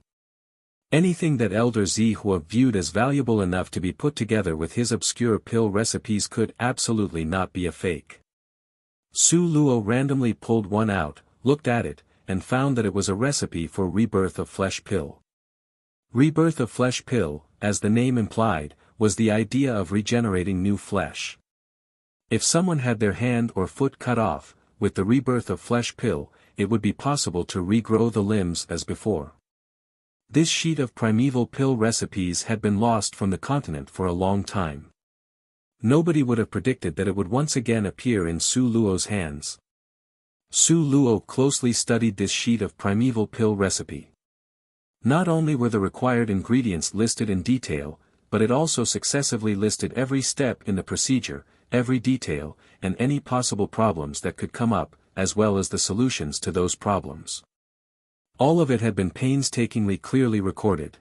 Speaker 1: Anything that Elder Zihua viewed as valuable enough to be put together with his obscure pill recipes could absolutely not be a fake. Su Luo randomly pulled one out, looked at it, and found that it was a recipe for rebirth of flesh pill. Rebirth of flesh pill, as the name implied, was the idea of regenerating new flesh. If someone had their hand or foot cut off, with the rebirth of flesh pill, it would be possible to regrow the limbs as before. This sheet of primeval pill recipes had been lost from the continent for a long time. Nobody would have predicted that it would once again appear in Su Luo's hands. Su Luo closely studied this sheet of primeval pill recipe. Not only were the required ingredients listed in detail, but it also successively listed every step in the procedure, every detail, and any possible problems that could come up, as well as the solutions to those problems. All of it had been painstakingly clearly recorded.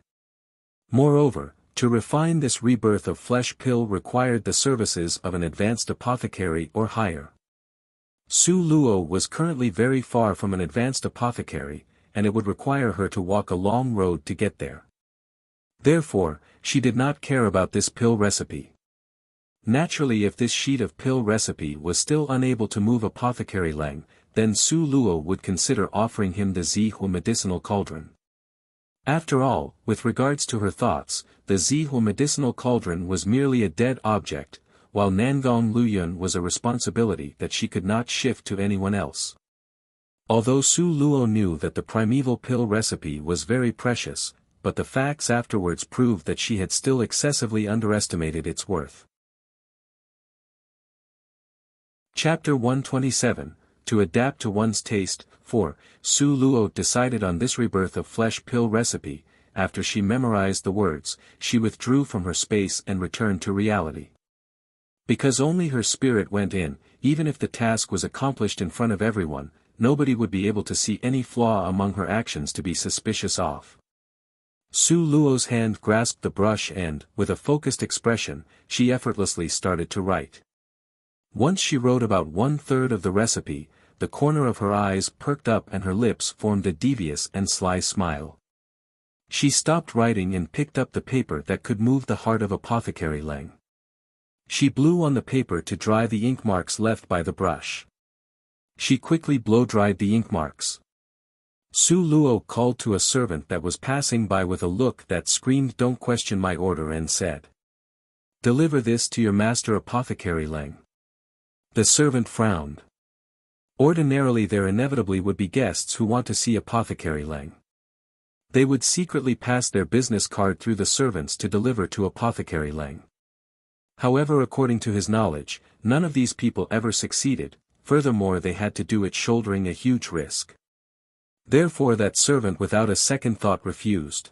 Speaker 1: Moreover, to refine this rebirth of flesh pill required the services of an advanced apothecary or higher. Su Luo was currently very far from an advanced apothecary, and it would require her to walk a long road to get there. Therefore, she did not care about this pill recipe. Naturally, if this sheet of pill recipe was still unable to move Apothecary Leng, then Su Luo would consider offering him the Zihua medicinal cauldron. After all, with regards to her thoughts, the Zihua medicinal cauldron was merely a dead object, while Nangong Luyun was a responsibility that she could not shift to anyone else. Although Su Luo knew that the primeval pill recipe was very precious, but the facts afterwards proved that she had still excessively underestimated its worth. Chapter 127, To Adapt to One's Taste. 4. Su Luo decided on this rebirth of flesh pill recipe. After she memorized the words, she withdrew from her space and returned to reality. Because only her spirit went in, even if the task was accomplished in front of everyone, nobody would be able to see any flaw among her actions to be suspicious of. Su Luo's hand grasped the brush and, with a focused expression, she effortlessly started to write. Once she wrote about 1/3 of the recipe, the corner of her eyes perked up and her lips formed a devious and sly smile. She stopped writing and picked up the paper that could move the heart of Apothecary Leng. She blew on the paper to dry the ink marks left by the brush. She quickly blow-dried the ink marks. Su Luo called to a servant that was passing by with a look that screamed, "Don't question my order," and said, "Deliver this to your master Apothecary Leng." The servant frowned. Ordinarily there inevitably would be guests who want to see Apothecary Leng. They would secretly pass their business card through the servants to deliver to Apothecary Leng. However, according to his knowledge, none of these people ever succeeded, furthermore they had to do it shouldering a huge risk. Therefore that servant without a second thought refused.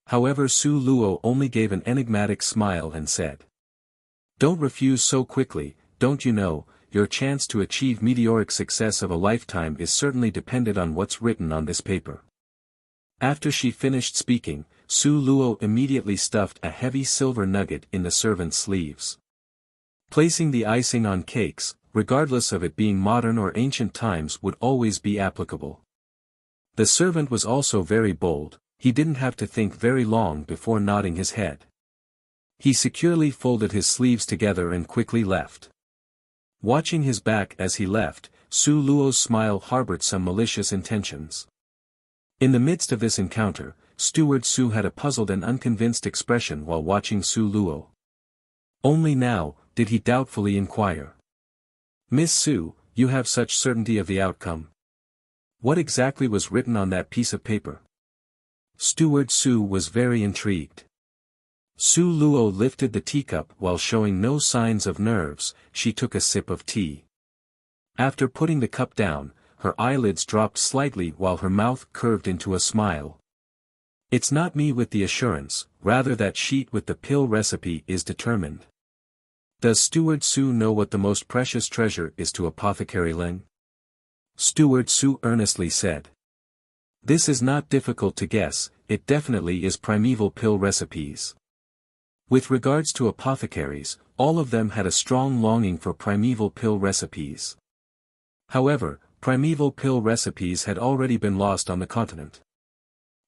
Speaker 1: However, Su Luo only gave an enigmatic smile and said, "Don't refuse so quickly. Don't you know, your chance to achieve meteoric success of a lifetime is certainly dependent on what's written on this paper." After she finished speaking, Su Luo immediately stuffed a heavy silver nugget in the servant's sleeves. Placing the icing on cakes, regardless of it being modern or ancient times, would always be applicable. The servant was also very bold. He didn't have to think very long before nodding his head. He securely folded his sleeves together and quickly left. Watching his back as he left, Su Luo's smile harbored some malicious intentions. In the midst of this encounter, Steward Su had a puzzled and unconvinced expression while watching Su Luo. Only now, did he doubtfully inquire, "Miss Su, you have such certainty of the outcome? What exactly was written on that piece of paper?" Steward Su was very intrigued. Su Luo lifted the teacup while showing no signs of nerves. She took a sip of tea. After putting the cup down, her eyelids dropped slightly while her mouth curved into a smile. It's not me with the assurance, rather that sheet with the pill recipe is determined. Does Steward Su know what the most precious treasure is to Apothecary Ling? Steward Su earnestly said. This is not difficult to guess, it definitely is primeval pill recipes. With regards to apothecaries, all of them had a strong longing for primeval pill recipes. However, primeval pill recipes had already been lost on the continent.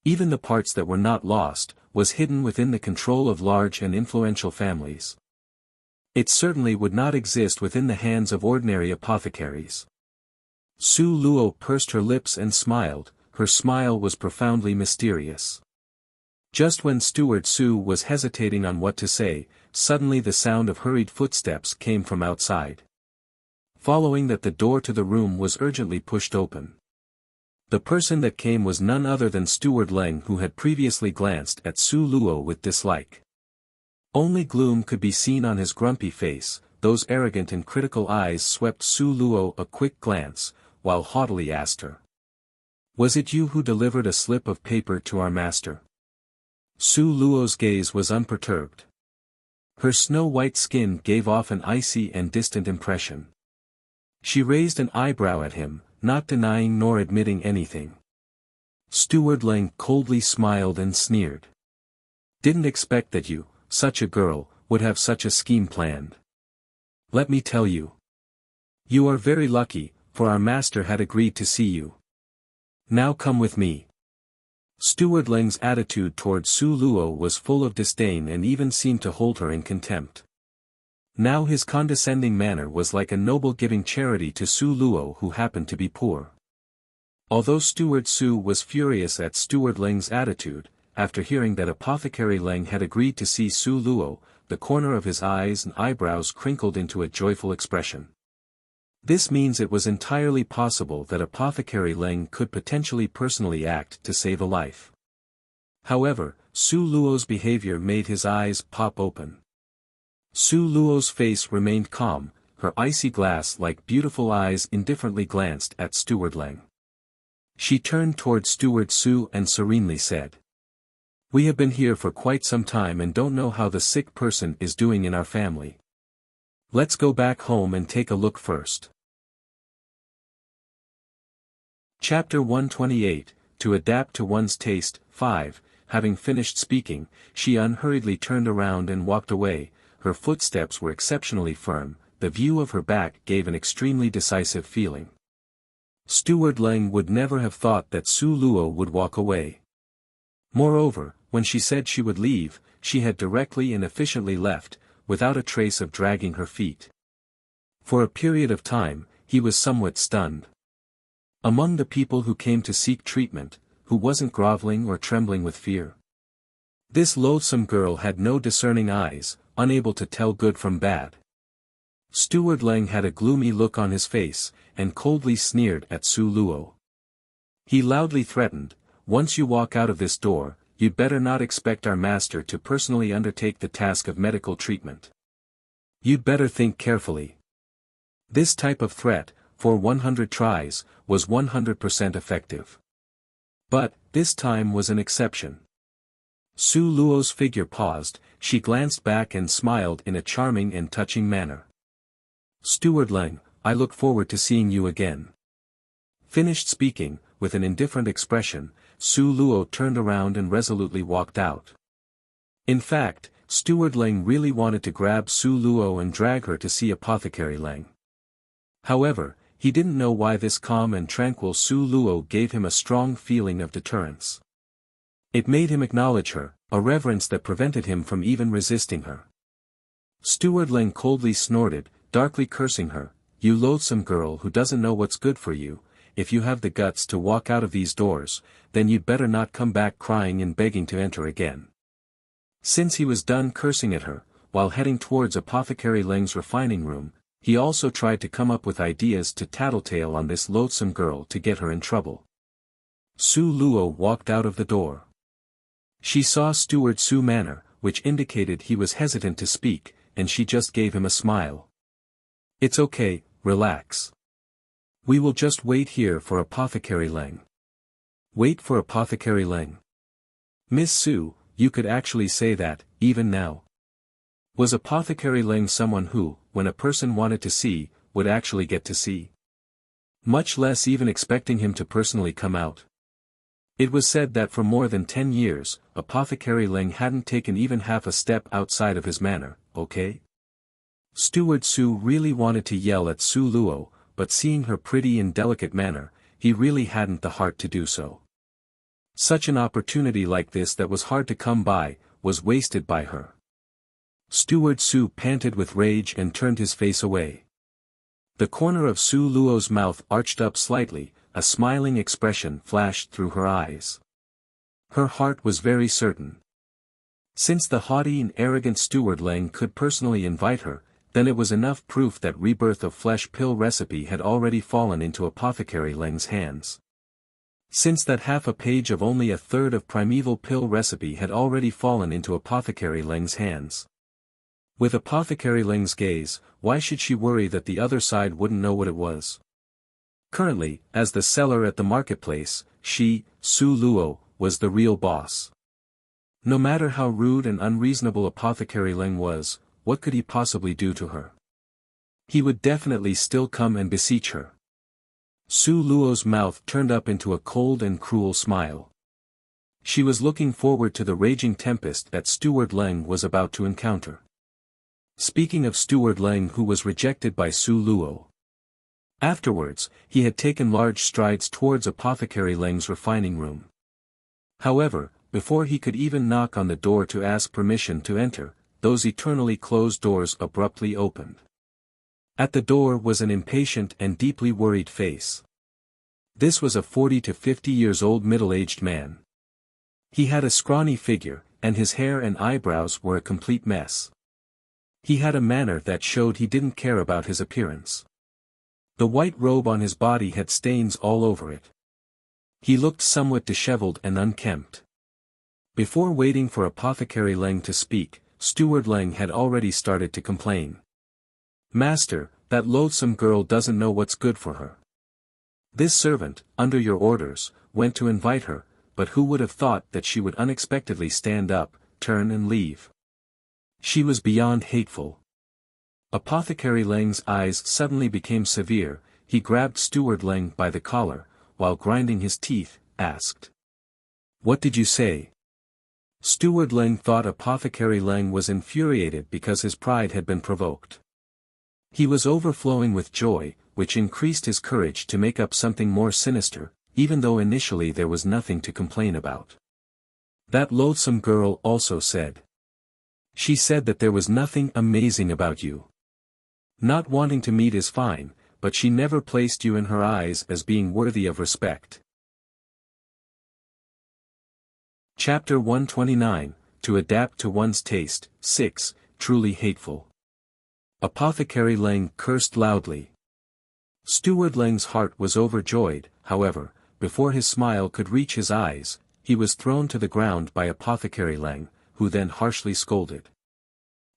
Speaker 1: Even the parts that were not lost, was hidden within the control of large and influential families. It certainly would not exist within the hands of ordinary apothecaries. Su Luo pursed her lips and smiled, her smile was profoundly mysterious. Just when Steward Su was hesitating on what to say, suddenly the sound of hurried footsteps came from outside. Following that, the door to the room was urgently pushed open. The person that came was none other than Steward Leng, who had previously glanced at Su Luo with dislike. Only gloom could be seen on his grumpy face, those arrogant and critical eyes swept Su Luo a quick glance, while haughtily asked her. Was it you who delivered a slip of paper to our master? Su Luo's gaze was unperturbed. Her snow-white skin gave off an icy and distant impression. She raised an eyebrow at him, not denying nor admitting anything. Steward Leng coldly smiled and sneered. Didn't expect that you, such a girl, would have such a scheme planned. Let me tell you. You are very lucky, for our master had agreed to see you. Now come with me. Steward Leng's attitude toward Su Luo was full of disdain and even seemed to hold her in contempt. Now his condescending manner was like a noble giving charity to Su Luo, who happened to be poor. Although Steward Su was furious at Steward Leng's attitude, after hearing that Apothecary Leng had agreed to see Su Luo, the corner of his eyes and eyebrows crinkled into a joyful expression. This means it was entirely possible that Apothecary Leng could potentially personally act to save a life. However, Su Luo's behavior made his eyes pop open. Su Luo's face remained calm, her icy glass-like beautiful eyes indifferently glanced at Steward Leng. She turned toward Steward Su and serenely said. We have been here for quite some time and don't know how the sick person is doing in our family. Let's go back home and take a look first. Chapter 128, To Adapt to One's Taste, 5. Having finished speaking, she unhurriedly turned around and walked away. Her footsteps were exceptionally firm, the view of her back gave an extremely decisive feeling. Steward Leng would never have thought that Su Luo would walk away. Moreover, when she said she would leave, she had directly and efficiently left, without a trace of dragging her feet. For a period of time, he was somewhat stunned. Among the people who came to seek treatment, who wasn't groveling or trembling with fear? This loathsome girl had no discerning eyes, unable to tell good from bad. Steward Leng had a gloomy look on his face, and coldly sneered at Su Luo. He loudly threatened, once you walk out of this door, you'd better not expect our master to personally undertake the task of medical treatment. You'd better think carefully. This type of threat, for 100 tries, was 100% effective. But, this time was an exception. Su Luo's figure paused, she glanced back and smiled in a charming and touching manner. Steward Leng, I look forward to seeing you again. Finished speaking, with an indifferent expression, Su Luo turned around and resolutely walked out. In fact, Steward Leng really wanted to grab Su Luo and drag her to see Apothecary Leng. However, he didn't know why this calm and tranquil Su Luo gave him a strong feeling of deterrence. It made him acknowledge her, a reverence that prevented him from even resisting her. Steward Leng coldly snorted, darkly cursing her, you loathsome girl who doesn't know what's good for you. If you have the guts to walk out of these doors, then you'd better not come back crying and begging to enter again. Since he was done cursing at her, while heading towards Apothecary Leng's refining room, he also tried to come up with ideas to tattletale on this loathsome girl to get her in trouble. Su Luo walked out of the door. She saw Steward Su's manner, which indicated he was hesitant to speak, and she just gave him a smile. It's okay, relax. We will just wait here for Apothecary Leng. Wait for Apothecary Leng. Miss Su, you could actually say that, even now. Was Apothecary Leng someone who, when a person wanted to see, would actually get to see? Much less even expecting him to personally come out. It was said that for more than 10 years, Apothecary Leng hadn't taken even half a step outside of his manor, okay? Steward Su really wanted to yell at Su Luo, but seeing her pretty and delicate manner, he really hadn't the heart to do so. Such an opportunity like this that was hard to come by, was wasted by her. Steward Su panted with rage and turned his face away. The corner of Su Luo's mouth arched up slightly, a smiling expression flashed through her eyes. Her heart was very certain. Since the haughty and arrogant Steward Leng could personally invite her, then it was enough proof that Rebirth of Flesh pill recipe had already fallen into Apothecary Leng's hands. Since that half a page of only a third of primeval pill recipe had already fallen into Apothecary Leng's hands. With Apothecary Leng's gaze, why should she worry that the other side wouldn't know what it was? Currently, as the seller at the marketplace, she, Su Luo, was the real boss. No matter how rude and unreasonable Apothecary Leng was, what could he possibly do to her? He would definitely still come and beseech her. Su Luo's mouth turned up into a cold and cruel smile. She was looking forward to the raging tempest that Steward Leng was about to encounter. Speaking of Steward Leng, who was rejected by Su Luo. Afterwards, he had taken large strides towards Apothecary Leng's refining room. However, before he could even knock on the door to ask permission to enter, those eternally closed doors abruptly opened. At the door was an impatient and deeply worried face. This was a 40 to 50 years old middle-aged man. He had a scrawny figure, and his hair and eyebrows were a complete mess. He had a manner that showed he didn't care about his appearance. The white robe on his body had stains all over it. He looked somewhat disheveled and unkempt. Before waiting for Apothecary Leng to speak, Steward Leng had already started to complain. Master, that loathsome girl doesn't know what's good for her. This servant, under your orders, went to invite her, but who would have thought that she would unexpectedly stand up, turn and leave? She was beyond hateful. Apothecary Leng's eyes suddenly became severe. He grabbed Steward Leng by the collar, while grinding his teeth, asked. What did you say? Steward Leng thought Apothecary Leng was infuriated because his pride had been provoked. He was overflowing with joy, which increased his courage to make up something more sinister, even though initially there was nothing to complain about. That loathsome girl also said. She said that there was nothing amazing about you. Not wanting to meet is fine, but she never placed you in her eyes as being worthy of respect. Chapter 129, To Adapt to One's Taste, 6, Truly Hateful. Apothecary Leng cursed loudly. Steward Leng's heart was overjoyed, however, before his smile could reach his eyes, he was thrown to the ground by Apothecary Leng, who then harshly scolded.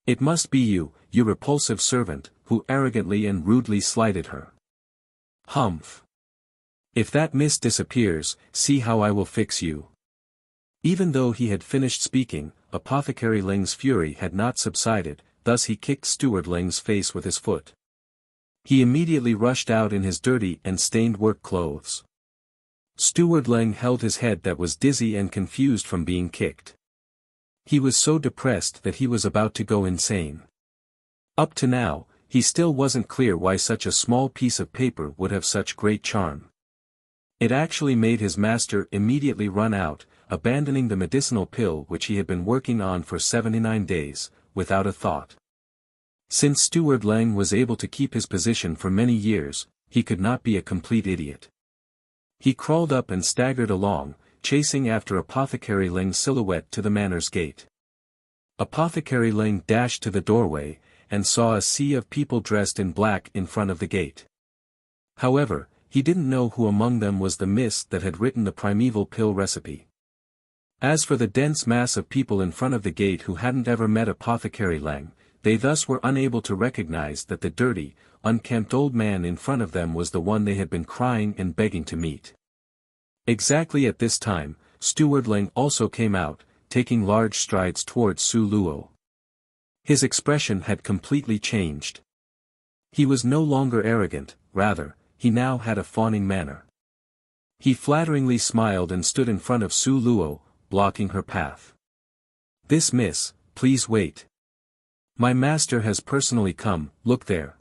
Speaker 1: It must be you, you repulsive servant, who arrogantly and rudely slighted her. Humph. If that mist disappears, see how I will fix you. Even though he had finished speaking, Apothecary Leng's fury had not subsided, thus he kicked Steward Leng's face with his foot. He immediately rushed out in his dirty and stained work clothes. Steward Leng held his head that was dizzy and confused from being kicked. He was so depressed that he was about to go insane. Up to now, he still wasn't clear why such a small piece of paper would have such great charm. It actually made his master immediately run out, abandoning the medicinal pill which he had been working on for 79 days, without a thought. Since Steward Leng was able to keep his position for many years, he could not be a complete idiot. He crawled up and staggered along, chasing after Apothecary Leng's silhouette to the manor's gate. Apothecary Leng dashed to the doorway, and saw a sea of people dressed in black in front of the gate. However, he didn't know who among them was the mist that had written the primeval pill recipe. As for the dense mass of people in front of the gate who hadn't ever met Apothecary Leng, they thus were unable to recognize that the dirty, unkempt old man in front of them was the one they had been crying and begging to meet. Exactly at this time, Steward Ling also came out, taking large strides towards Su Luo. His expression had completely changed. He was no longer arrogant, rather, he now had a fawning manner. He flatteringly smiled and stood in front of Su Luo, blocking her path. "This miss, please wait. My master has personally come, look there."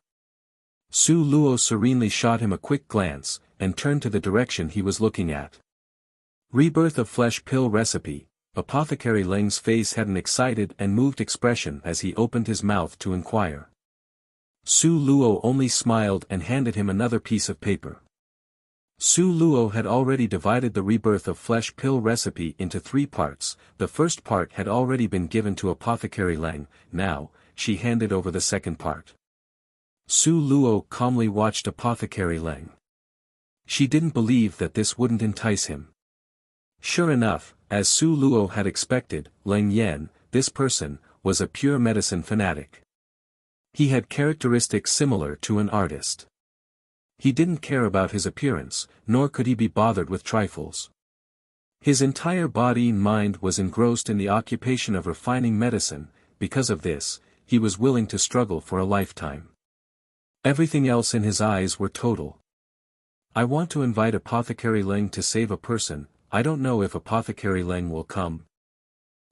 Speaker 1: Su Luo serenely shot him a quick glance, and turned to the direction he was looking at. Rebirth of Flesh Pill Recipe. Apothecary Leng's face had an excited and moved expression as he opened his mouth to inquire. Su Luo only smiled and handed him another piece of paper. Su Luo had already divided the Rebirth of Flesh Pill recipe into 3 parts. The first part had already been given to Apothecary Leng, now, she handed over the second part. Su Luo calmly watched Apothecary Leng. She didn't believe that this wouldn't entice him. Sure enough, as Su Luo had expected, Leng Yan, this person, was a pure medicine fanatic. He had characteristics similar to an artist. He didn't care about his appearance, nor could he be bothered with trifles. His entire body and mind was engrossed in the occupation of refining medicine. Because of this, he was willing to struggle for a lifetime. Everything else in his eyes were total. "I want to invite Apothecary Leng to save a person. I don't know if Apothecary Leng will come."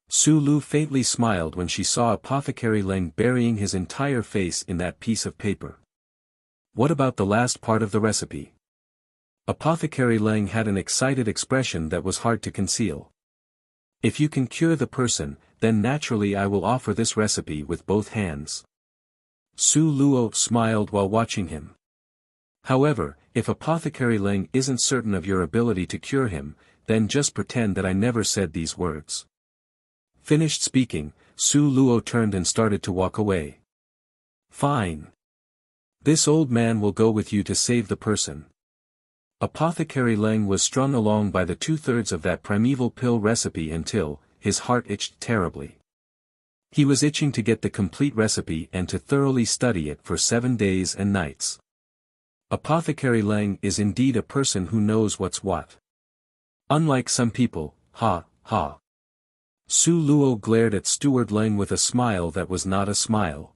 Speaker 1: Su Lu faintly smiled when she saw Apothecary Leng burying his entire face in that piece of paper. "What about the last part of the recipe?" Apothecary Leng had an excited expression that was hard to conceal. "If you can cure the person, then naturally I will offer this recipe with both hands." Su Luo smiled while watching him. "However, if Apothecary Leng isn't certain of your ability to cure him, then just pretend that I never said these words." Finished speaking, Su Luo turned and started to walk away. "Fine. This old man will go with you to save the person." Apothecary Leng was strung along by the 2/3 of that primeval pill recipe until, his heart itched terribly. He was itching to get the complete recipe and to thoroughly study it for 7 days and nights. Apothecary Leng is indeed a person who knows what's what. Unlike some people, ha, ha. Su Luo glared at Steward Leng with a smile that was not a smile.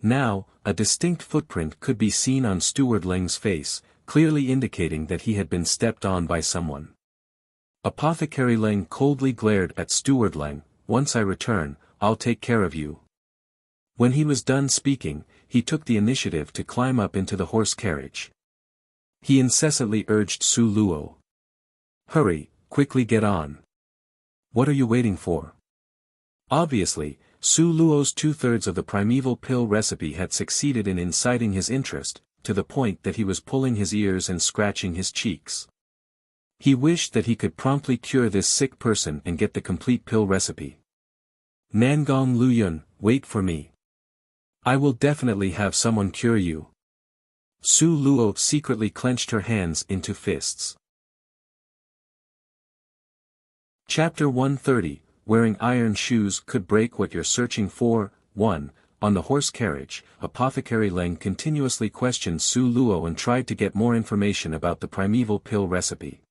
Speaker 1: Now, a distinct footprint could be seen on Steward Leng's face, clearly indicating that he had been stepped on by someone. Apothecary Leng coldly glared at Steward Leng. "Once I return, I'll take care of you." When he was done speaking, he took the initiative to climb up into the horse carriage. He incessantly urged Su Luo. "Hurry, quickly get on. What are you waiting for?" Obviously, Su Luo's 2/3 of the primeval pill recipe had succeeded in inciting his interest, to the point that he was pulling his ears and scratching his cheeks. He wished that he could promptly cure this sick person and get the complete pill recipe. "Nangong Luyun, wait for me. I will definitely have someone cure you." Su Luo secretly clenched her hands into fists. Chapter 130, Wearing Iron Shoes Could Break What You're Searching For. 1. On the horse carriage, Apothecary Leng continuously questioned Su Luo and tried to get more information about the primeval pill recipe.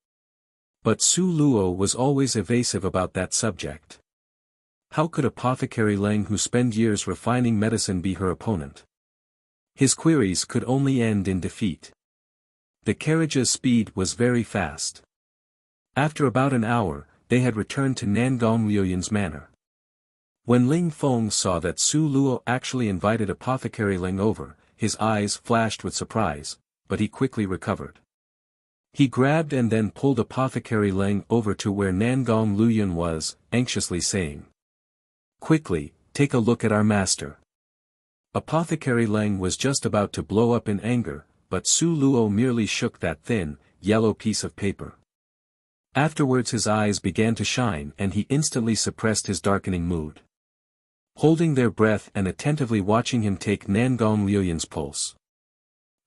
Speaker 1: But Su Luo was always evasive about that subject. How could Apothecary Leng who spent years refining medicine be her opponent? His queries could only end in defeat. The carriage's speed was very fast. After about an hour, they had returned to Nangong Liuyun's manor. When Ling Feng saw that Su Luo actually invited Apothecary Leng over, his eyes flashed with surprise, but he quickly recovered. He grabbed and then pulled Apothecary Leng over to where Nangong Luyun was, anxiously saying, "Quickly, take a look at our master." Apothecary Leng was just about to blow up in anger, but Su Luo merely shook that thin, yellow piece of paper. Afterwards his eyes began to shine and he instantly suppressed his darkening mood. Holding their breath and attentively watching him take Nangong Liuyun's pulse.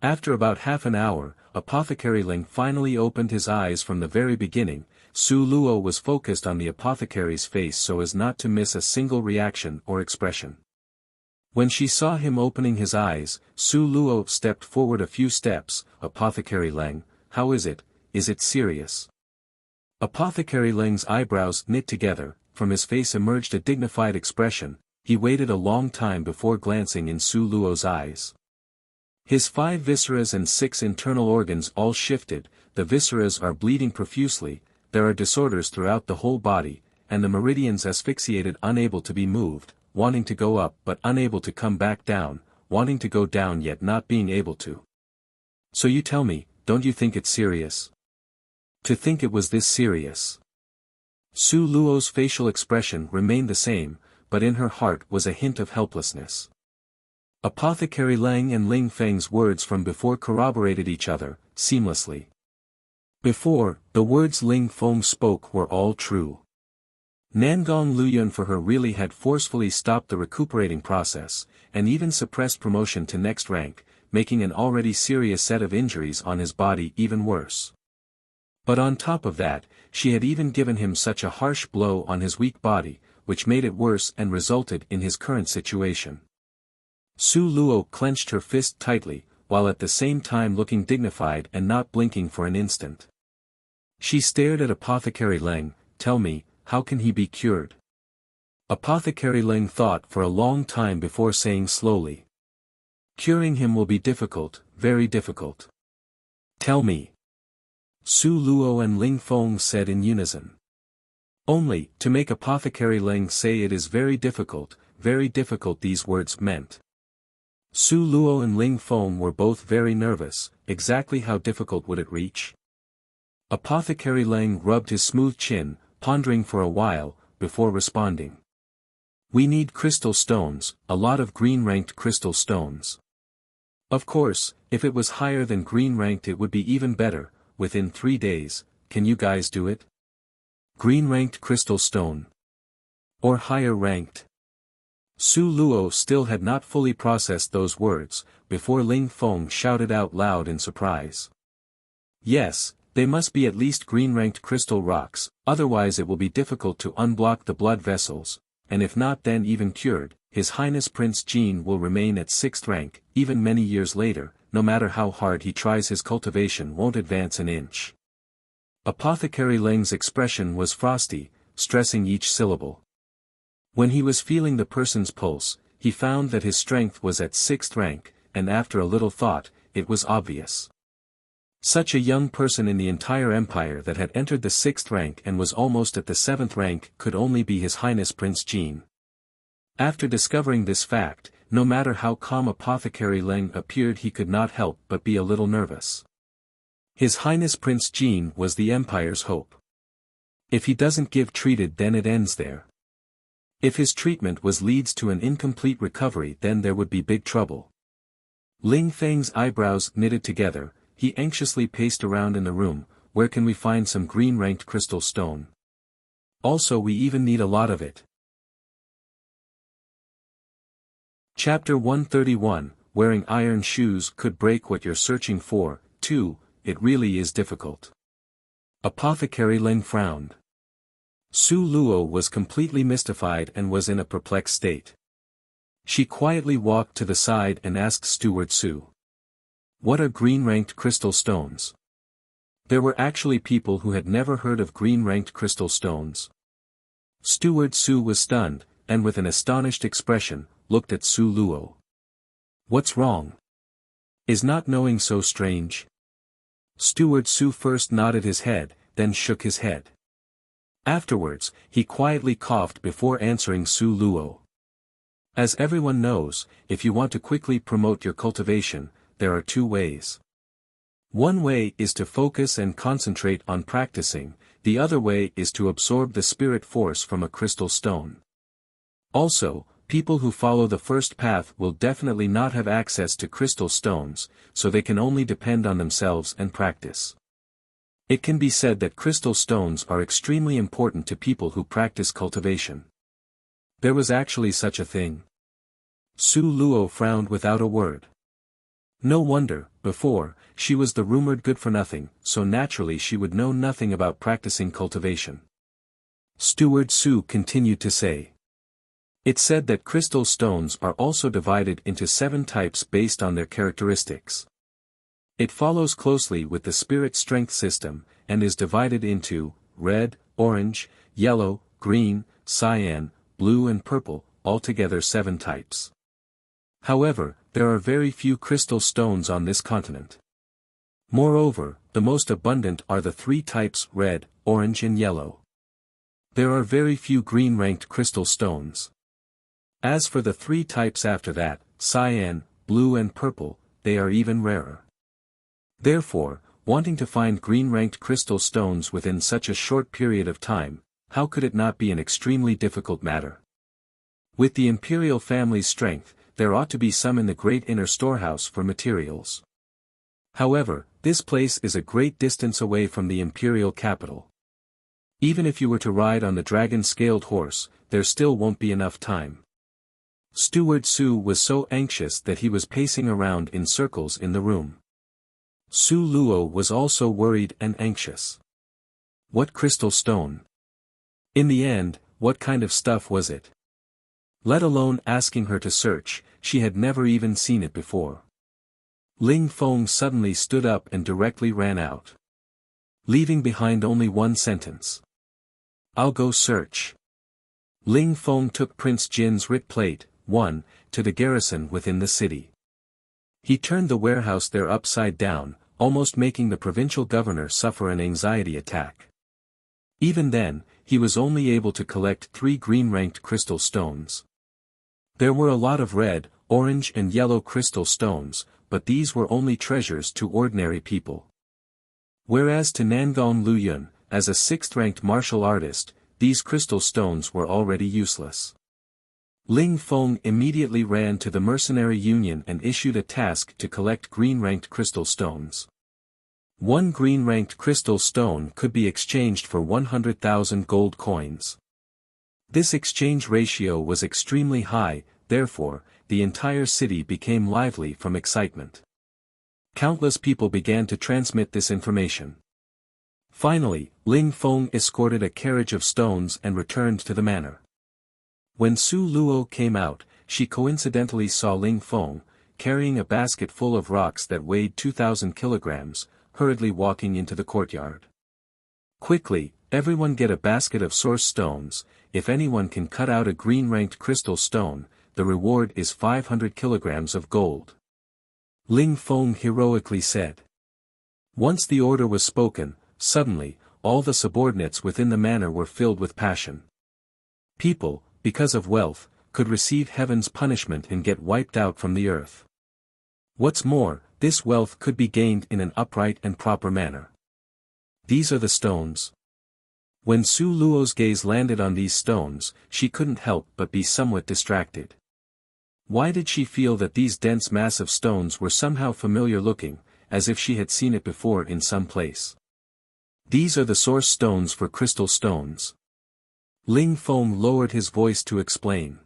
Speaker 1: After about half an hour, Apothecary Leng finally opened his eyes. From the very beginning, Su Luo was focused on the apothecary's face so as not to miss a single reaction or expression. When she saw him opening his eyes, Su Luo stepped forward a few steps. Apothecary Leng, how is it? Is it serious? Apothecary Leng's eyebrows knit together, from his face emerged a dignified expression. He waited a long time before glancing in Su Luo's eyes. His 5 visceras and 6 internal organs all shifted. The visceras are bleeding profusely, there are disorders throughout the whole body, and the meridians asphyxiated, unable to be moved, wanting to go up but unable to come back down, wanting to go down yet not being able to. So you tell me, don't you think it's serious? To think it was this serious. Su Luo's facial expression remained the same, but in her heart was a hint of helplessness. Apothecary Leng and Ling Feng's words from before corroborated each other, seamlessly. Before, the words Ling Feng spoke were all true. Nangong Luyun for her really had forcefully stopped the recuperating process, and even suppressed promotion to next rank, making an already serious set of injuries on his body even worse. But on top of that, she had even given him such a harsh blow on his weak body, which made it worse and resulted in his current situation. Su Luo clenched her fist tightly, while at the same time looking dignified and not blinking for an instant. She stared at Apothecary Leng. Tell me, how can he be cured? Apothecary Leng thought for a long time before saying slowly. Curing him will be difficult, very difficult. Tell me. Su Luo and Ling Feng said in unison. Only, to make Apothecary Leng say it is very difficult, these words meant. Su Luo and Ling Feng were both very nervous. Exactly how difficult would it reach? Apothecary Leng rubbed his smooth chin, pondering for a while, before responding. We need crystal stones, a lot of green-ranked crystal stones. Of course, if it was higher than green-ranked it would be even better. Within 3 days, can you guys do it? Green-ranked crystal stone. Or higher-ranked. Su Luo still had not fully processed those words, before Ling Feng shouted out loud in surprise. Yes, they must be at least green-ranked crystal rocks, otherwise it will be difficult to unblock the blood vessels, and if not then even cured, His Highness Prince Jean will remain at 6th rank, even many years later, no matter how hard he tries his cultivation won't advance an inch. Apothecary Leng's expression was frosty, stressing each syllable. When he was feeling the person's pulse, he found that his strength was at 6th rank, and after a little thought, it was obvious. Such a young person in the entire empire that had entered the 6th rank and was almost at the 7th rank could only be His Highness Prince Jean. After discovering this fact, no matter how calm Apothecary Leng appeared he could not help but be a little nervous. His Highness Prince Jean was the Empire's hope. If he doesn't give treated then it ends there. If his treatment leads to an incomplete recovery then there would be big trouble. Ling Feng's eyebrows knitted together, he anxiously paced around in the room. Where can we find some green-ranked crystal stone? Also we even need a lot of it. Chapter 131, Wearing iron shoes could break what you're searching for. 2, it really is difficult. Apothecary Leng frowned. Su Luo was completely mystified and was in a perplexed state. She quietly walked to the side and asked Steward Su. What are green-ranked crystal stones? There were actually people who had never heard of green-ranked crystal stones. Steward Su was stunned, and with an astonished expression, looked at Su Luo. What's wrong? Is not knowing so strange? Steward Su first nodded his head, then shook his head. Afterwards, he quietly coughed before answering Su Luo. As everyone knows, if you want to quickly promote your cultivation, there are 2 ways. One way is to focus and concentrate on practicing, the other way is to absorb the spirit force from a crystal stone. Also, people who follow the first path will definitely not have access to crystal stones, so they can only depend on themselves and practice. It can be said that crystal stones are extremely important to people who practice cultivation. There was actually such a thing. Su Luo frowned without a word. No wonder, before, she was the rumored good-for-nothing, so naturally she would know nothing about practicing cultivation. Steward Su continued to say. It said that crystal stones are also divided into 7 types based on their characteristics. It follows closely with the spirit strength system, and is divided into red, orange, yellow, green, cyan, blue and purple, altogether 7 types. However, there are very few crystal stones on this continent. Moreover, the most abundant are the 3 types red, orange and yellow. There are very few green-ranked crystal stones. As for the 3 types after that, cyan, blue and purple, they are even rarer. Therefore, wanting to find green-ranked crystal stones within such a short period of time, how could it not be an extremely difficult matter? With the imperial family's strength, there ought to be some in the great inner storehouse for materials. However, this place is a great distance away from the imperial capital. Even if you were to ride on the dragon-scaled horse, there still won't be enough time. Steward Su was so anxious that he was pacing around in circles in the room. Su Luo was also worried and anxious. What crystal stone? In the end, what kind of stuff was it? Let alone asking her to search, she had never even seen it before. Ling Feng suddenly stood up and directly ran out, leaving behind only one sentence. I'll go search. Ling Feng took Prince Jin's writ plate, 1, to the garrison within the city. He turned the warehouse there upside down, almost making the provincial governor suffer an anxiety attack. Even then, he was only able to collect 3 green-ranked crystal stones. There were a lot of red, orange and yellow crystal stones, but these were only treasures to ordinary people. Whereas to Nangong Luyun, as a 6th-ranked martial artist, these crystal stones were already useless. Ling Feng immediately ran to the mercenary union and issued a task to collect green-ranked crystal stones. 1 green-ranked crystal stone could be exchanged for 100,000 gold coins. This exchange ratio was extremely high, therefore, the entire city became lively from excitement. Countless people began to transmit this information. Finally, Ling Feng escorted a carriage of stones and returned to the manor. When Su Luo came out, she coincidentally saw Ling Feng, carrying a basket full of rocks that weighed 2,000 kilograms, hurriedly walking into the courtyard. Quickly, everyone get a basket of source stones. If anyone can cut out a green-ranked crystal stone, the reward is 500 kilograms of gold. Ling Feng heroically said. Once the order was spoken, suddenly, all the subordinates within the manor were filled with passion. People, because of wealth, could receive heaven's punishment and get wiped out from the earth. What's more, this wealth could be gained in an upright and proper manner. These are the stones. When Su Luo's gaze landed on these stones, she couldn't help but be somewhat distracted. Why did she feel that these dense massive stones were somehow familiar looking, as if she had seen it before in some place? These are the source stones for crystal stones. Ling Feng lowered his voice to explain.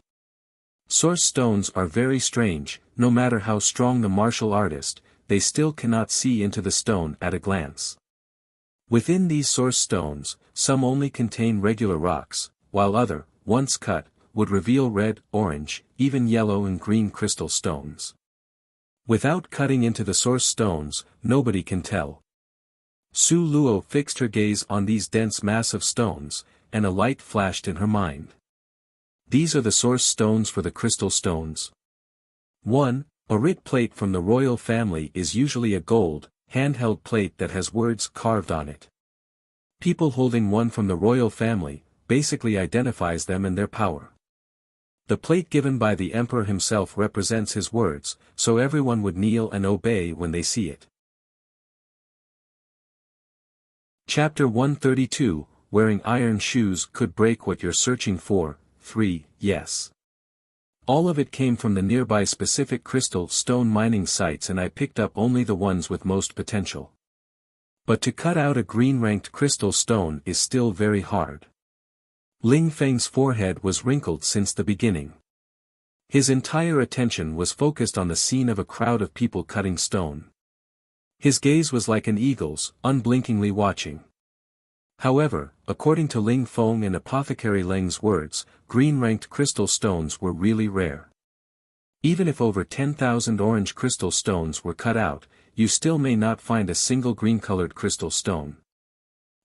Speaker 1: Source stones are very strange. No matter how strong the martial artist, they still cannot see into the stone at a glance. Within these source stones, some only contain regular rocks, while other, once cut, would reveal red, orange, even yellow and green crystal stones. Without cutting into the source stones, nobody can tell. Su Luo fixed her gaze on these dense mass of stones, and a light flashed in her mind. These are the source stones for the crystal stones. 1. A writ plate from the royal family is usually a gold, handheld plate that has words carved on it. People holding one from the royal family, basically identifies them and their power. The plate given by the emperor himself represents his words, so everyone would kneel and obey when they see it. Chapter 132, Wearing iron shoes could break what you're searching for. 3. Yes. All of it came from the nearby specific crystal stone mining sites, and I picked up only the ones with most potential. But to cut out a green-ranked crystal stone is still very hard. Ling Feng's forehead was wrinkled since the beginning. His entire attention was focused on the scene of a crowd of people cutting stone. His gaze was like an eagle's, unblinkingly watching. However, according to Ling Feng and Apothecary Leng's words, green-ranked crystal stones were really rare. Even if over 10,000 orange crystal stones were cut out, you still may not find a single green-colored crystal stone.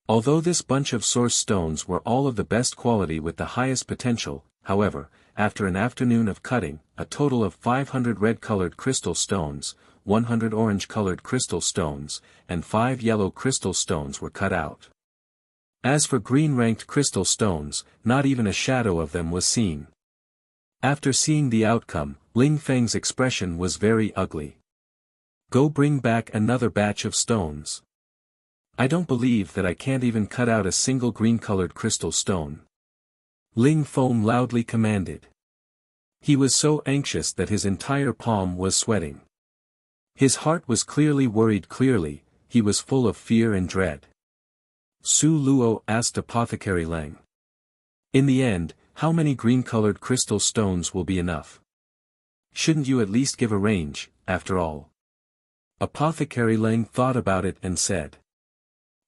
Speaker 1: Although this bunch of source stones were all of the best quality with the highest potential, however, after an afternoon of cutting, a total of 500 red-colored crystal stones, 100 orange-colored crystal stones, and 5 yellow crystal stones were cut out. As for green-ranked crystal stones, not even a shadow of them was seen. After seeing the outcome, Ling Feng's expression was very ugly. Go bring back another batch of stones. I don't believe that I can't even cut out a single green-colored crystal stone. Ling Feng loudly commanded. He was so anxious that his entire palm was sweating. His heart was clearly worried. He was full of fear and dread. Su Luo asked Apothecary Leng. In the end, how many green-colored crystal stones will be enough? Shouldn't you at least give a range, after all? Apothecary Leng thought about it and said.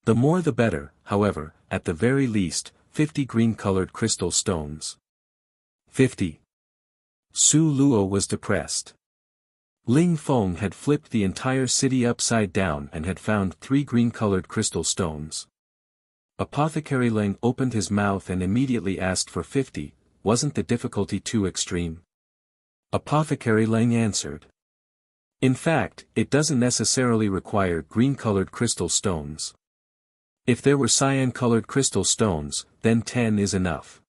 Speaker 1: The more the better, however, at the very least, 50 green-colored crystal stones. 50. Su Luo was depressed. Ling Feng had flipped the entire city upside down and had found 3 green-colored crystal stones. Apothecary Leng opened his mouth and immediately asked for 50, wasn't the difficulty too extreme? Apothecary Leng answered. In fact, it doesn't necessarily require green-colored crystal stones. If there were cyan-colored crystal stones, then 10 is enough.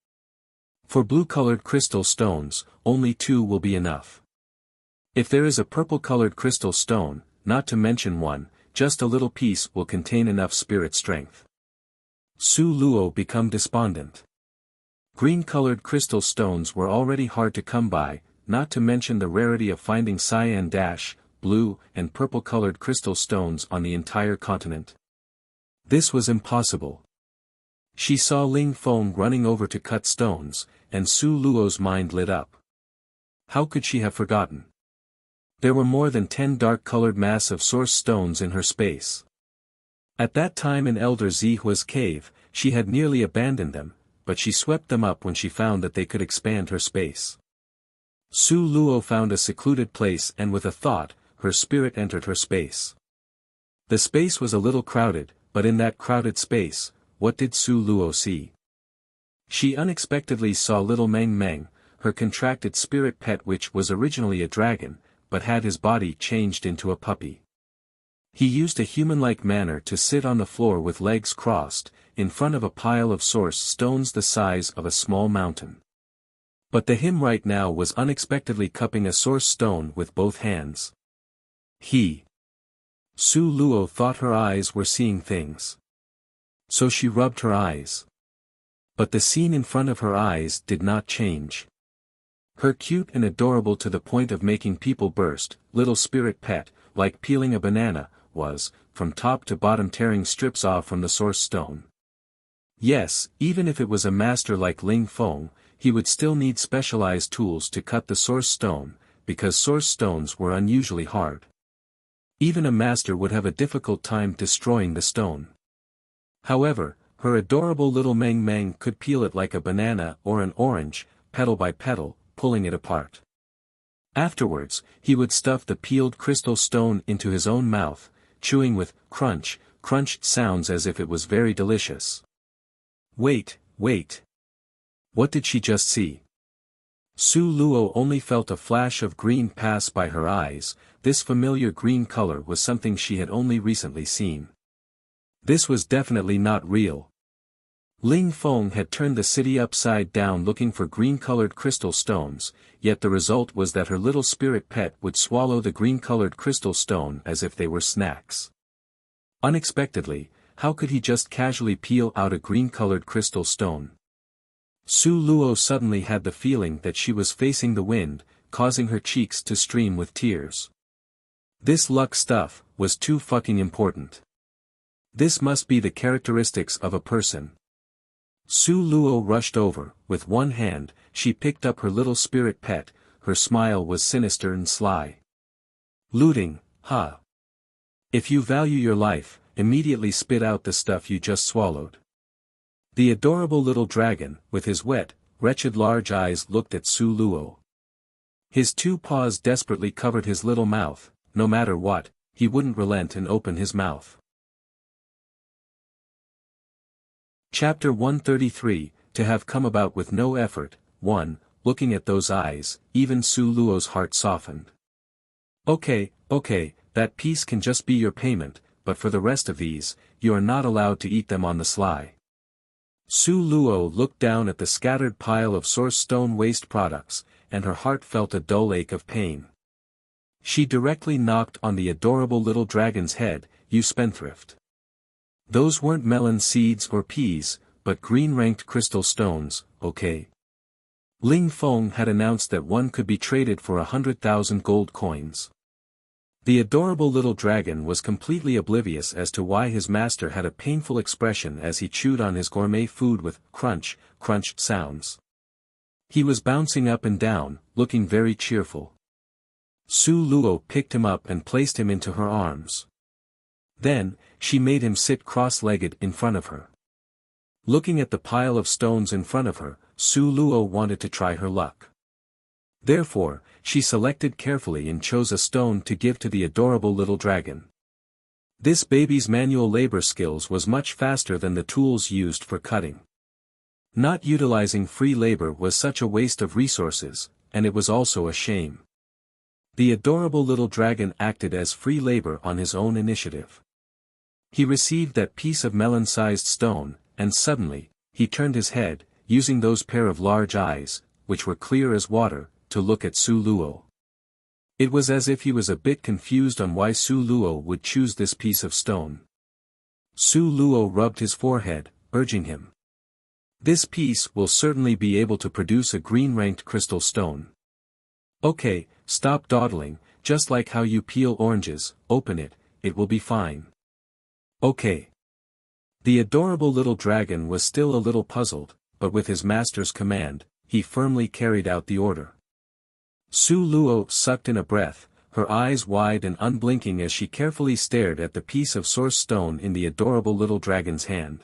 Speaker 1: For blue-colored crystal stones, only 2 will be enough. If there is a purple-colored crystal stone, not to mention 1, just a little piece will contain enough spirit strength. Su Luo became despondent. Green-colored crystal stones were already hard to come by, not to mention the rarity of finding cyan, blue, and purple-colored crystal stones on the entire continent. This was impossible. She saw Ling Feng running over to cut stones, and Su Luo's mind lit up. How could she have forgotten? There were more than 10 dark-colored mass of source stones in her space. At that time in Elder Zihua's cave, she had nearly abandoned them, but she swept them up when she found that they could expand her space. Su Luo found a secluded place and with a thought, her spirit entered her space. The space was a little crowded, but in that crowded space, what did Su Luo see? She unexpectedly saw little Meng Meng, her contracted spirit pet which was originally a dragon, but had his body changed into a puppy. He used a human-like manner to sit on the floor with legs crossed, in front of a pile of source stones the size of a small mountain. But the him right now was unexpectedly cupping a source stone with both hands. Su Luo thought her eyes were seeing things. So she rubbed her eyes. But the scene in front of her eyes did not change. Her cute and adorable to the point of making people burst, little spirit pet, like peeling a banana, was, from top to bottom tearing strips off from the source stone. Yes, even if it was a master like Ling Feng, he would still need specialized tools to cut the source stone, because source stones were unusually hard. Even a master would have a difficult time destroying the stone. However, her adorable little Meng Meng could peel it like a banana or an orange, petal by petal, pulling it apart. Afterwards, he would stuff the peeled crystal stone into his own mouth, chewing with crunch sounds as if it was very delicious. Wait. What did she just see? Su Luo only felt a flash of green pass by her eyes. This familiar green color was something she had only recently seen. This was definitely not real. Ling Feng had turned the city upside down looking for green-colored crystal stones, yet the result was that her little spirit pet would swallow the green-colored crystal stone as if they were snacks. Unexpectedly, how could he just casually peel out a green-colored crystal stone? Su Luo suddenly had the feeling that she was facing the wind, causing her cheeks to stream with tears. This luck stuff was too fucking important. This must be the characteristics of a person. Su Luo rushed over, with one hand, she picked up her little spirit pet, her smile was sinister and sly. Looting, huh? If you value your life, immediately spit out the stuff you just swallowed. The adorable little dragon, with his wet, wretched large eyes looked at Su Luo. His two paws desperately covered his little mouth, no matter what, he wouldn't relent and open his mouth. Chapter 133, To have come about with no effort. 1. Looking at those eyes, even Su Luo's heart softened. Okay, that piece can just be your payment, but for the rest of these, you are not allowed to eat them on the sly. Su Luo looked down at the scattered pile of source stone waste products, and her heart felt a dull ache of pain. She directly knocked on the adorable little dragon's head. You spendthrift. Those weren't melon seeds or peas, but green-ranked crystal stones, okay? Ling Feng had announced that one could be traded for 100,000 gold coins. The adorable little dragon was completely oblivious as to why his master had a painful expression as he chewed on his gourmet food with crunch, crunch sounds. He was bouncing up and down, looking very cheerful. Su Luo picked him up and placed him into her arms. Then, she made him sit cross-legged in front of her. Looking at the pile of stones in front of her, Su Luo wanted to try her luck. Therefore, she selected carefully and chose a stone to give to the adorable little dragon. This baby's manual labor skills was much faster than the tools used for cutting. Not utilizing free labor was such a waste of resources, and it was also a shame. The adorable little dragon acted as free labor on his own initiative. He received that piece of melon-sized stone, and suddenly, he turned his head, using those pair of large eyes, which were clear as water, to look at Su Luo. It was as if he was a bit confused on why Su Luo would choose this piece of stone. Su Luo rubbed his forehead, urging him. This piece will certainly be able to produce a green-ranked crystal stone. Okay, stop dawdling, just like how you peel oranges, open it, it will be fine. Okay. The adorable little dragon was still a little puzzled, but with his master's command, he firmly carried out the order. Su Luo sucked in a breath, her eyes wide and unblinking as she carefully stared at the piece of source stone in the adorable little dragon's hand.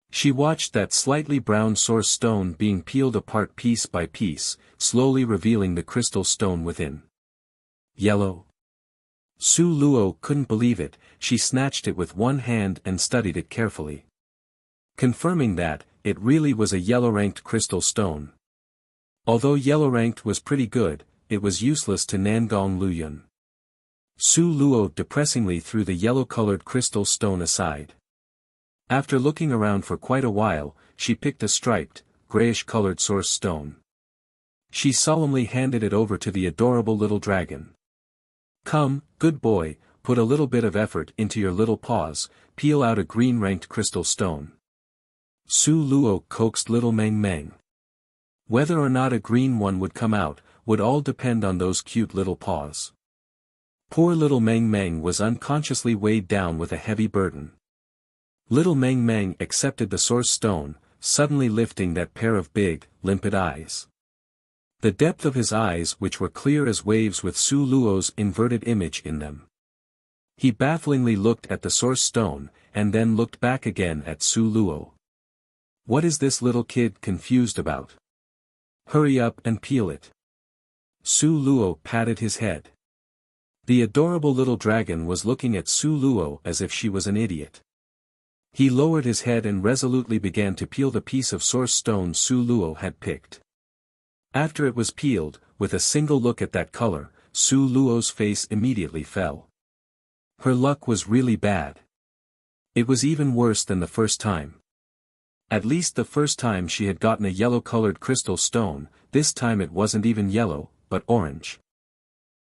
Speaker 1: She watched that slightly brown source stone being peeled apart piece by piece, slowly revealing the crystal stone within. Yellow. Su Luo couldn't believe it. She snatched it with one hand and studied it carefully. Confirming that, it really was a yellow-ranked crystal stone. Although yellow-ranked was pretty good, it was useless to Nangong Luyun. Su Luo depressingly threw the yellow-colored crystal stone aside. After looking around for quite a while, she picked a striped, grayish-colored source stone. She solemnly handed it over to the adorable little dragon. Come, good boy, put a little bit of effort into your little paws, peel out a green-ranked crystal stone. Su Luo coaxed little Meng Meng. Whether or not a green one would come out, would all depend on those cute little paws. Poor little Meng Meng was unconsciously weighed down with a heavy burden. Little Meng Meng accepted the source stone, suddenly lifting that pair of big, limpid eyes. The depth of his eyes which were clear as waves with Su Luo's inverted image in them. He bafflingly looked at the source stone, and then looked back again at Su Luo. What is this little kid confused about? Hurry up and peel it. Su Luo patted his head. The adorable little dragon was looking at Su Luo as if she was an idiot. He lowered his head and resolutely began to peel the piece of source stone Su Luo had picked. After it was peeled, with a single look at that color, Su Luo's face immediately fell. Her luck was really bad. It was even worse than the first time. At least the first time she had gotten a yellow-colored crystal stone, this time it wasn't even yellow, but orange.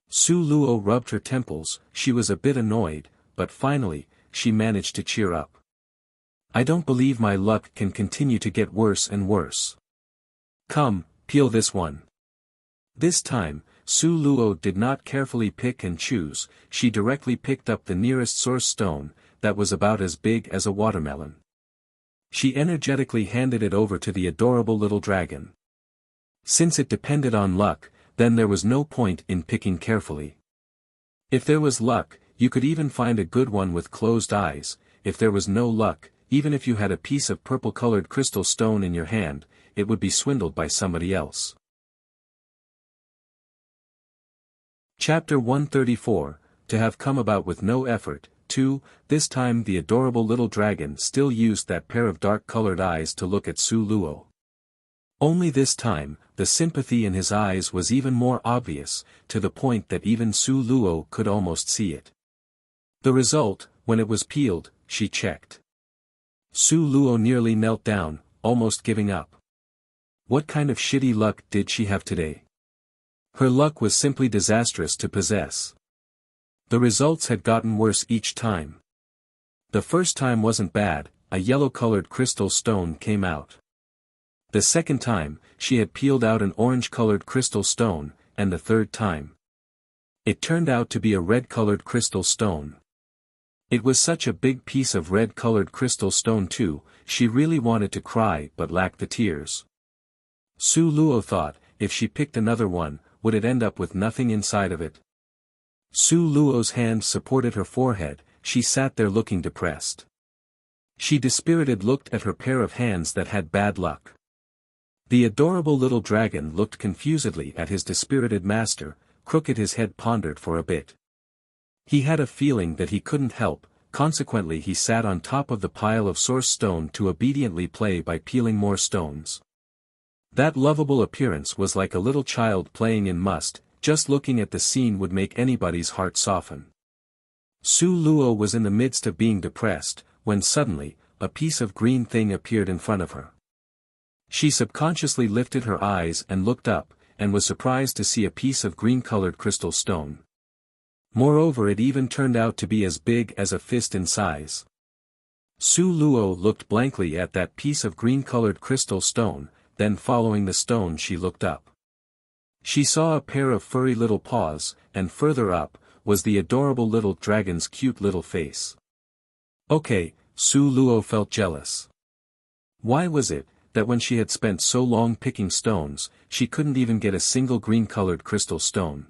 Speaker 1: Su Luo rubbed her temples. She was a bit annoyed, but finally, she managed to cheer up. I don't believe my luck can continue to get worse and worse. Come, peel this one. This time, Su Luo did not carefully pick and choose, she directly picked up the nearest source stone, that was about as big as a watermelon. She energetically handed it over to the adorable little dragon. Since it depended on luck, then there was no point in picking carefully. If there was luck, you could even find a good one with closed eyes. If there was no luck, even if you had a piece of purple-colored crystal stone in your hand, it would be swindled by somebody else. Chapter 134, To have come about with no effort. 2. This time the adorable little dragon still used that pair of dark-colored eyes to look at Su Luo. Only this time, the sympathy in his eyes was even more obvious, to the point that even Su Luo could almost see it. The result, when it was peeled, she checked. Su Luo nearly knelt down, almost giving up. What kind of shitty luck did she have today? Her luck was simply disastrous to possess. The results had gotten worse each time. The first time wasn't bad, a yellow-colored crystal stone came out. The second time, she had peeled out an orange-colored crystal stone, and the third time, it turned out to be a red-colored crystal stone. It was such a big piece of red-colored crystal stone too, she really wanted to cry but lacked the tears. Su Luo thought, if she picked another one, would it end up with nothing inside of it? Su Luo's hands supported her forehead, she sat there looking depressed. She dispirited looked at her pair of hands that had bad luck. The adorable little dragon looked confusedly at his dispirited master, crooked his head pondered for a bit. He had a feeling that he couldn't help, consequently he sat on top of the pile of source stone to obediently play by peeling more stones. That lovable appearance was like a little child playing in must, just looking at the scene would make anybody's heart soften. Su Luo was in the midst of being depressed, when suddenly, a piece of green thing appeared in front of her. She subconsciously lifted her eyes and looked up, and was surprised to see a piece of green-colored crystal stone. Moreover, it even turned out to be as big as a fist in size. Su Luo looked blankly at that piece of green-colored crystal stone, then following the stone she looked up. She saw a pair of furry little paws, and further up, was the adorable little dragon's cute little face. Okay, Su Luo felt jealous. Why was it, that when she had spent so long picking stones, she couldn't even get a single green-colored crystal stone?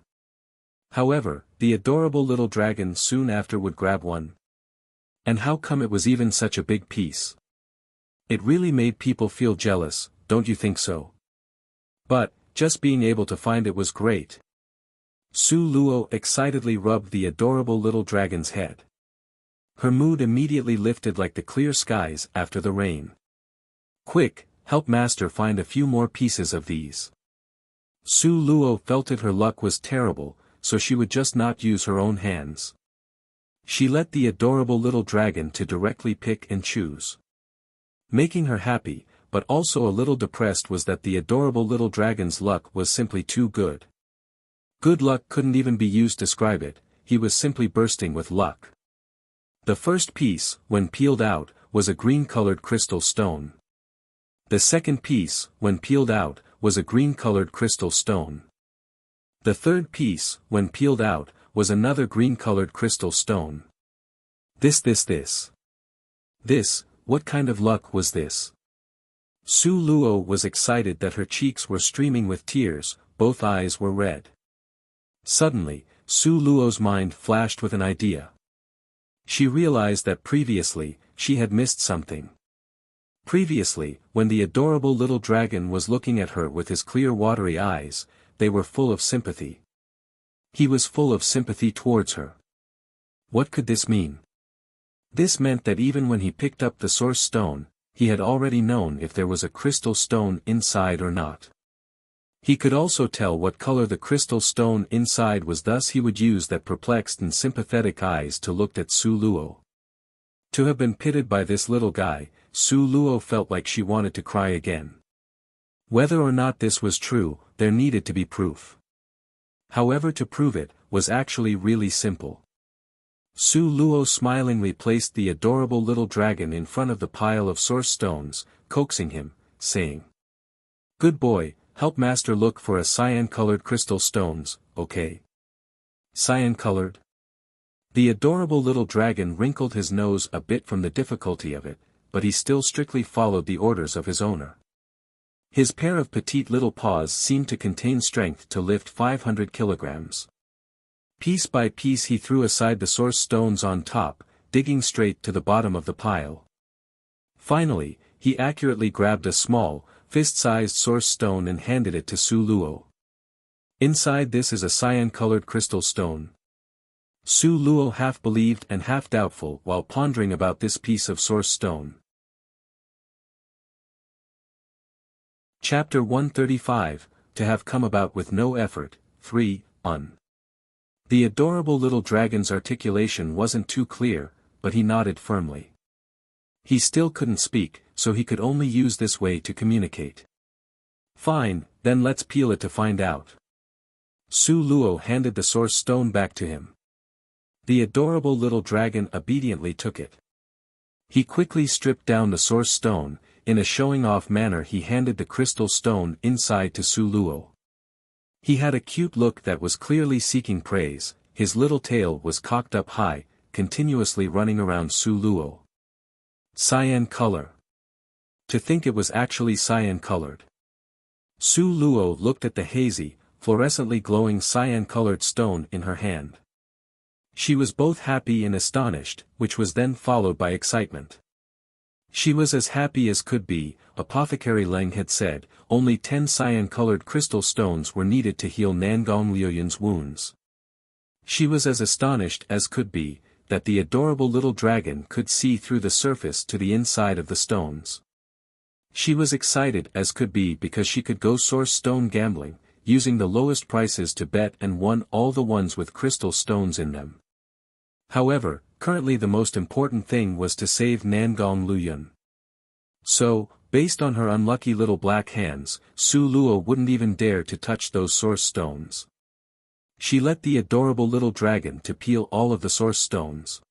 Speaker 1: However, the adorable little dragon soon after would grab one. And how come it was even such a big piece? It really made people feel jealous, don't you think so? But, just being able to find it was great. Su Luo excitedly rubbed the adorable little dragon's head. Her mood immediately lifted like the clear skies after the rain. Quick, help master find a few more pieces of these. Su Luo felt it her luck was terrible, so she would just not use her own hands. She let the adorable little dragon to directly pick and choose. Making her happy, but also a little depressed was that the adorable little dragon's luck was simply too good. Good luck couldn't even be used to describe it, he was simply bursting with luck. The first piece, when peeled out, was a green-colored crystal stone. The second piece, when peeled out, was a green-colored crystal stone. The third piece, when peeled out, was another green-colored crystal stone. This, what kind of luck was this? Su Luo was excited that her cheeks were streaming with tears, both eyes were red. Suddenly, Su Luo's mind flashed with an idea. She realized that previously, she had missed something. Previously, when the adorable little dragon was looking at her with his clear watery eyes, they were full of sympathy. He was full of sympathy towards her. What could this mean? This meant that even when he picked up the source stone, he had already known if there was a crystal stone inside or not. He could also tell what color the crystal stone inside was, thus he would use that perplexed and sympathetic eyes to look at Su Luo. To have been pitted by this little guy, Su Luo felt like she wanted to cry again. Whether or not this was true, there needed to be proof. However, to prove it, was actually really simple. Su Luo smilingly placed the adorable little dragon in front of the pile of source stones, coaxing him, saying, "Good boy, help master look for a cyan-colored crystal stones, okay?" Cyan-colored? The adorable little dragon wrinkled his nose a bit from the difficulty of it, but he still strictly followed the orders of his owner. His pair of petite little paws seemed to contain strength to lift 500 kilograms. Piece by piece he threw aside the source stones on top, digging straight to the bottom of the pile. Finally, he accurately grabbed a small, fist-sized source stone and handed it to Su Luo. Inside this is a cyan-colored crystal stone. Su Luo half believed and half doubtful while pondering about this piece of source stone. Chapter 135, To Have Come About with No Effort, 3, The adorable little dragon's articulation wasn't too clear, but he nodded firmly. He still couldn't speak, so he could only use this way to communicate. Fine, then let's peel it to find out. Su Luo handed the source stone back to him. The adorable little dragon obediently took it. He quickly stripped down the source stone. In a showing-off manner he handed the crystal stone inside to Su Luo. He had a cute look that was clearly seeking praise, his little tail was cocked up high, continuously running around Su Luo. Cyan color. To think it was actually cyan-colored. Su Luo looked at the hazy, fluorescently glowing cyan-colored stone in her hand. She was both happy and astonished, which was then followed by excitement. She was as happy as could be. Apothecary Leng had said, only 10 cyan-colored crystal stones were needed to heal Nangong Liuyan's wounds. She was as astonished as could be, that the adorable little dragon could see through the surface to the inside of the stones. She was excited as could be because she could go source stone gambling, using the lowest prices to bet and won all the ones with crystal stones in them. However, currently the most important thing was to save Nangong Liuyan. So, based on her unlucky little black hands, Su Luo wouldn't even dare to touch those source stones. She let the adorable little dragon to peel all of the source stones.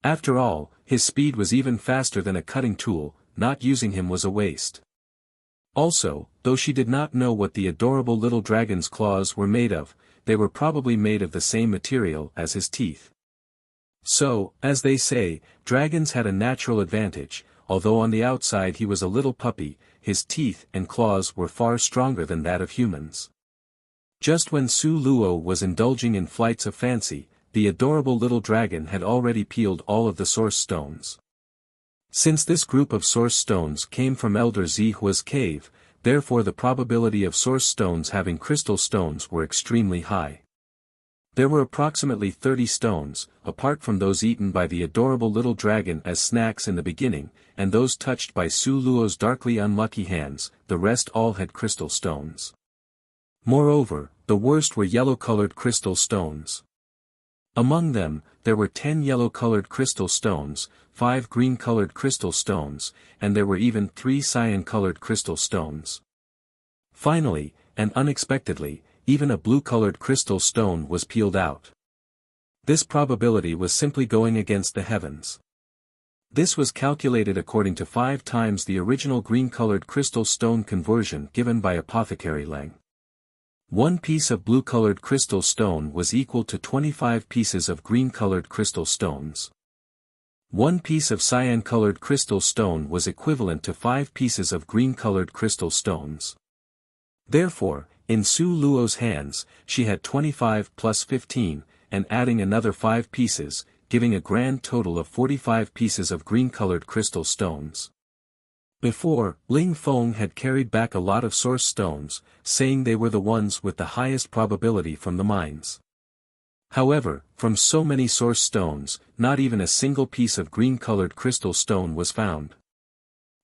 Speaker 1: After all, his speed was even faster than a cutting tool, not using him was a waste. Also, though she did not know what the adorable little dragon's claws were made of, they were probably made of the same material as his teeth. So, as they say, dragons had a natural advantage. Although on the outside he was a little puppy, his teeth and claws were far stronger than that of humans. Just when Su Luo was indulging in flights of fancy, the adorable little dragon had already peeled all of the source stones. Since this group of source stones came from Elder Zihua's cave, therefore the probability of source stones having crystal stones were extremely high. There were approximately 30 stones, apart from those eaten by the adorable little dragon as snacks in the beginning, and those touched by Su Luo's darkly unlucky hands, the rest all had crystal stones. Moreover, the worst were yellow-colored crystal stones. Among them, there were 10 yellow-colored crystal stones, 5 green-colored crystal stones, and there were even 3 cyan-colored crystal stones. Finally, and unexpectedly, even a blue-colored crystal stone was peeled out. This probability was simply going against the heavens. This was calculated according to 5 times the original green-colored crystal stone conversion given by Apothecary Leng. One piece of blue-colored crystal stone was equal to 25 pieces of green-colored crystal stones. One piece of cyan-colored crystal stone was equivalent to 5 pieces of green-colored crystal stones. Therefore, in Su Luo's hands, she had 25 plus 15, and adding another 5 pieces, giving a grand total of 45 pieces of green-colored crystal stones. Before, Ling Feng had carried back a lot of source stones, saying they were the ones with the highest probability from the mines. However, from so many source stones, not even a single piece of green-colored crystal stone was found.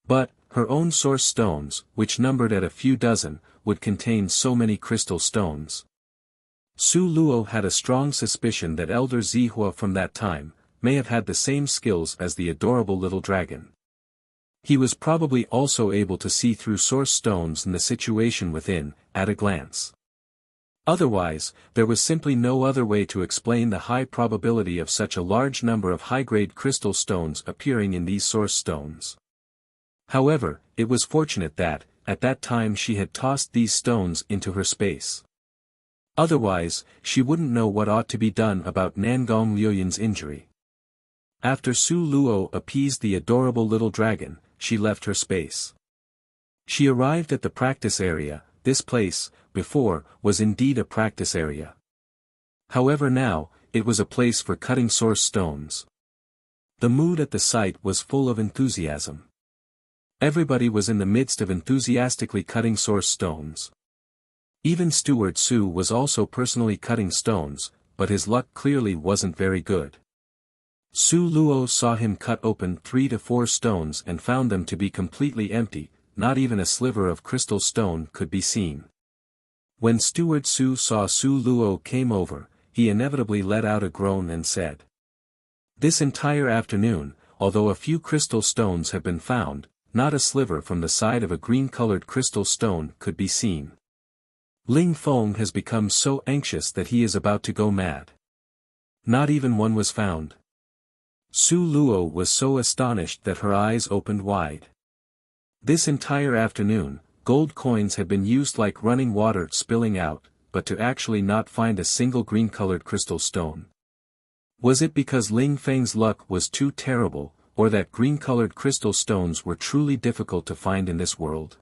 Speaker 1: But, her own source stones, which numbered at a few dozen, would contain so many crystal stones. Su Luo had a strong suspicion that Elder Zihua from that time, may have had the same skills as the adorable little dragon. He was probably also able to see through source stones and the situation within, at a glance. Otherwise, there was simply no other way to explain the high probability of such a large number of high-grade crystal stones appearing in these source stones. However, it was fortunate that, at that time she had tossed these stones into her space. Otherwise, she wouldn't know what ought to be done about Nangong Liuyan's injury. After Su Luo appeased the adorable little dragon, she left her space. She arrived at the practice area. This place, before, was indeed a practice area. However now, it was a place for cutting source stones. The mood at the site was full of enthusiasm. Everybody was in the midst of enthusiastically cutting source stones. Even Steward Su was also personally cutting stones, but his luck clearly wasn't very good. Su Luo saw him cut open 3 to 4 stones and found them to be completely empty, not even a sliver of crystal stone could be seen. When Steward Su saw Su Luo came over, he inevitably let out a groan and said, "This entire afternoon, although a few crystal stones have been found, not a sliver from the side of a green-colored crystal stone could be seen. Ling Feng has become so anxious that he is about to go mad. Not even one was found." Su Luo was so astonished that her eyes opened wide. This entire afternoon, gold coins had been used like running water spilling out, but to actually not find a single green-colored crystal stone. Was it because Ling Feng's luck was too terrible, or that green-colored crystal stones were truly difficult to find in this world?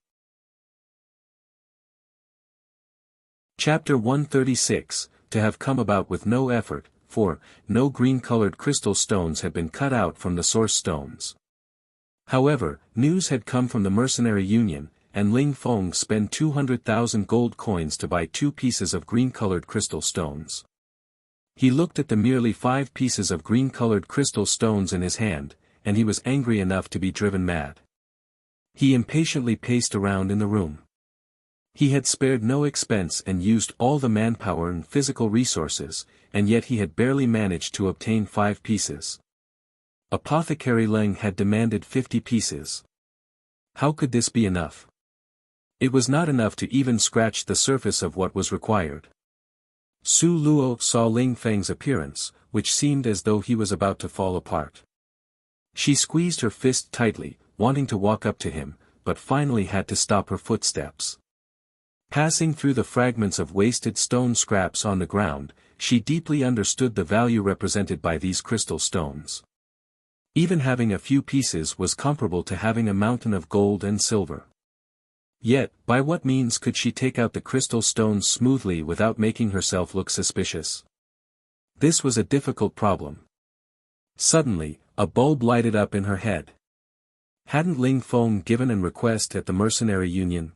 Speaker 1: Chapter 136, To have come about with no effort, for, no green-colored crystal stones had been cut out from the source stones. However, news had come from the mercenary union, and Ling Feng spent 200,000 gold coins to buy 2 pieces of green-colored crystal stones. He looked at the merely 5 pieces of green-colored crystal stones in his hand, and he was angry enough to be driven mad. He impatiently paced around in the room. He had spared no expense and used all the manpower and physical resources, and yet he had barely managed to obtain 5 pieces. Apothecary Leng had demanded 50 pieces. How could this be enough? It was not enough to even scratch the surface of what was required. Su Luo saw Ling Feng's appearance, which seemed as though he was about to fall apart. She squeezed her fist tightly, wanting to walk up to him, but finally had to stop her footsteps. Passing through the fragments of wasted stone scraps on the ground, she deeply understood the value represented by these crystal stones. Even having a few pieces was comparable to having a mountain of gold and silver. Yet, by what means could she take out the crystal stones smoothly without making herself look suspicious? This was a difficult problem. Suddenly, a bulb lighted up in her head. Hadn't Ling Feng given an request at the mercenary union?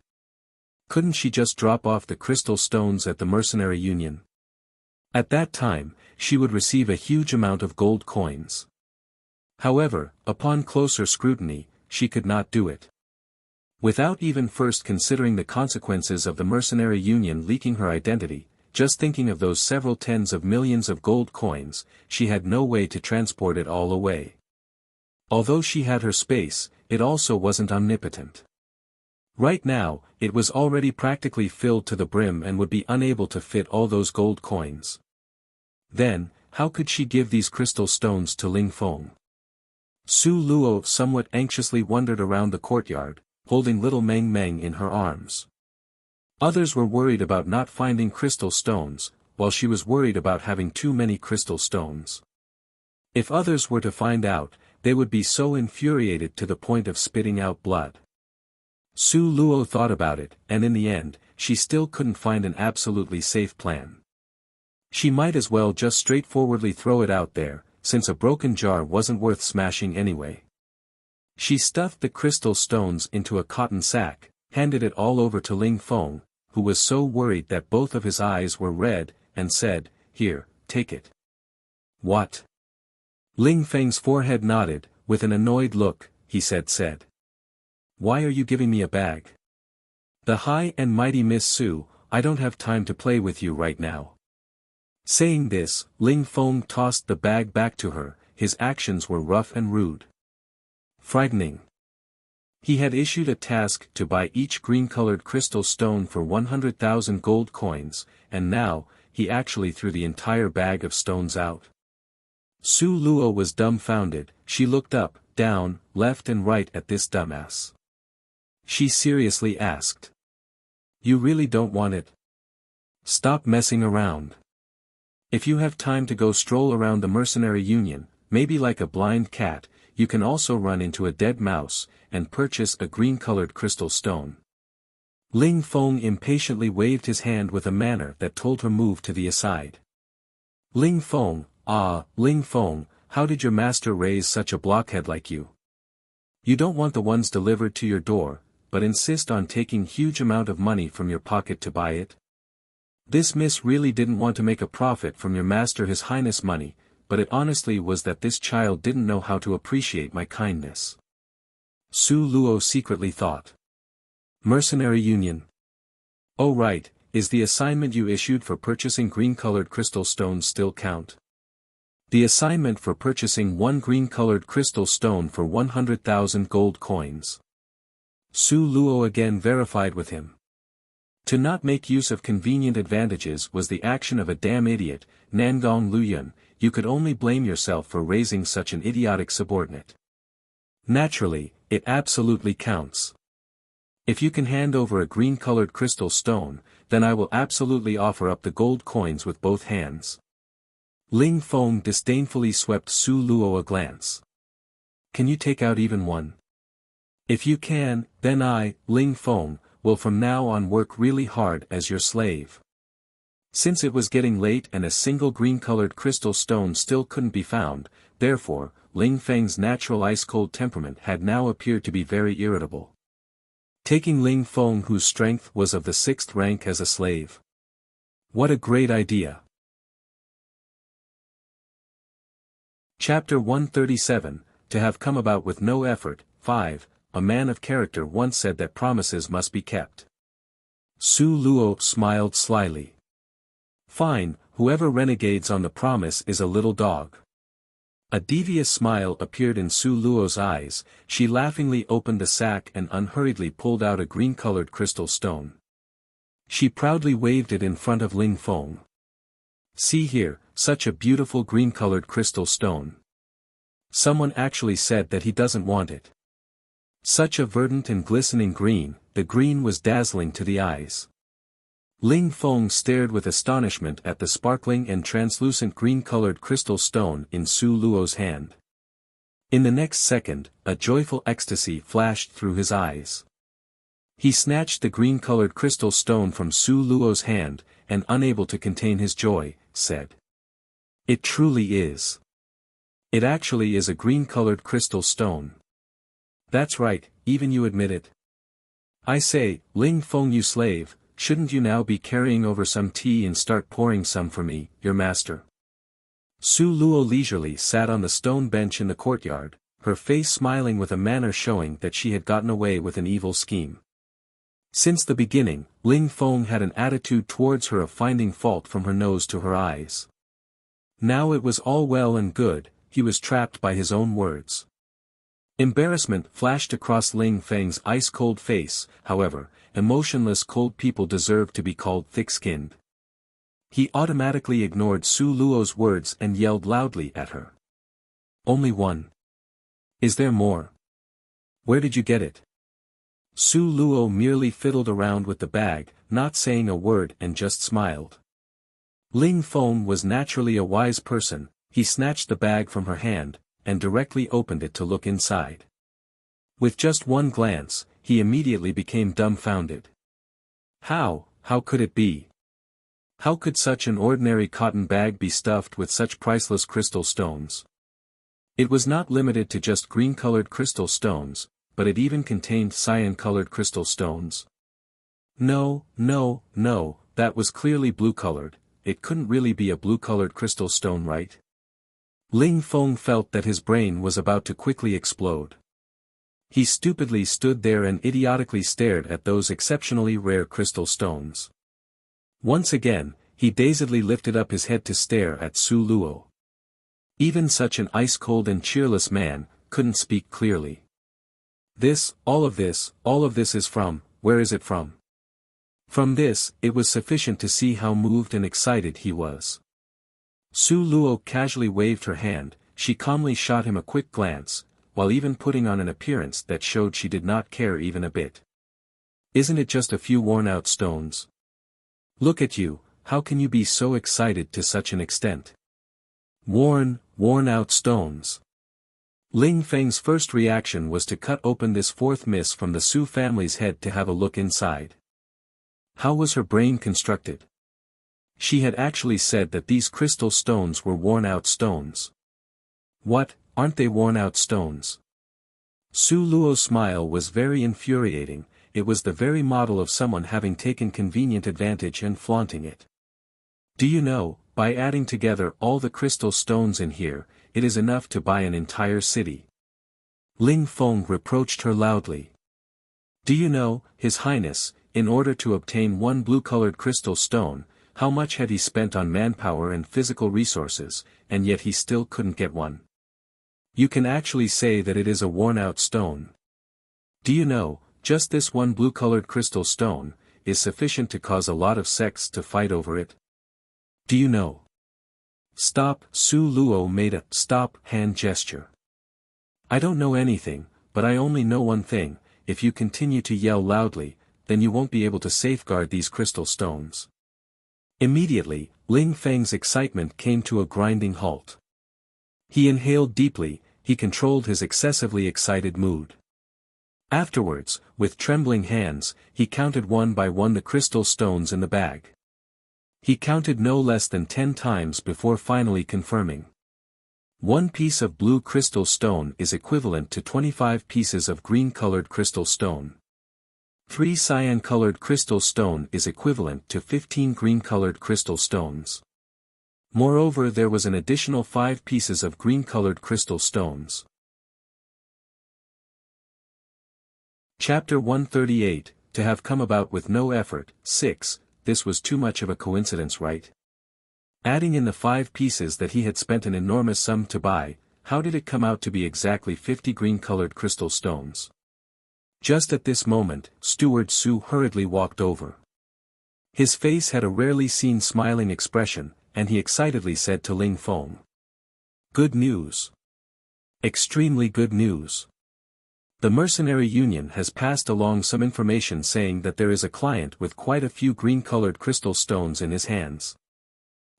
Speaker 1: Couldn't she just drop off the crystal stones at the mercenary union? At that time, she would receive a huge amount of gold coins. However, upon closer scrutiny, she could not do it. Without even first considering the consequences of the mercenary union leaking her identity, just thinking of those several tens of millions of gold coins, she had no way to transport it all away. Although she had her space, it also wasn't omnipotent. Right now, it was already practically filled to the brim and would be unable to fit all those gold coins. Then, how could she give these crystal stones to Ling Feng? Su Luo somewhat anxiously wandered around the courtyard, holding little Meng Meng in her arms. Others were worried about not finding crystal stones, while she was worried about having too many crystal stones. If others were to find out, they would be so infuriated to the point of spitting out blood. Su Luo thought about it, and in the end, she still couldn't find an absolutely safe plan. She might as well just straightforwardly throw it out there, since a broken jar wasn't worth smashing anyway. She stuffed the crystal stones into a cotton sack, handed it all over to Ling Feng, who was so worried that both of his eyes were red, and said, "Here, take it." "What?" Ling Feng's forehead nodded, with an annoyed look, he said. "Why are you giving me a bag? The high and mighty Miss Su, I don't have time to play with you right now." Saying this, Ling Feng tossed the bag back to her, his actions were rough and rude. Frightening. He had issued a task to buy each green-colored crystal stone for 100,000 gold coins, and now, he actually threw the entire bag of stones out. Su Luo was dumbfounded. She looked up, down, left and right at this dumbass. She seriously asked. "You really don't want it? Stop messing around. If you have time to go stroll around the mercenary union, maybe like a blind cat, you can also run into a dead mouse, and purchase a green-colored crystal stone." Ling Feng impatiently waved his hand with a manner that told her move to the aside. Ling Feng, how did your master raise such a blockhead like you? You don't want the ones delivered to your door, but insist on taking huge amount of money from your pocket to buy it? This miss really didn't want to make a profit from your master His Highness money, but it honestly was that this child didn't know how to appreciate my kindness. Su Luo secretly thought. Mercenary Union. Oh right, is the assignment you issued for purchasing green-colored crystal stones still count? The assignment for purchasing one green-colored crystal stone for 100,000 gold coins. Su Luo again verified with him. To not make use of convenient advantages was the action of a damn idiot, Nangong Luyun. You could only blame yourself for raising such an idiotic subordinate. Naturally, it absolutely counts. If you can hand over a green-colored crystal stone, then I will absolutely offer up the gold coins with both hands. Ling Feng disdainfully swept Su Luo a glance. Can you take out even one? If you can, then I, Ling Feng, will from now on work really hard as your slave. Since it was getting late and a single green-colored crystal stone still couldn't be found, therefore, Ling Feng's natural ice-cold temperament had now appeared to be very irritable. Taking Ling Feng, whose strength was of the 6th rank, as a slave. What a great idea! Chapter 137, To have come about with no effort. 5. A man of character once said that promises must be kept. Su Luo smiled slyly. Fine, whoever renegades on the promise is a little dog. A devious smile appeared in Su Luo's eyes. She laughingly opened the sack and unhurriedly pulled out a green-colored crystal stone. She proudly waved it in front of Ling Feng. See here, such a beautiful green-colored crystal stone. Someone actually said that he doesn't want it. Such a verdant and glistening green, the green was dazzling to the eyes. Ling Feng stared with astonishment at the sparkling and translucent green-colored crystal stone in Su Luo's hand. In the next second, a joyful ecstasy flashed through his eyes. He snatched the green-colored crystal stone from Su Luo's hand, and unable to contain his joy, said. It truly is. It actually is a green-colored crystal stone. That's right, even you admit it. I say, Ling Feng, you slave, shouldn't you now be carrying over some tea and start pouring some for me, your master? Su Luo leisurely sat on the stone bench in the courtyard, her face smiling with a manner showing that she had gotten away with an evil scheme. Since the beginning, Ling Feng had an attitude towards her of finding fault from her nose to her eyes. Now it was all well and good, he was trapped by his own words. Embarrassment flashed across Ling Feng's ice-cold face. However, emotionless cold people deserve to be called thick-skinned. He automatically ignored Su Luo's words and yelled loudly at her. Only one. Is there more? Where did you get it? Su Luo merely fiddled around with the bag, not saying a word, and just smiled. Ling Feng was naturally a wise person. He snatched the bag from her hand, and directly opened it to look inside. With just one glance, he immediately became dumbfounded. How could it be? How could such an ordinary cotton bag be stuffed with such priceless crystal stones? It was not limited to just green-colored crystal stones, but it even contained cyan-colored crystal stones. No, that was clearly blue-colored. It couldn't really be a blue-colored crystal stone, right? Ling Feng felt that his brain was about to quickly explode. He stupidly stood there and idiotically stared at those exceptionally rare crystal stones. Once again, he dazedly lifted up his head to stare at Su Luo. Even such an ice-cold and cheerless man couldn't speak clearly. All of this is from, where is it from? From this, it was sufficient to see how moved and excited he was. Su Luo casually waved her hand. She calmly shot him a quick glance, while even putting on an appearance that showed she did not care even a bit. Isn't it just a few worn-out stones? Look at you, how can you be so excited to such an extent? Worn-out stones. Ling Feng's first reaction was to cut open this fourth miss from the Su family's head to have a look inside. How was her brain constructed? She had actually said that these crystal stones were worn-out stones. What, aren't they worn-out stones? Su Luo's smile was very infuriating. It was the very model of someone having taken convenient advantage and flaunting it. Do you know, by adding together all the crystal stones in here, it is enough to buy an entire city. Ling Feng reproached her loudly. Do you know, His Highness, in order to obtain one blue-colored crystal stone, how much had he spent on manpower and physical resources, and yet he still couldn't get one? You can actually say that it is a worn-out stone. Do you know, just this one blue-colored crystal stone, is sufficient to cause a lot of sects to fight over it? Do you know? Stop! Su Luo made a stop hand gesture. I don't know anything, but I only know one thing: if you continue to yell loudly, then you won't be able to safeguard these crystal stones. Immediately, Ling Feng's excitement came to a grinding halt. He inhaled deeply, he controlled his excessively excited mood. Afterwards, with trembling hands, he counted one by one the crystal stones in the bag. He counted no less than 10 times before finally confirming. One piece of blue crystal stone is equivalent to 25 pieces of green-colored crystal stone. 3 cyan-colored crystal stone is equivalent to 15 green-colored crystal stones. Moreover, there was an additional 5 pieces of green-colored crystal stones. Chapter 138, To have come about with no effort. 6. This was too much of a coincidence, right? Adding in the 5 pieces that he had spent an enormous sum to buy, how did it come out to be exactly 50 green-colored crystal stones? Just at this moment, Steward Su hurriedly walked over. His face had a rarely seen smiling expression, and he excitedly said to Ling Feng. Good news. Extremely good news. The Mercenary Union has passed along some information saying that there is a client with quite a few green-colored crystal stones in his hands.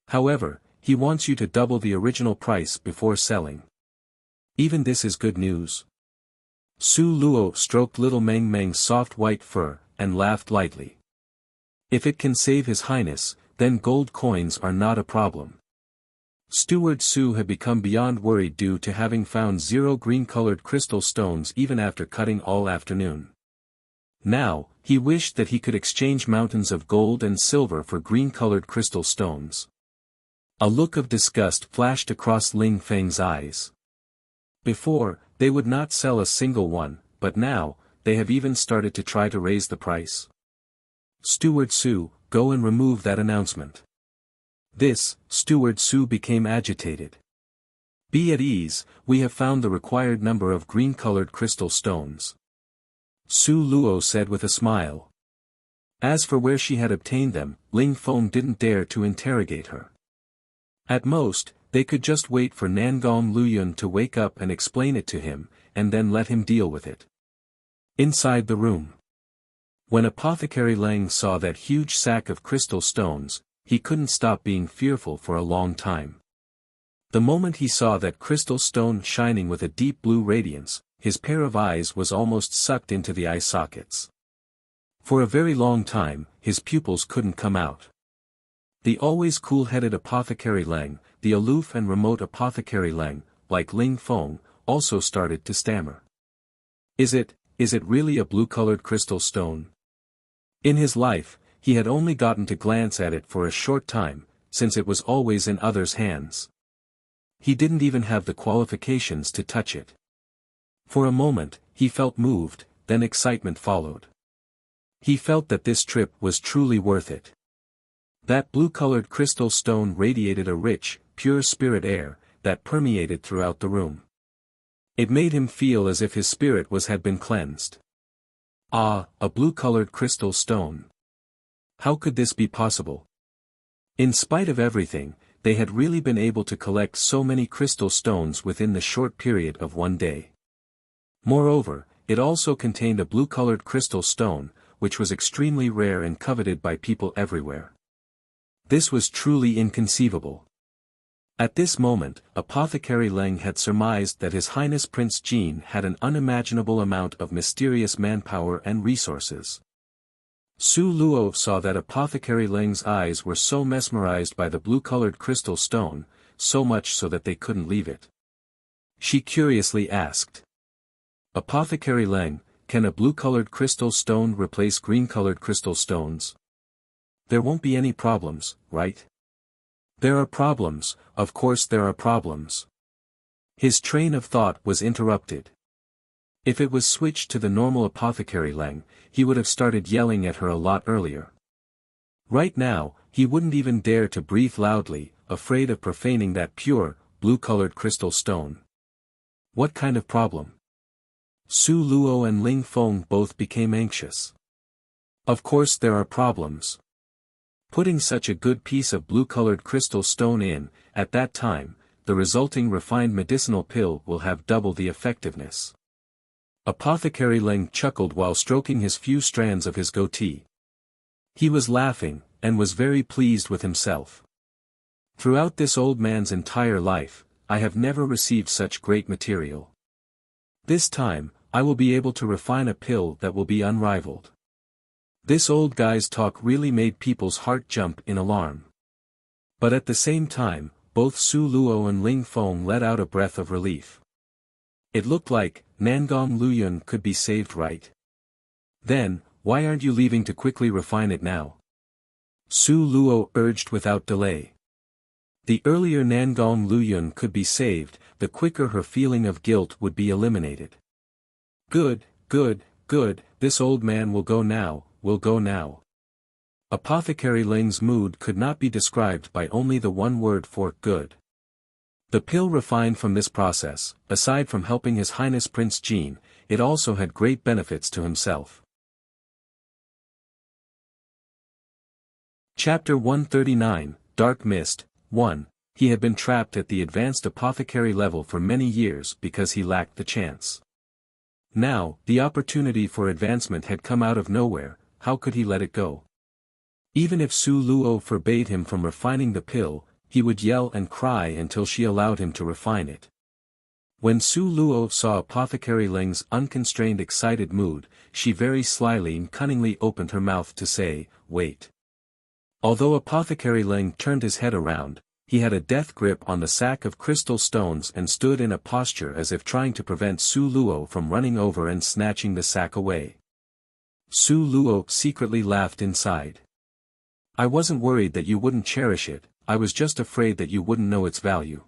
Speaker 1: However, he wants you to double the original price before selling. Even this is good news. Su Luo stroked little Meng Meng's soft white fur, and laughed lightly. If it can save His Highness, then gold coins are not a problem. Steward Su had become beyond worried due to having found 0 green-colored crystal stones even after cutting all afternoon. Now, he wished that he could exchange mountains of gold and silver for green-colored crystal stones. A look of disgust flashed across Ling Feng's eyes. Before, they would not sell a single one, but now, they have even started to try to raise the price. Steward Su, go and remove that announcement. This, Steward Su became agitated. Be at ease, we have found the required number of green-colored crystal stones. Su Luo said with a smile. As for where she had obtained them, Ling Feng didn't dare to interrogate her. At most, they could just wait for Nangong Luyun to wake up and explain it to him, and then let him deal with it. Inside the room. When Apothecary Leng saw that huge sack of crystal stones, he couldn't stop being fearful for a long time. The moment he saw that crystal stone shining with a deep blue radiance, his pair of eyes was almost sucked into the eye sockets. For a very long time, his pupils couldn't come out. The always cool-headed Apothecary Leng, the aloof and remote Apothecary Leng, like Ling Feng, also started to stammer. Is it really a blue-colored crystal stone? In his life, he had only gotten to glance at it for a short time, since it was always in others' hands. He didn't even have the qualifications to touch it. For a moment, he felt moved, then excitement followed. He felt that this trip was truly worth it. That blue-colored crystal stone radiated a rich, pure spirit air, that permeated throughout the room. It made him feel as if his spirit had been cleansed. Ah, a blue-colored crystal stone. How could this be possible? In spite of everything, they had really been able to collect so many crystal stones within the short period of one day. Moreover, it also contained a blue-colored crystal stone, which was extremely rare and coveted by people everywhere. This was truly inconceivable. At this moment, Apothecary Leng had surmised that His Highness Prince Jin had an unimaginable amount of mysterious manpower and resources. Su Luo saw that Apothecary Leng's eyes were so mesmerized by the blue-colored crystal stone, so much so that they couldn't leave it. She curiously asked. Apothecary Leng, can a blue-colored crystal stone replace green-colored crystal stones? There won't be any problems, right? There are problems, of course there are problems. His train of thought was interrupted. If it was switched to the normal Apothecary Leng, he would have started yelling at her a lot earlier. Right now, he wouldn't even dare to breathe loudly, afraid of profaning that pure, blue-colored crystal stone. What kind of problem? Su Luo and Ling Feng both became anxious. Of course there are problems. Putting such a good piece of blue-colored crystal stone in, at that time, the resulting refined medicinal pill will have double the effectiveness. Apothecary Leng chuckled while stroking his few strands of his goatee. He was laughing, and was very pleased with himself. Throughout this old man's entire life, I have never received such great material. This time, I will be able to refine a pill that will be unrivaled. This old guy's talk really made people's heart jump in alarm. But at the same time, both Su Luo and Ling Feng let out a breath of relief. It looked like Nangong Luyun could be saved, right? Then, why aren't you leaving to quickly refine it now? Su Luo urged without delay. The earlier Nangong Luyun could be saved, the quicker her feeling of guilt would be eliminated. Good, good, good, this old man will go now, will go now. Apothecary Leng's mood could not be described by only the one word for good. The pill refined from this process, aside from helping His Highness Prince Jin, it also had great benefits to himself. Chapter 139, Dark Mist, 1. He had been trapped at the advanced apothecary level for many years because he lacked the chance. Now, the opportunity for advancement had come out of nowhere, how could he let it go? Even if Su Luo forbade him from refining the pill, he would yell and cry until she allowed him to refine it. When Su Luo saw Apothecary Leng's unconstrained excited mood, she very slyly and cunningly opened her mouth to say, "Wait." Although Apothecary Leng turned his head around, he had a death grip on the sack of crystal stones and stood in a posture as if trying to prevent Su Luo from running over and snatching the sack away. Su Luo secretly laughed inside. "I wasn't worried that you wouldn't cherish it, I was just afraid that you wouldn't know its value.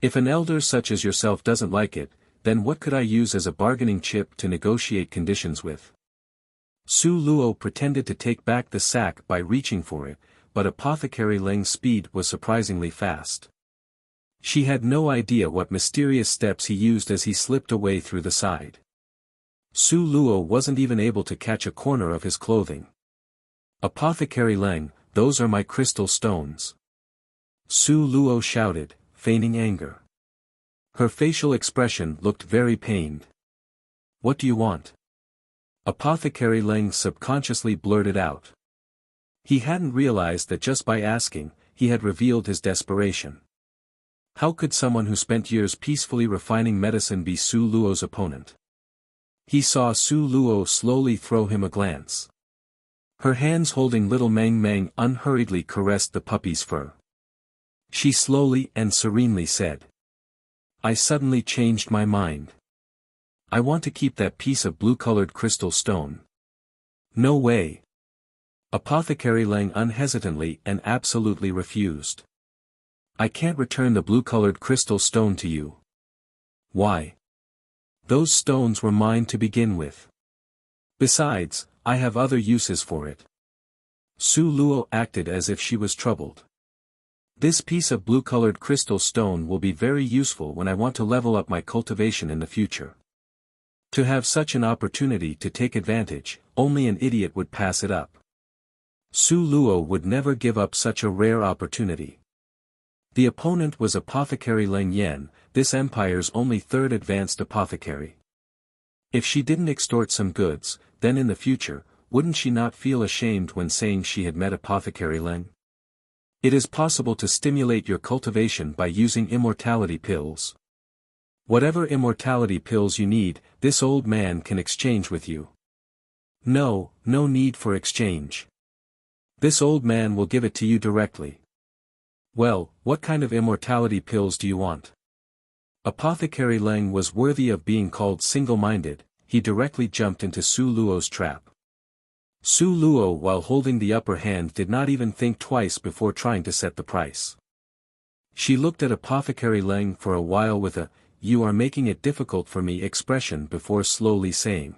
Speaker 1: If an elder such as yourself doesn't like it, then what could I use as a bargaining chip to negotiate conditions with?" Su Luo pretended to take back the sack by reaching for it, but Apothecary Leng's speed was surprisingly fast. She had no idea what mysterious steps he used as he slipped away through the side. Su Luo wasn't even able to catch a corner of his clothing. "Apothecary Leng, those are my crystal stones." Su Luo shouted, feigning anger. Her facial expression looked very pained. "What do you want?" Apothecary Leng subconsciously blurted out. He hadn't realized that just by asking, he had revealed his desperation. How could someone who spent years peacefully refining medicine be Su Luo's opponent? He saw Su Luo slowly throw him a glance. Her hands holding little Meng Meng unhurriedly caressed the puppy's fur. She slowly and serenely said, "I suddenly changed my mind. I want to keep that piece of blue-colored crystal stone." "No way." Apothecary Leng unhesitantly and absolutely refused. "I can't return the blue-colored crystal stone to you." "Why?" "Those stones were mine to begin with. Besides, I have other uses for it." Su Luo acted as if she was troubled. "This piece of blue-colored crystal stone will be very useful when I want to level up my cultivation in the future. To have such an opportunity to take advantage, only an idiot would pass it up. Su Luo would never give up such a rare opportunity." The opponent was Apothecary Leng Yen, this empire's only third advanced apothecary. If she didn't extort some goods, then in the future, wouldn't she not feel ashamed when saying she had met Apothecary Leng? It is possible to stimulate your cultivation by using immortality pills. Whatever immortality pills you need, this old man can exchange with you. No need for exchange. This old man will give it to you directly. Well, what kind of immortality pills do you want? Apothecary Leng was worthy of being called single-minded. He directly jumped into Su Luo's trap. Su Luo, while holding the upper hand, did not even think twice before trying to set the price. She looked at Apothecary Leng for a while with a, "You are making it difficult for me" expression before slowly saying,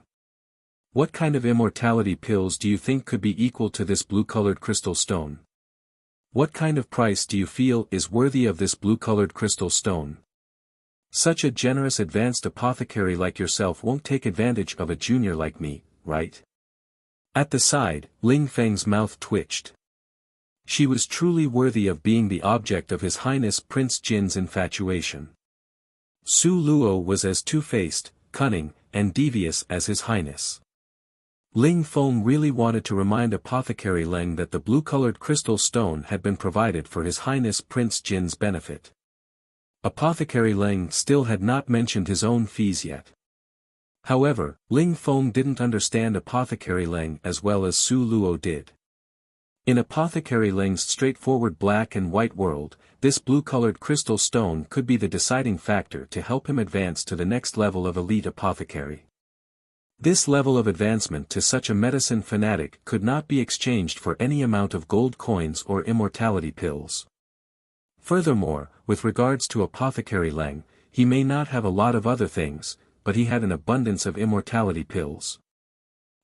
Speaker 1: "What kind of immortality pills do you think could be equal to this blue-colored crystal stone? What kind of price do you feel is worthy of this blue-colored crystal stone? Such a generous advanced apothecary like yourself won't take advantage of a junior like me, right?" At the side, Ling Feng's mouth twitched. She was truly worthy of being the object of His Highness Prince Jin's infatuation. Su Luo was as two-faced, cunning, and devious as His Highness. Ling Feng really wanted to remind Apothecary Leng that the blue-colored crystal stone had been provided for His Highness Prince Jin's benefit. Apothecary Leng still had not mentioned his own fees yet. However, Ling Feng didn't understand Apothecary Leng as well as Su Luo did. In Apothecary Leng's straightforward black and white world, this blue-colored crystal stone could be the deciding factor to help him advance to the next level of elite apothecary. This level of advancement to such a medicine fanatic could not be exchanged for any amount of gold coins or immortality pills. Furthermore, with regards to Apothecary Leng, he may not have a lot of other things, but he had an abundance of immortality pills.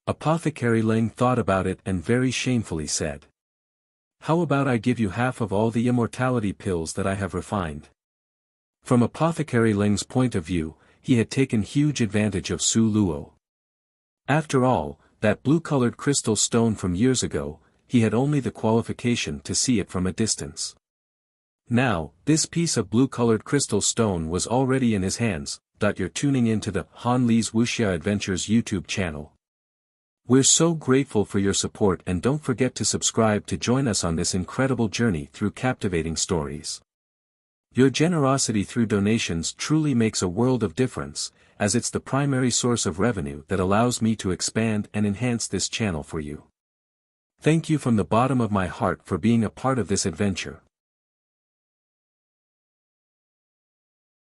Speaker 1: Apothecary Leng thought about it and very shamefully said, "How about I give you half of all the immortality pills that I have refined?" From Apothecary Leng's point of view, he had taken huge advantage of Su Luo. After all, that blue-colored crystal stone from years ago, he had only the qualification to see it from a distance. Now, this piece of blue-colored crystal stone was already in his hands. You're tuning into the Han Li's Wuxia Adventures YouTube channel. We're so grateful for your support, and don't forget to subscribe to join us on this incredible journey through captivating stories. Your generosity through donations truly makes a world of difference, as it's the primary source of revenue that allows me to expand and enhance this channel for you. Thank you from the bottom of my heart for being a part of this adventure.